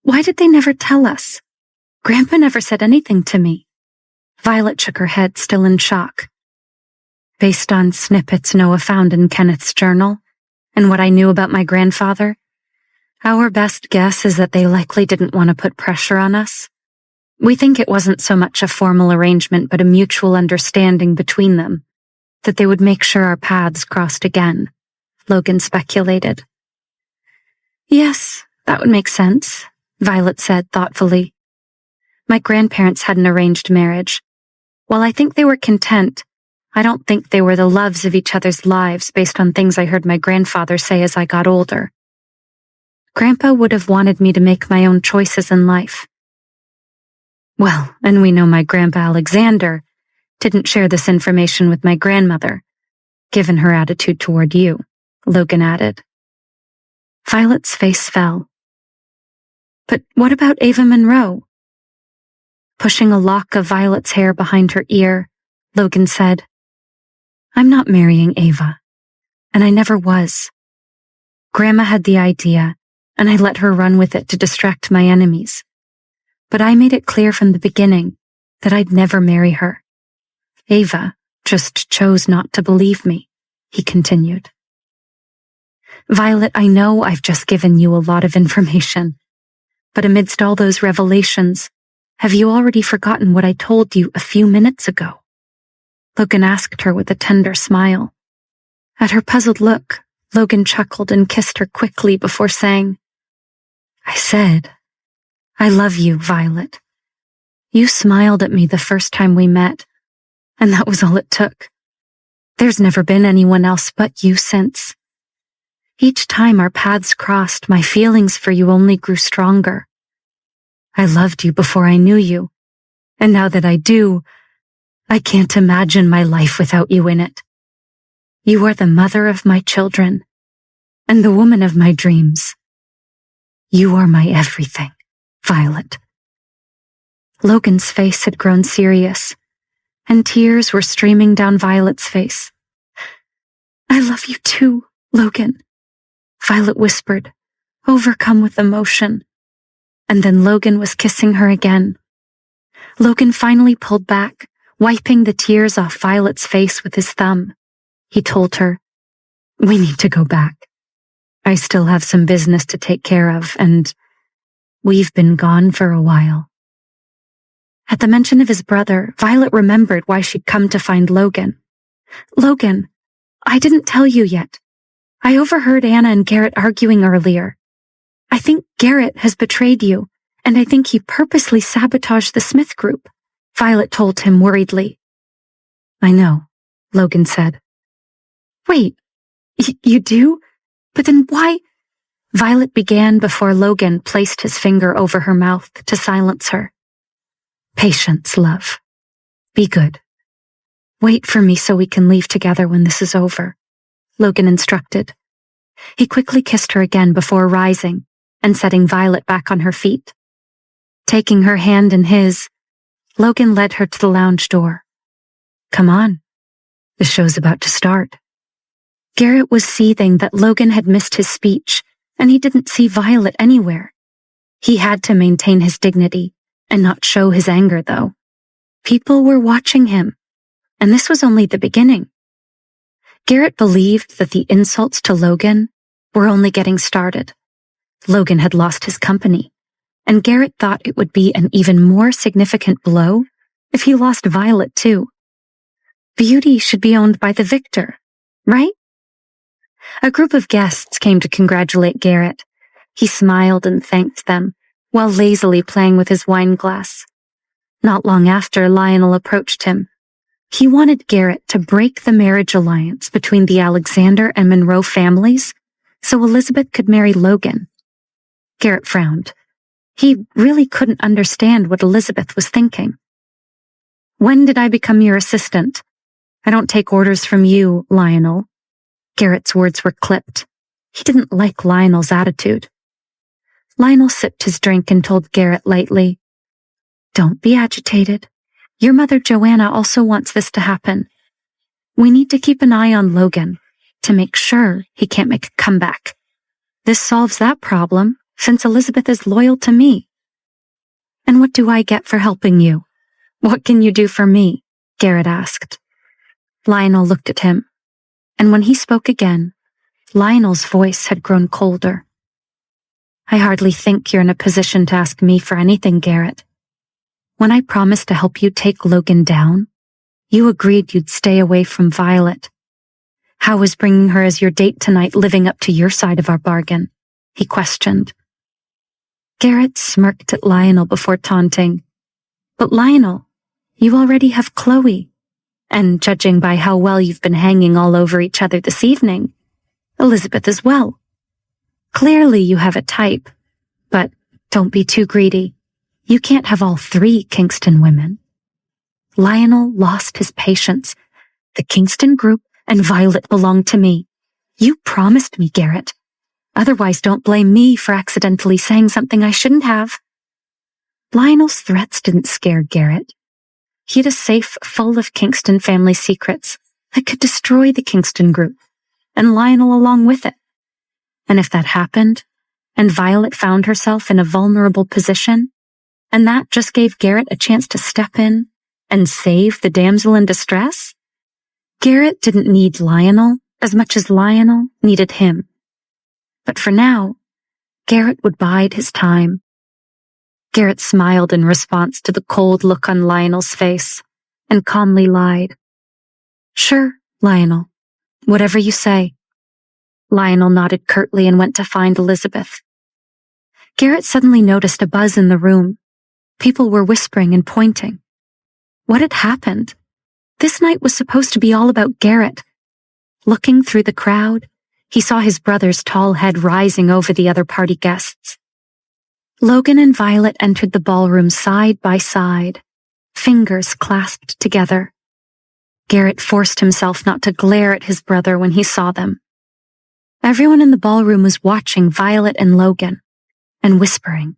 Why did they never tell us? Grandpa never said anything to me. Violet shook her head, still in shock. Based on snippets Noah found in Kenneth's journal and what I knew about my grandfather, our best guess is that they likely didn't want to put pressure on us. We think it wasn't so much a formal arrangement but a mutual understanding between them, that they would make sure our paths crossed again, Logan speculated. Yes, that would make sense, Violet said thoughtfully. My grandparents had an arranged marriage. While I think they were content, I don't think they were the loves of each other's lives based on things I heard my grandfather say as I got older. Grandpa would have wanted me to make my own choices in life. Well, and we know my Grandpa Alexander didn't share this information with my grandmother, given her attitude toward you, Logan added. Violet's face fell. But what about Ava Monroe? Pushing a lock of Violet's hair behind her ear, Logan said, I'm not marrying Ava, and I never was. Grandma had the idea, and I let her run with it to distract my enemies. But I made it clear from the beginning that I'd never marry her. Ava just chose not to believe me, he continued. Violet, I know I've just given you a lot of information, but amidst all those revelations, have you already forgotten what I told you a few minutes ago? Logan asked her with a tender smile. At her puzzled look, Logan chuckled and kissed her quickly before saying, I said, I love you, Violet. You smiled at me the first time we met, and that was all it took. There's never been anyone else but you since. Each time our paths crossed, my feelings for you only grew stronger. I loved you before I knew you, and now that I do, I can't imagine my life without you in it. You are the mother of my children, and the woman of my dreams. You are my everything, Violet. Logan's face had grown serious, and tears were streaming down Violet's face. I love you too, Logan, Violet whispered, overcome with emotion. And then Logan was kissing her again. Logan finally pulled back, wiping the tears off Violet's face with his thumb. He told her, we need to go back. I still have some business to take care of, and we've been gone for a while. At the mention of his brother, Violet remembered why she'd come to find Logan. Logan, I didn't tell you yet. I overheard Anna and Garrett arguing earlier. I think Garrett has betrayed you, and I think he purposely sabotaged the Smith group, Violet told him worriedly. I know, Logan said. Wait, you do? But then why? Violet began before Logan placed his finger over her mouth to silence her. Patience, love. Be good. Wait for me so we can leave together when this is over, Logan instructed. He quickly kissed her again before rising and setting Violet back on her feet. Taking her hand in his, Logan led her to the lounge door. Come on. The show's about to start. Garrett was seething that Logan had missed his speech, and he didn't see Violet anywhere. He had to maintain his dignity and not show his anger, though. People were watching him, and this was only the beginning. Garrett believed that the insults to Logan were only getting started. Logan had lost his company, and Garrett thought it would be an even more significant blow if he lost Violet too. Beauty should be owned by the victor, right? A group of guests came to congratulate Garrett. He smiled and thanked them, while lazily playing with his wine glass. Not long after, Lionel approached him. He wanted Garrett to break the marriage alliance between the Alexander and Monroe families so Elizabeth could marry Logan. Garrett frowned. He really couldn't understand what Elizabeth was thinking. When did I become your assistant? I don't take orders from you, Lionel. Garrett's words were clipped. He didn't like Lionel's attitude. Lionel sipped his drink and told Garrett lightly, Don't be agitated. Your mother Joanna also wants this to happen. We need to keep an eye on Logan to make sure he can't make a comeback. This solves that problem since Elizabeth is loyal to me. And what do I get for helping you? What can you do for me? Garrett asked. Lionel looked at him, and when he spoke again, Lionel's voice had grown colder. I hardly think you're in a position to ask me for anything, Garrett. When I promised to help you take Logan down, you agreed you'd stay away from Violet. How is bringing her as your date tonight living up to your side of our bargain? He questioned. Garrett smirked at Lionel before taunting. But Lionel, you already have Chloe. And judging by how well you've been hanging all over each other this evening, Elizabeth as well. Clearly you have a type, but don't be too greedy. You can't have all three Kingston women. Lionel lost his patience. The Kingston group and Violet belong to me. You promised me, Garrett. Otherwise, don't blame me for accidentally saying something I shouldn't have. Lionel's threats didn't scare Garrett. He had a safe full of Kingston family secrets that could destroy the Kingston group, and Lionel along with it. And if that happened, and Violet found herself in a vulnerable position, and that just gave Garrett a chance to step in and save the damsel in distress, Garrett didn't need Lionel as much as Lionel needed him. But for now, Garrett would bide his time. Garrett smiled in response to the cold look on Lionel's face and calmly lied. Sure, Lionel, whatever you say. Lionel nodded curtly and went to find Elizabeth. Garrett suddenly noticed a buzz in the room. People were whispering and pointing. What had happened? This night was supposed to be all about Garrett. Looking through the crowd, he saw his brother's tall head rising over the other party guests. Logan and Violet entered the ballroom side by side, fingers clasped together. Garrett forced himself not to glare at his brother when he saw them. Everyone in the ballroom was watching Violet and Logan, and whispering.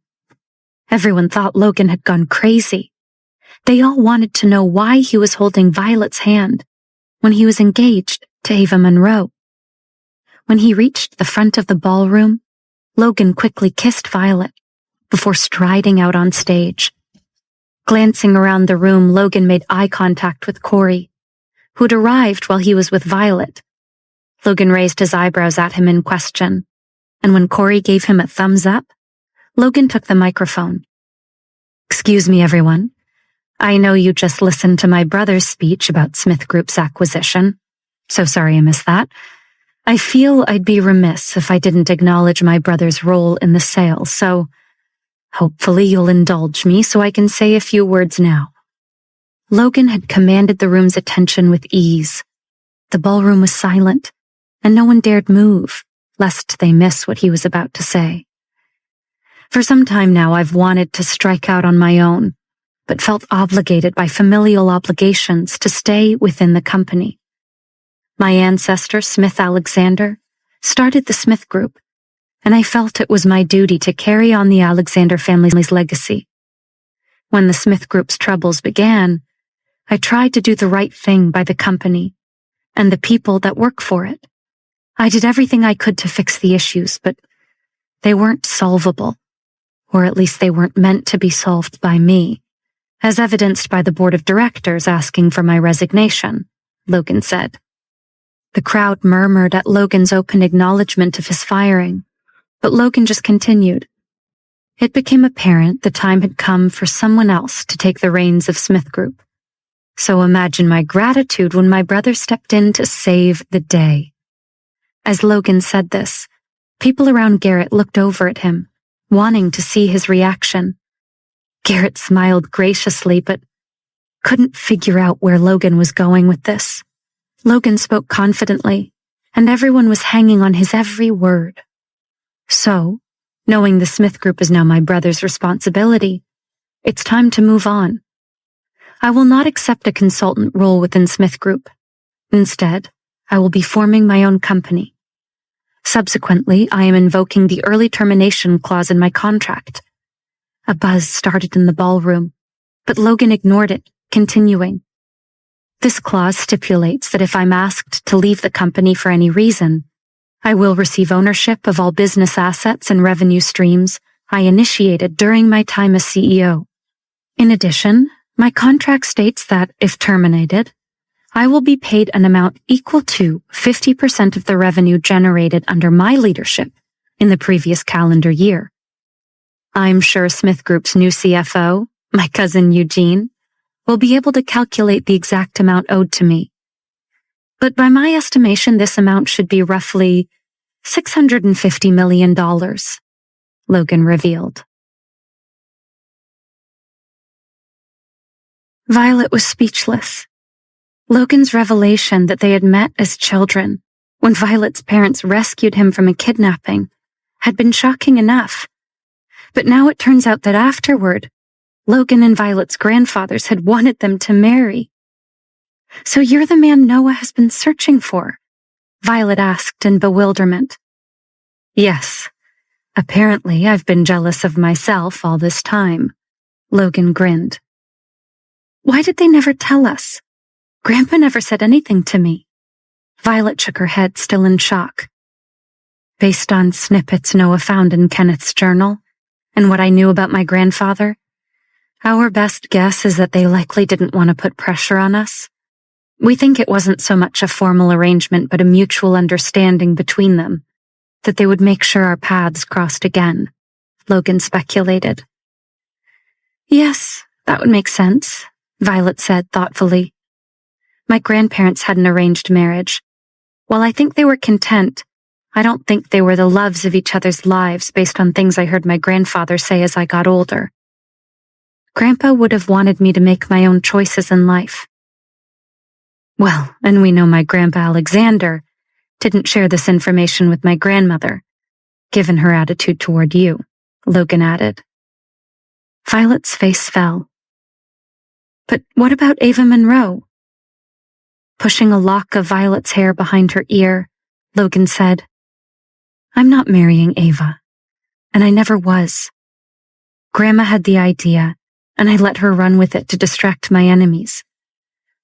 Everyone thought Logan had gone crazy. They all wanted to know why he was holding Violet's hand when he was engaged to Ava Monroe. When he reached the front of the ballroom, Logan quickly kissed Violet before striding out on stage. Glancing around the room, Logan made eye contact with Corey, who'd arrived while he was with Violet. Logan raised his eyebrows at him in question, and when Corey gave him a thumbs up, Logan took the microphone. Excuse me, everyone. I know you just listened to my brother's speech about Smith Group's acquisition. So sorry I missed that. I feel I'd be remiss if I didn't acknowledge my brother's role in the sale, so hopefully you'll indulge me so I can say a few words now. Logan had commanded the room's attention with ease. The ballroom was silent, and no one dared move, lest they miss what he was about to say. For some time now, I've wanted to strike out on my own, but felt obligated by familial obligations to stay within the company. My ancestor, Smith Alexander, started the Smith Group, and I felt it was my duty to carry on the Alexander family's legacy. When the Smith Group's troubles began, I tried to do the right thing by the company and the people that work for it. I did everything I could to fix the issues, but they weren't solvable, or at least they weren't meant to be solved by me, as evidenced by the board of directors asking for my resignation, Logan said. The crowd murmured at Logan's open acknowledgement of his firing, but Logan just continued. It became apparent the time had come for someone else to take the reins of Smith Group. So imagine my gratitude when my brother stepped in to save the day. As Logan said this, people around Garrett looked over at him, wanting to see his reaction. Garrett smiled graciously, but couldn't figure out where Logan was going with this. Logan spoke confidently, and everyone was hanging on his every word. So, knowing the Smith Group is now my brother's responsibility, it's time to move on. I will not accept a consultant role within Smith Group. Instead, I will be forming my own company. Subsequently, I am invoking the early termination clause in my contract. A buzz started in the ballroom, but Logan ignored it, continuing. This clause stipulates that if I'm asked to leave the company for any reason, I will receive ownership of all business assets and revenue streams I initiated during my time as CEO. In addition, my contract states that, if terminated, I will be paid an amount equal to 50% of the revenue generated under my leadership in the previous calendar year. I'm sure Smith Group's new CFO, my cousin Eugene, will be able to calculate the exact amount owed to me. But by my estimation, this amount should be roughly $650 million, Logan revealed. Violet was speechless. Logan's revelation that they had met as children, when Violet's parents rescued him from a kidnapping, had been shocking enough. But now it turns out that afterward, Logan and Violet's grandfathers had wanted them to marry. So you're the man Noah has been searching for? Violet asked in bewilderment. Yes. Apparently, I've been jealous of myself all this time. Logan grinned. Why did they never tell us? Grandpa never said anything to me. Violet shook her head, still in shock. Based on snippets Noah found in Kenneth's journal and what I knew about my grandfather, our best guess is that they likely didn't want to put pressure on us. We think it wasn't so much a formal arrangement but a mutual understanding between them, that they would make sure our paths crossed again, Logan speculated. Yes, that would make sense, Violet said thoughtfully. My grandparents had an arranged marriage. While I think they were content, I don't think they were the loves of each other's lives based on things I heard my grandfather say as I got older. Grandpa would have wanted me to make my own choices in life. Well, and we know my Grandpa Alexander didn't share this information with my grandmother, given her attitude toward you, Logan added. Violet's face fell. But what about Ava Monroe? Pushing a lock of Violet's hair behind her ear, Logan said, I'm not marrying Ava, and I never was. Grandma had the idea, and I let her run with it to distract my enemies.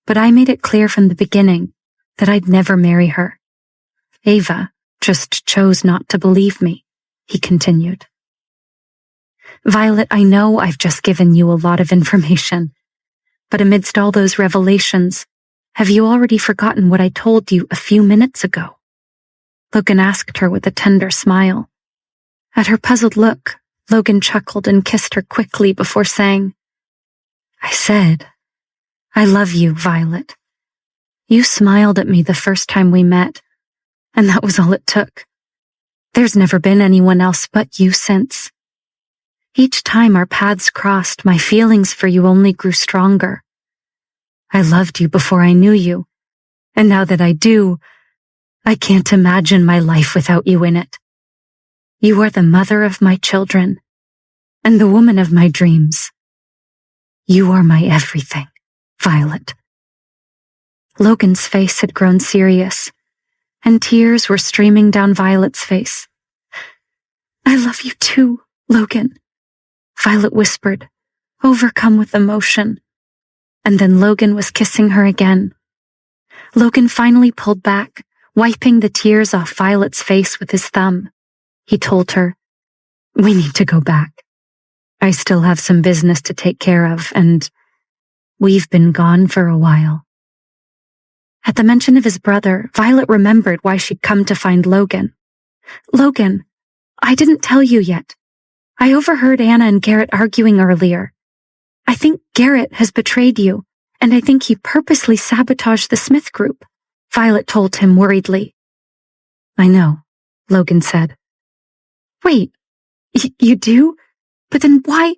But I made it clear from the beginning that I'd never marry her. Ava just chose not to believe me, he continued. Violet, I know I've just given you a lot of information, but amidst all those revelations, have you already forgotten what I told you a few minutes ago? Logan asked her with a tender smile. At her puzzled look, Logan chuckled and kissed her quickly before saying, I said, I love you, Violet. You smiled at me the first time we met, and that was all it took. There's never been anyone else but you since. Each time our paths crossed, my feelings for you only grew stronger. I loved you before I knew you, and now that I do, I can't imagine my life without you in it. You are the mother of my children, and the woman of my dreams. You are my everything, Violet. Logan's face had grown serious, and tears were streaming down Violet's face. I love you too, Logan, Violet whispered, overcome with emotion. And then Logan was kissing her again. Logan finally pulled back, wiping the tears off Violet's face with his thumb. He told her, we need to go back. I still have some business to take care of, and we've been gone for a while. At the mention of his brother, Violet remembered why she'd come to find Logan. Logan, I didn't tell you yet. I overheard Anna and Garrett arguing earlier. I think Garrett has betrayed you, and I think he purposely sabotaged the Smith group, Violet told him worriedly. I know, Logan said. Wait, you do? But then why?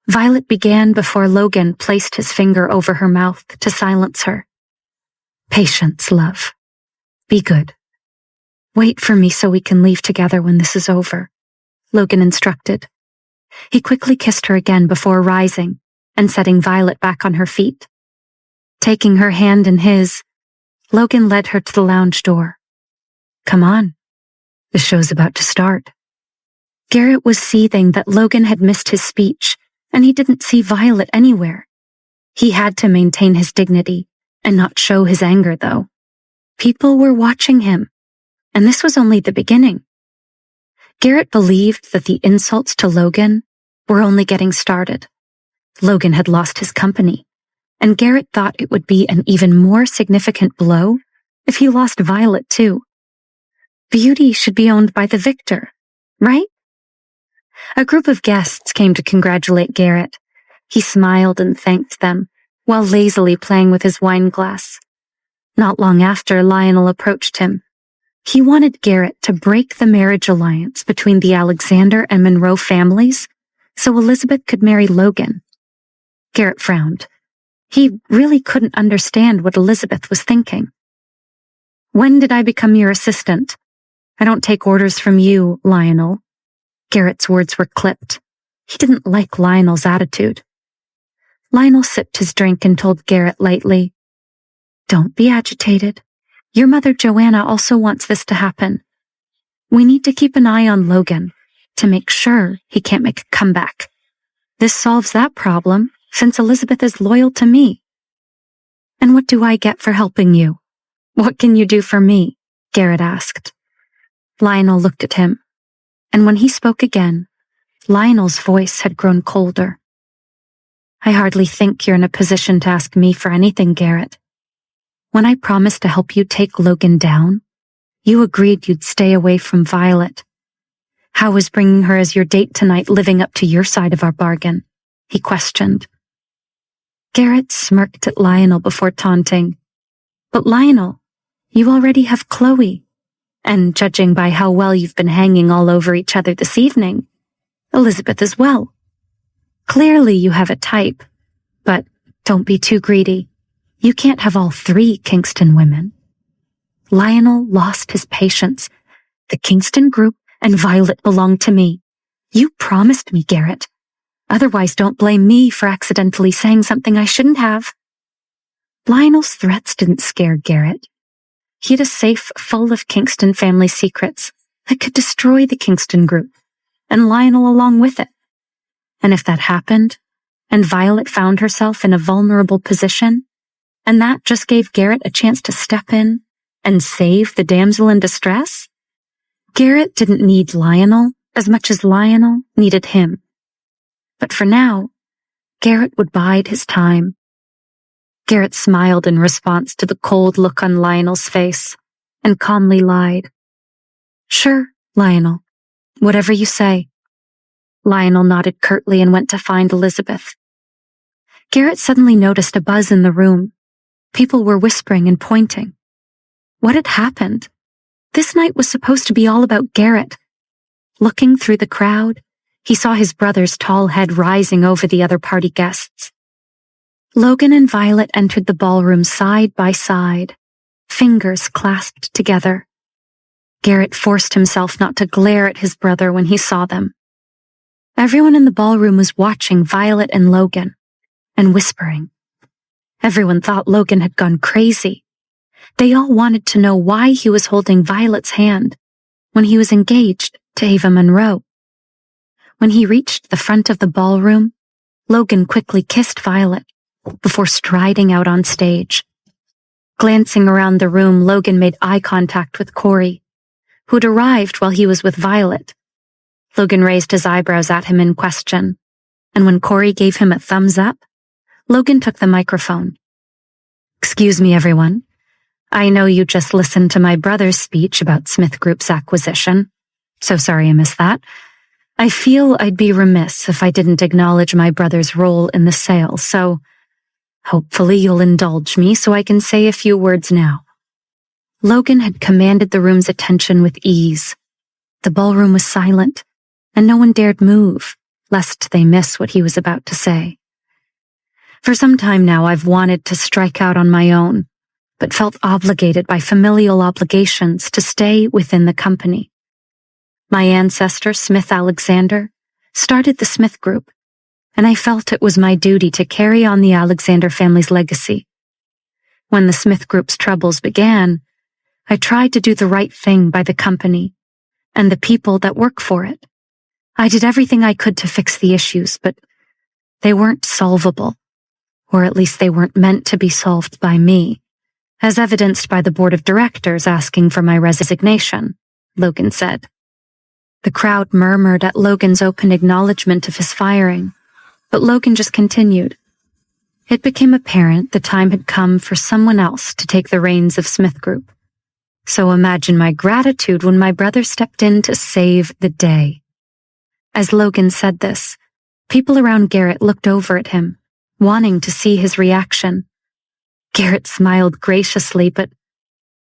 Violet began before Logan placed his finger over her mouth to silence her. Patience, love. Be good. Wait for me so we can leave together when this is over, Logan instructed. He quickly kissed her again before rising and setting Violet back on her feet. Taking her hand in his, Logan led her to the lounge door. Come on. The show's about to start. Garrett was seething that Logan had missed his speech, and he didn't see Violet anywhere. He had to maintain his dignity and not show his anger, though. People were watching him, and this was only the beginning. Garrett believed that the insults to Logan were only getting started. Logan had lost his company, and Garrett thought it would be an even more significant blow if he lost Violet too. Beauty should be owned by the victor, right? A group of guests came to congratulate Garrett. He smiled and thanked them, while lazily playing with his wine glass. Not long after, Lionel approached him. He wanted Garrett to break the marriage alliance between the Alexander and Monroe families so Elizabeth could marry Logan. Garrett frowned. He really couldn't understand what Elizabeth was thinking. When did I become your assistant? I don't take orders from you, Lionel. Garrett's words were clipped. He didn't like Lionel's attitude. Lionel sipped his drink and told Garrett lightly, Don't be agitated. Your mother Joanna also wants this to happen. We need to keep an eye on Logan to make sure he can't make a comeback. This solves that problem since Elizabeth is loyal to me. And what do I get for helping you? What can you do for me? Garrett asked. Lionel looked at him, and when he spoke again, Lionel's voice had grown colder. I hardly think you're in a position to ask me for anything, Garrett. When I promised to help you take Logan down, you agreed you'd stay away from Violet. How is bringing her as your date tonight living up to your side of our bargain? He questioned. Garrett smirked at Lionel before taunting. But Lionel, you already have Chloe. And judging by how well you've been hanging all over each other this evening, Elizabeth as well. Clearly you have a type, but don't be too greedy. You can't have all three Kingston women. Lionel lost his patience. The Kingston group and Violet belong to me. You promised me, Garrett. Otherwise, don't blame me for accidentally saying something I shouldn't have. Lionel's threats didn't scare Garrett. He had a safe full of Kingston family secrets that could destroy the Kingston group, and Lionel along with it. And if that happened, and Violet found herself in a vulnerable position, and that just gave Garrett a chance to step in and save the damsel in distress, Garrett didn't need Lionel as much as Lionel needed him. But for now, Garrett would bide his time. Garrett smiled in response to the cold look on Lionel's face and calmly lied. Sure, Lionel, whatever you say. Lionel nodded curtly and went to find Elizabeth. Garrett suddenly noticed a buzz in the room. People were whispering and pointing. What had happened? This night was supposed to be all about Garrett. Looking through the crowd, he saw his brother's tall head rising over the other party guests. Logan and Violet entered the ballroom side by side, fingers clasped together. Garrett forced himself not to glare at his brother when he saw them. Everyone in the ballroom was watching Violet and Logan, and whispering. Everyone thought Logan had gone crazy. They all wanted to know why he was holding Violet's hand when he was engaged to Ava Monroe. When he reached the front of the ballroom, Logan quickly kissed Violet before striding out on stage. Glancing around the room, Logan made eye contact with Corey, who'd arrived while he was with Violet. Logan raised his eyebrows at him in question, and when Corey gave him a thumbs up, Logan took the microphone. Excuse me, everyone. I know you just listened to my brother's speech about Smith Group's acquisition. So sorry I missed that. I feel I'd be remiss if I didn't acknowledge my brother's role in the sale, so hopefully you'll indulge me so I can say a few words now. Logan had commanded the room's attention with ease. The ballroom was silent, and no one dared move, lest they miss what he was about to say. For some time now, I've wanted to strike out on my own, but felt obligated by familial obligations to stay within the company. My ancestor, Smith Alexander, started the Smith Group, and I felt it was my duty to carry on the Alexander family's legacy. When the Smith Group's troubles began, I tried to do the right thing by the company and the people that work for it. I did everything I could to fix the issues, but they weren't solvable, or at least they weren't meant to be solved by me, as evidenced by the board of directors asking for my resignation, Logan said. The crowd murmured at Logan's open acknowledgement of his firing, but Logan just continued. It became apparent the time had come for someone else to take the reins of Smith Group. So imagine my gratitude when my brother stepped in to save the day. As Logan said this, people around Garrett looked over at him, wanting to see his reaction. Garrett smiled graciously, but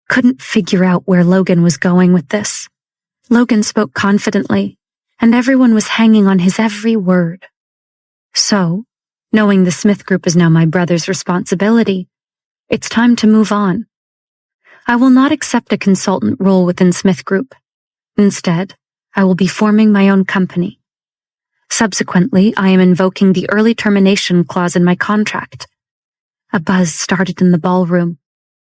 couldn't figure out where Logan was going with this. Logan spoke confidently, and everyone was hanging on his every word. So, knowing the Smith Group is now my brother's responsibility, it's time to move on. I will not accept a consultant role within Smith Group. Instead, I will be forming my own company. Subsequently, I am invoking the early termination clause in my contract. A buzz started in the ballroom,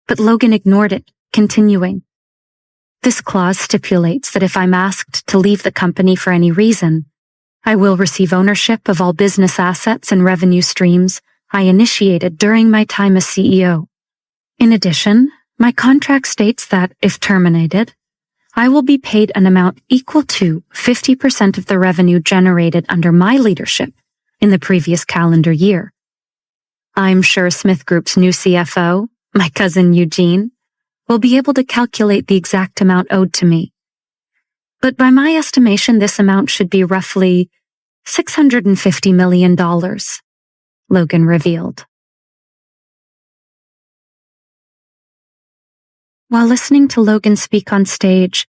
but Logan ignored it, continuing. This clause stipulates that if I'm asked to leave the company for any reason, I will receive ownership of all business assets and revenue streams I initiated during my time as CEO. In addition, my contract states that, if terminated, I will be paid an amount equal to 50% of the revenue generated under my leadership in the previous calendar year. I'm sure Smith Group's new CFO, my cousin Eugene, will be able to calculate the exact amount owed to me. But by my estimation, this amount should be roughly $650 million, Logan revealed. While listening to Logan speak on stage,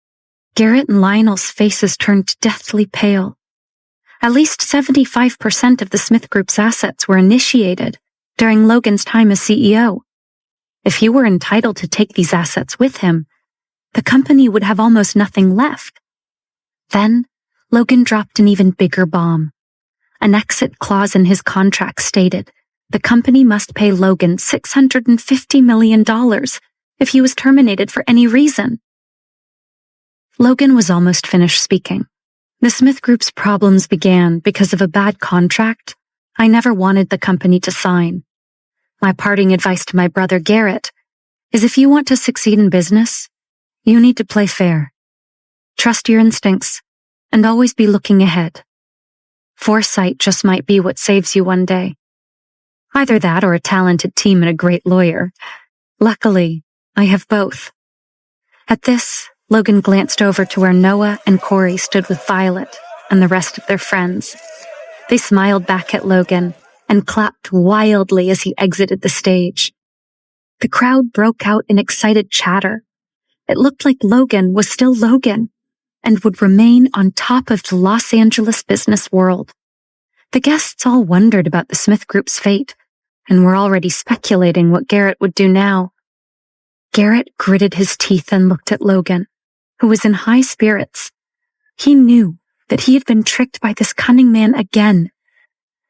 Garrett and Lionel's faces turned deathly pale. At least 75% of the Smith Group's assets were initiated during Logan's time as CEO. If he were entitled to take these assets with him, the company would have almost nothing left. Then, Logan dropped an even bigger bomb. An exit clause in his contract stated the company must pay Logan $650 million if he was terminated for any reason. Logan was almost finished speaking. The Smith Group's problems began because of a bad contract I never wanted the company to sign. My parting advice to my brother Garrett is if you want to succeed in business, you need to play fair. Trust your instincts and always be looking ahead. Foresight just might be what saves you one day. Either that or a talented team and a great lawyer. Luckily, I have both. At this, Logan glanced over to where Noah and Corey stood with Violet and the rest of their friends. They smiled back at Logan and clapped wildly as he exited the stage. The crowd broke out in excited chatter. It looked like Logan was still Logan and would remain on top of the Los Angeles business world. The guests all wondered about the Smith Group's fate and were already speculating what Garrett would do now. Garrett gritted his teeth and looked at Logan, who was in high spirits. He knew that he had been tricked by this cunning man again.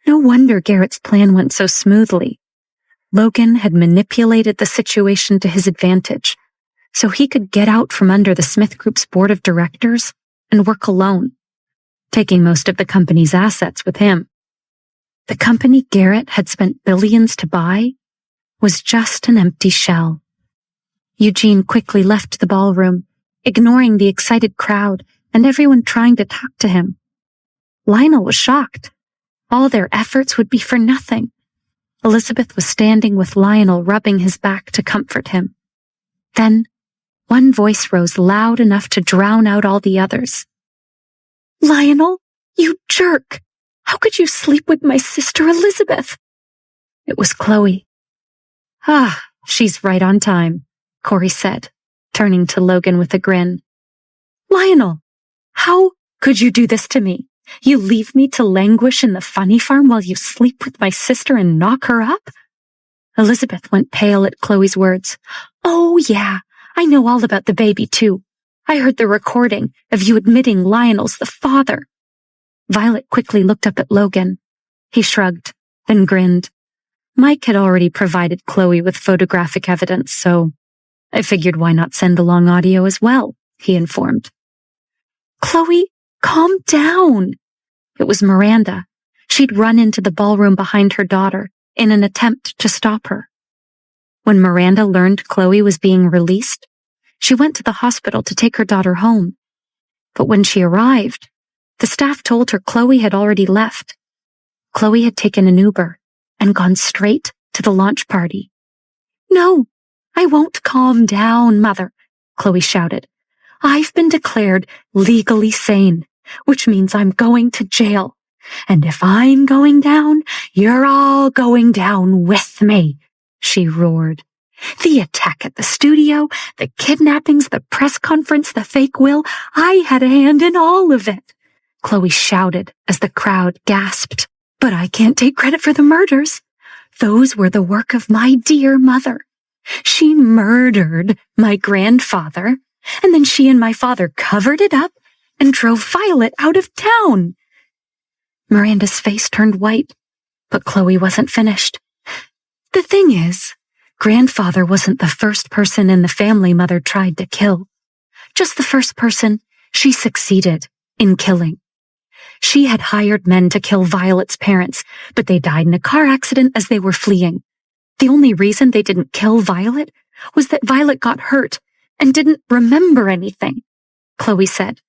No wonder Garrett's plan went so smoothly. Logan had manipulated the situation to his advantage, so he could get out from under the Smith Group's board of directors and work alone, taking most of the company's assets with him. The company Garrett had spent billions to buy was just an empty shell. Eugene quickly left the ballroom, ignoring the excited crowd and everyone trying to talk to him. Lionel was shocked. All their efforts would be for nothing. Elizabeth was standing with Lionel rubbing his back to comfort him. Then, one voice rose loud enough to drown out all the others. "Lionel, you jerk! How could you sleep with my sister Elizabeth?" It was Chloe. "Ah, she's right on time," Corey said, turning to Logan with a grin. "Lionel, how could you do this to me? You leave me to languish in the funny farm while you sleep with my sister and knock her up?" Elizabeth went pale at Chloe's words. "Oh, yeah, I know all about the baby, too. I heard the recording of you admitting Lionel's the father." Violet quickly looked up at Logan. He shrugged, then grinned. Mike had already provided Chloe with photographic evidence, so I figured why not send along audio as well, he informed. "Chloe, calm down." It was Miranda. She'd run into the ballroom behind her daughter in an attempt to stop her. When Miranda learned Chloe was being released, she went to the hospital to take her daughter home. But when she arrived, the staff told her Chloe had already left. Chloe had taken an Uber and gone straight to the launch party. "No, I won't calm down, Mother," Chloe shouted. "I've been declared legally sane, which means I'm going to jail. And if I'm going down, you're all going down with me," she roared. "The attack at the studio, the kidnappings, the press conference, the fake will, I had a hand in all of it," Chloe shouted as the crowd gasped. "But I can't take credit for the murders. Those were the work of my dear mother. She murdered my grandfather, and then she and my father covered it up and drove Violet out of town." Miranda's face turned white, but Chloe wasn't finished. "The thing is, grandfather wasn't the first person in the family Mother tried to kill. Just the first person she succeeded in killing. She had hired men to kill Violet's parents, but they died in a car accident as they were fleeing. The only reason they didn't kill Violet was that Violet got hurt and didn't remember anything," Chloe said,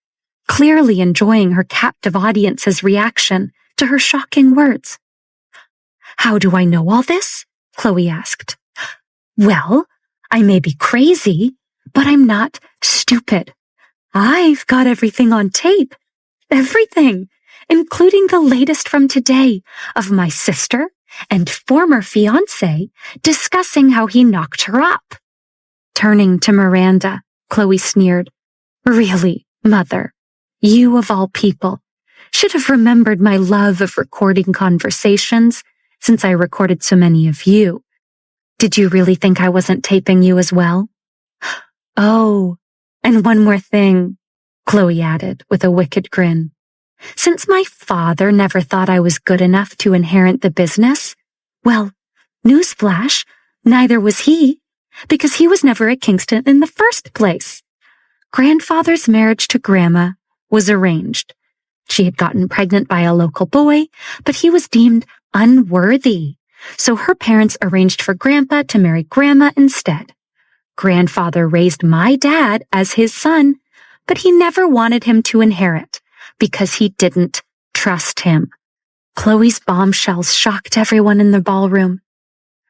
clearly enjoying her captive audience's reaction to her shocking words. "How do I know all this?" Chloe asked. "Well, I may be crazy, but I'm not stupid. I've got everything on tape. Everything, including the latest from today of my sister and former fiancé discussing how he knocked her up." Turning to Miranda, Chloe sneered. "Really, Mother, you of all people should have remembered my love of recording conversations since I recorded so many of you. Did you really think I wasn't taping you as well?" "Oh, and one more thing," Chloe added with a wicked grin. "Since my father never thought I was good enough to inherit the business, well, newsflash, neither was he, because he was never at Kingston in the first place. Grandfather's marriage to Grandma was arranged. She had gotten pregnant by a local boy, but he was deemed unworthy, so her parents arranged for Grandpa to marry Grandma instead. Grandfather raised my dad as his son, but he never wanted him to inherit because he didn't trust him." Chloe's bombshells shocked everyone in the ballroom.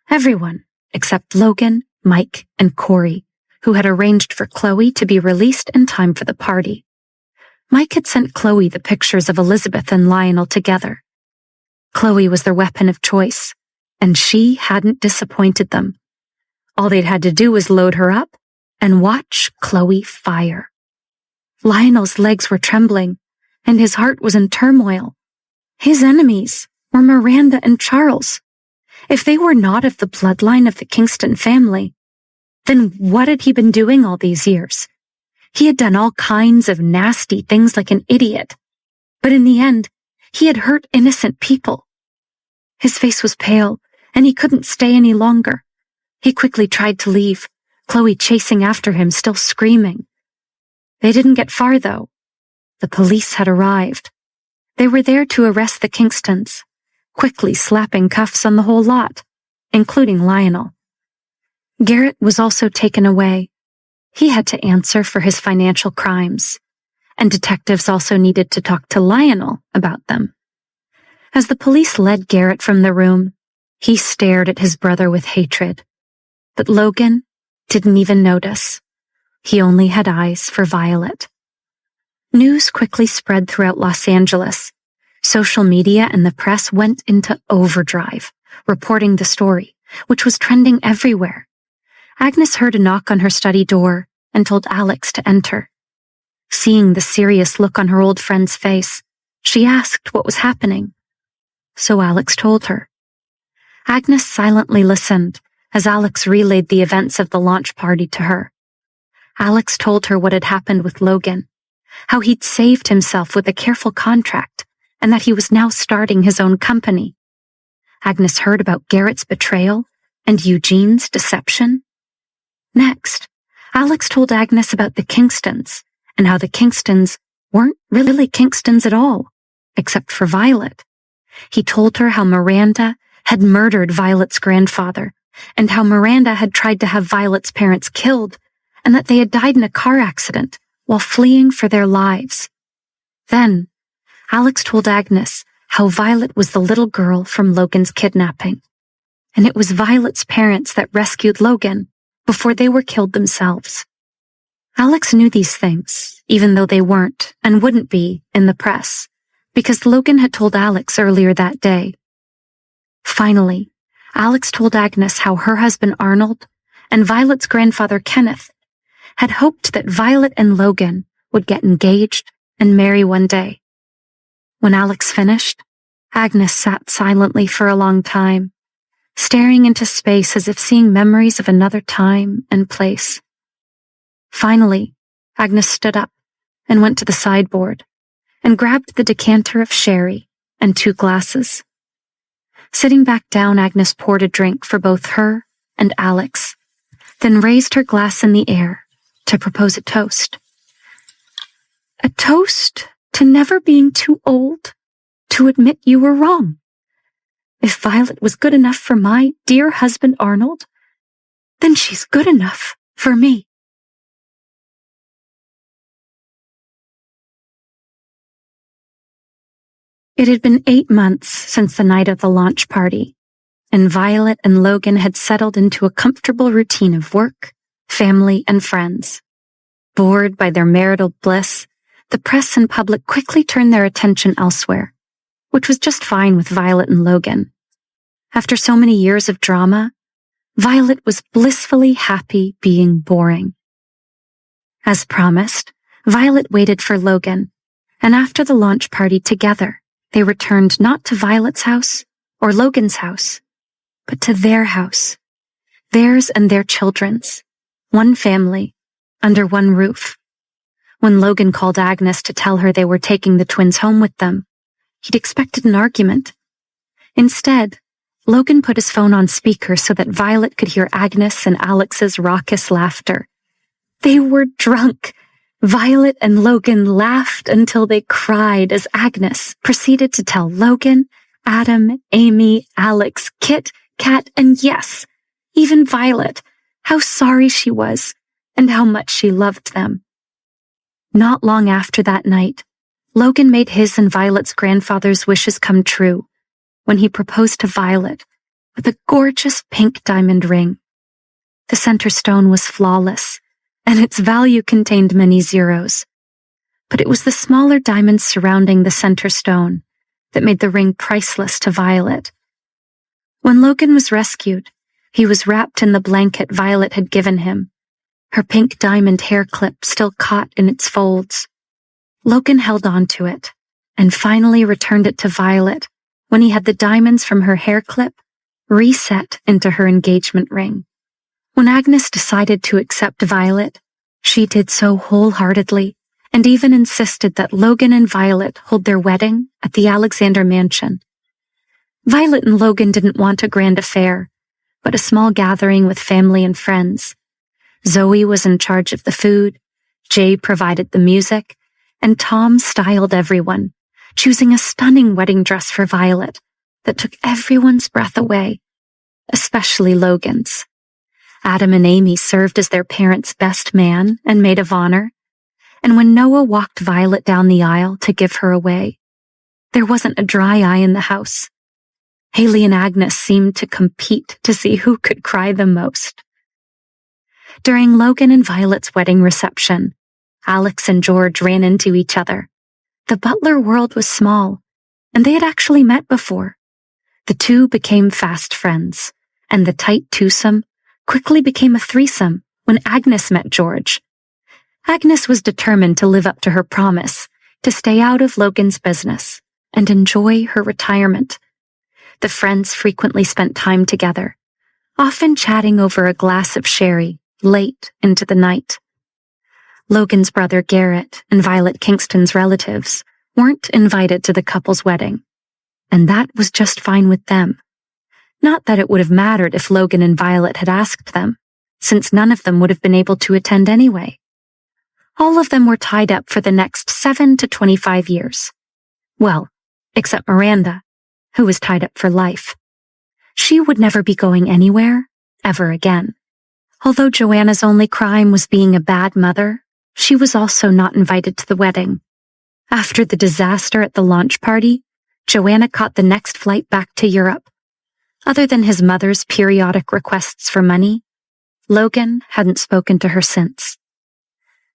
Everyone except Logan, Mike, and Corey, who had arranged for Chloe to be released in time for the party. Mike had sent Chloe the pictures of Elizabeth and Lionel together. Chloe was their weapon of choice, and she hadn't disappointed them. All they'd had to do was load her up and watch Chloe fire. Lionel's legs were trembling, and his heart was in turmoil. His enemies were Miranda and Charles. If they were not of the bloodline of the Kingston family, then what had he been doing all these years? He had done all kinds of nasty things like an idiot, but in the end, he had hurt innocent people. His face was pale, and he couldn't stay any longer. He quickly tried to leave, Chloe chasing after him, still screaming. They didn't get far, though. The police had arrived. They were there to arrest the Kingstons, quickly slapping cuffs on the whole lot, including Lionel. Garrett was also taken away. He had to answer for his financial crimes, and detectives also needed to talk to Lionel about them. As the police led Garrett from the room, he stared at his brother with hatred. But Logan didn't even notice. He only had eyes for Violet. News quickly spread throughout Los Angeles. Social media and the press went into overdrive, reporting the story, which was trending everywhere. Agnes heard a knock on her study door and told Alex to enter. Seeing the serious look on her old friend's face, she asked what was happening. So Alex told her. Agnes silently listened as Alex relayed the events of the launch party to her. Alex told her what had happened with Logan, how he'd saved himself with a careful contract, and that he was now starting his own company. Agnes heard about Garrett's betrayal and Eugene's deception. Next, Alex told Agnes about the Kingstons and how the Kingstons weren't really Kingstons at all, except for Violet. He told her how Miranda had murdered Violet's grandfather and how Miranda had tried to have Violet's parents killed and that they had died in a car accident while fleeing for their lives. Then, Alex told Agnes how Violet was the little girl from Logan's kidnapping, and it was Violet's parents that rescued Logan before they were killed themselves. Alex knew these things, even though they weren't and wouldn't be in the press, because Logan had told Alex earlier that day. Finally, Alex told Agnes how her husband Arnold and Violet's grandfather Kenneth had hoped that Violet and Logan would get engaged and marry one day. When Alex finished, Agnes sat silently for a long time, staring into space as if seeing memories of another time and place. Finally, Agnes stood up and went to the sideboard and grabbed the decanter of sherry and 2 glasses. Sitting back down, Agnes poured a drink for both her and Alex, then raised her glass in the air to propose a toast. A toast to never being too old to admit you were wrong. If Violet was good enough for my dear husband Arnold, then she's good enough for me. It had been 8 months since the night of the launch party, and Violet and Logan had settled into a comfortable routine of work, family, and friends. Bored by their marital bliss, the press and public quickly turned their attention elsewhere, which was just fine with Violet and Logan. After so many years of drama, Violet was blissfully happy being boring. As promised, Violet waited for Logan, and after the launch party together, they returned not to Violet's house or Logan's house, but to their house, theirs and their children's, one family, under one roof. When Logan called Agnes to tell her they were taking the twins home with them, he'd expected an argument. Instead, Logan put his phone on speaker so that Violet could hear Agnes and Alex's raucous laughter. They were drunk. Violet and Logan laughed until they cried as Agnes proceeded to tell Logan, Adam, Amy, Alex, Kit, Kat, and yes, even Violet, how sorry she was and how much she loved them. Not long after that night, Logan made his and Violet's grandfather's wishes come true when he proposed to Violet with a gorgeous pink diamond ring. The center stone was flawless, and its value contained many zeros. But it was the smaller diamonds surrounding the center stone that made the ring priceless to Violet. When Logan was rescued, he was wrapped in the blanket Violet had given him, her pink diamond hair clip still caught in its folds. Logan held on to it and finally returned it to Violet when he had the diamonds from her hair clip reset into her engagement ring. When Agnes decided to accept Violet, she did so wholeheartedly and even insisted that Logan and Violet hold their wedding at the Alexander mansion. Violet and Logan didn't want a grand affair, but a small gathering with family and friends. Zoe was in charge of the food, Jay provided the music, and Tom styled everyone, choosing a stunning wedding dress for Violet that took everyone's breath away, especially Logan's. Adam and Amy served as their parents' best man and maid of honor, and when Noah walked Violet down the aisle to give her away, there wasn't a dry eye in the house. Haley and Agnes seemed to compete to see who could cry the most. During Logan and Violet's wedding reception, Alex and George ran into each other. The Butler world was small, and they had actually met before. The two became fast friends, and the tight twosome quickly became a threesome when Agnes met George. Agnes was determined to live up to her promise to stay out of Logan's business and enjoy her retirement. The friends frequently spent time together, often chatting over a glass of sherry late into the night. Logan's brother Garrett and Violet Kingston's relatives weren't invited to the couple's wedding, and that was just fine with them. Not that it would have mattered if Logan and Violet had asked them, since none of them would have been able to attend anyway. All of them were tied up for the next 7 to 25 years. Well, except Miranda, who was tied up for life. She would never be going anywhere, ever again. Although Joanna's only crime was being a bad mother, she was also not invited to the wedding. After the disaster at the launch party, Joanna caught the next flight back to Europe. Other than his mother's periodic requests for money, Logan hadn't spoken to her since.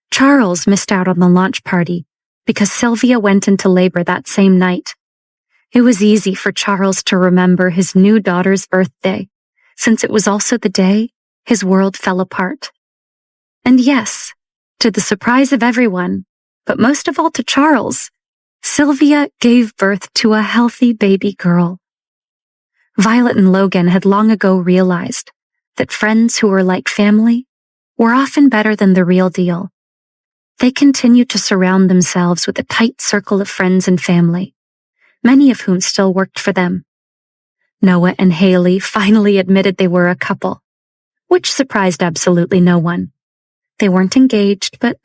Charles missed out on the launch party because Sylvia went into labor that same night. It was easy for Charles to remember his new daughter's birthday, since it was also the day his world fell apart. And yes, to the surprise of everyone, but most of all to Charles, Sylvia gave birth to a healthy baby girl. Violet and Logan had long ago realized that friends who were like family were often better than the real deal. They continued to surround themselves with a tight circle of friends and family, many of whom still worked for them. Noah and Haley finally admitted they were a couple, which surprised absolutely no one. They weren't engaged, but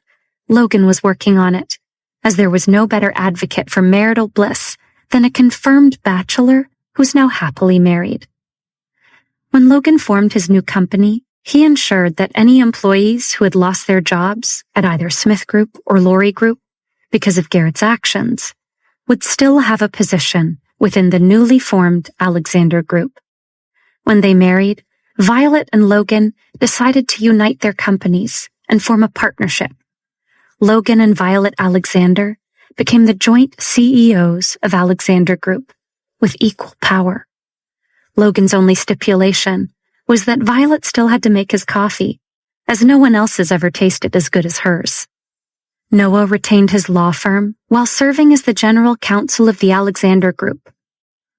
Logan was working on it, as there was no better advocate for marital bliss than a confirmed bachelor who's now happily married. When Logan formed his new company, he ensured that any employees who had lost their jobs at either Smith Group or Laurie Group because of Garrett's actions would still have a position within the newly formed Alexander Group. When they married, Violet and Logan decided to unite their companies and form a partnership. Logan and Violet Alexander became the joint CEOs of Alexander Group, with equal power. Logan's only stipulation was that Violet still had to make his coffee, as no one else's ever tasted as good as hers. Noah retained his law firm while serving as the general counsel of the Alexander Group.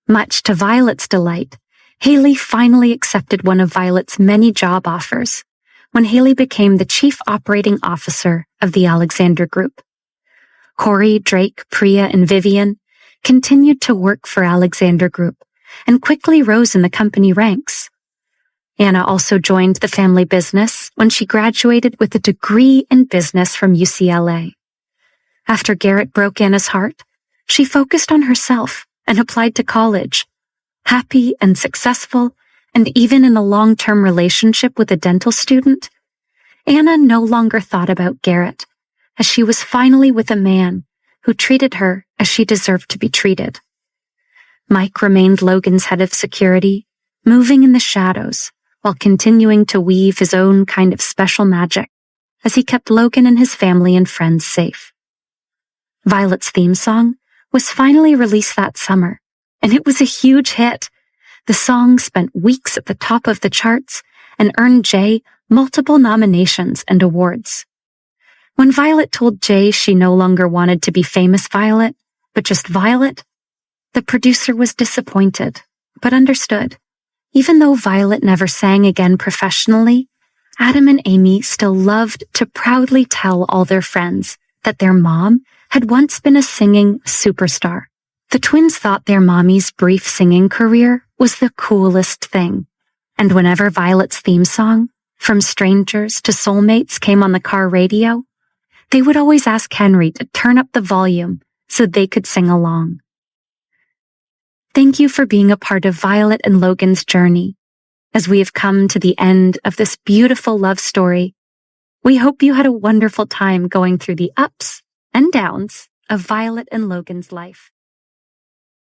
Much to Violet's delight, Haley finally accepted one of Violet's many job offers when Haley became the chief operating officer of the Alexander Group. Corey, Drake, Priya, and Vivian continued to work for Alexander Group and quickly rose in the company ranks. Anna also joined the family business when she graduated with a degree in business from UCLA. After Garrett broke Anna's heart, she focused on herself and applied to college. Happy and successful, and even in a long-term relationship with a dental student, Anna no longer thought about Garrett, as she was finally with a man who treated her as she deserved to be treated. Mike remained Logan's head of security, moving in the shadows while continuing to weave his own kind of special magic as he kept Logan and his family and friends safe. Violet's theme song was finally released that summer, and it was a huge hit. The song spent weeks at the top of the charts and earned Jay multiple nominations and awards. When Violet told Jay she no longer wanted to be famous Violet, but just Violet, the producer was disappointed, but understood. Even though Violet never sang again professionally, Adam and Amy still loved to proudly tell all their friends that their mom had once been a singing superstar. The twins thought their mommy's brief singing career was the coolest thing. And whenever Violet's theme song, From Strangers to Soulmates, came on the car radio, they would always ask Henry to turn up the volume so they could sing along. Thank you for being a part of Violet and Logan's journey. As we have come to the end of this beautiful love story, we hope you had a wonderful time going through the ups and downs of Violet and Logan's life.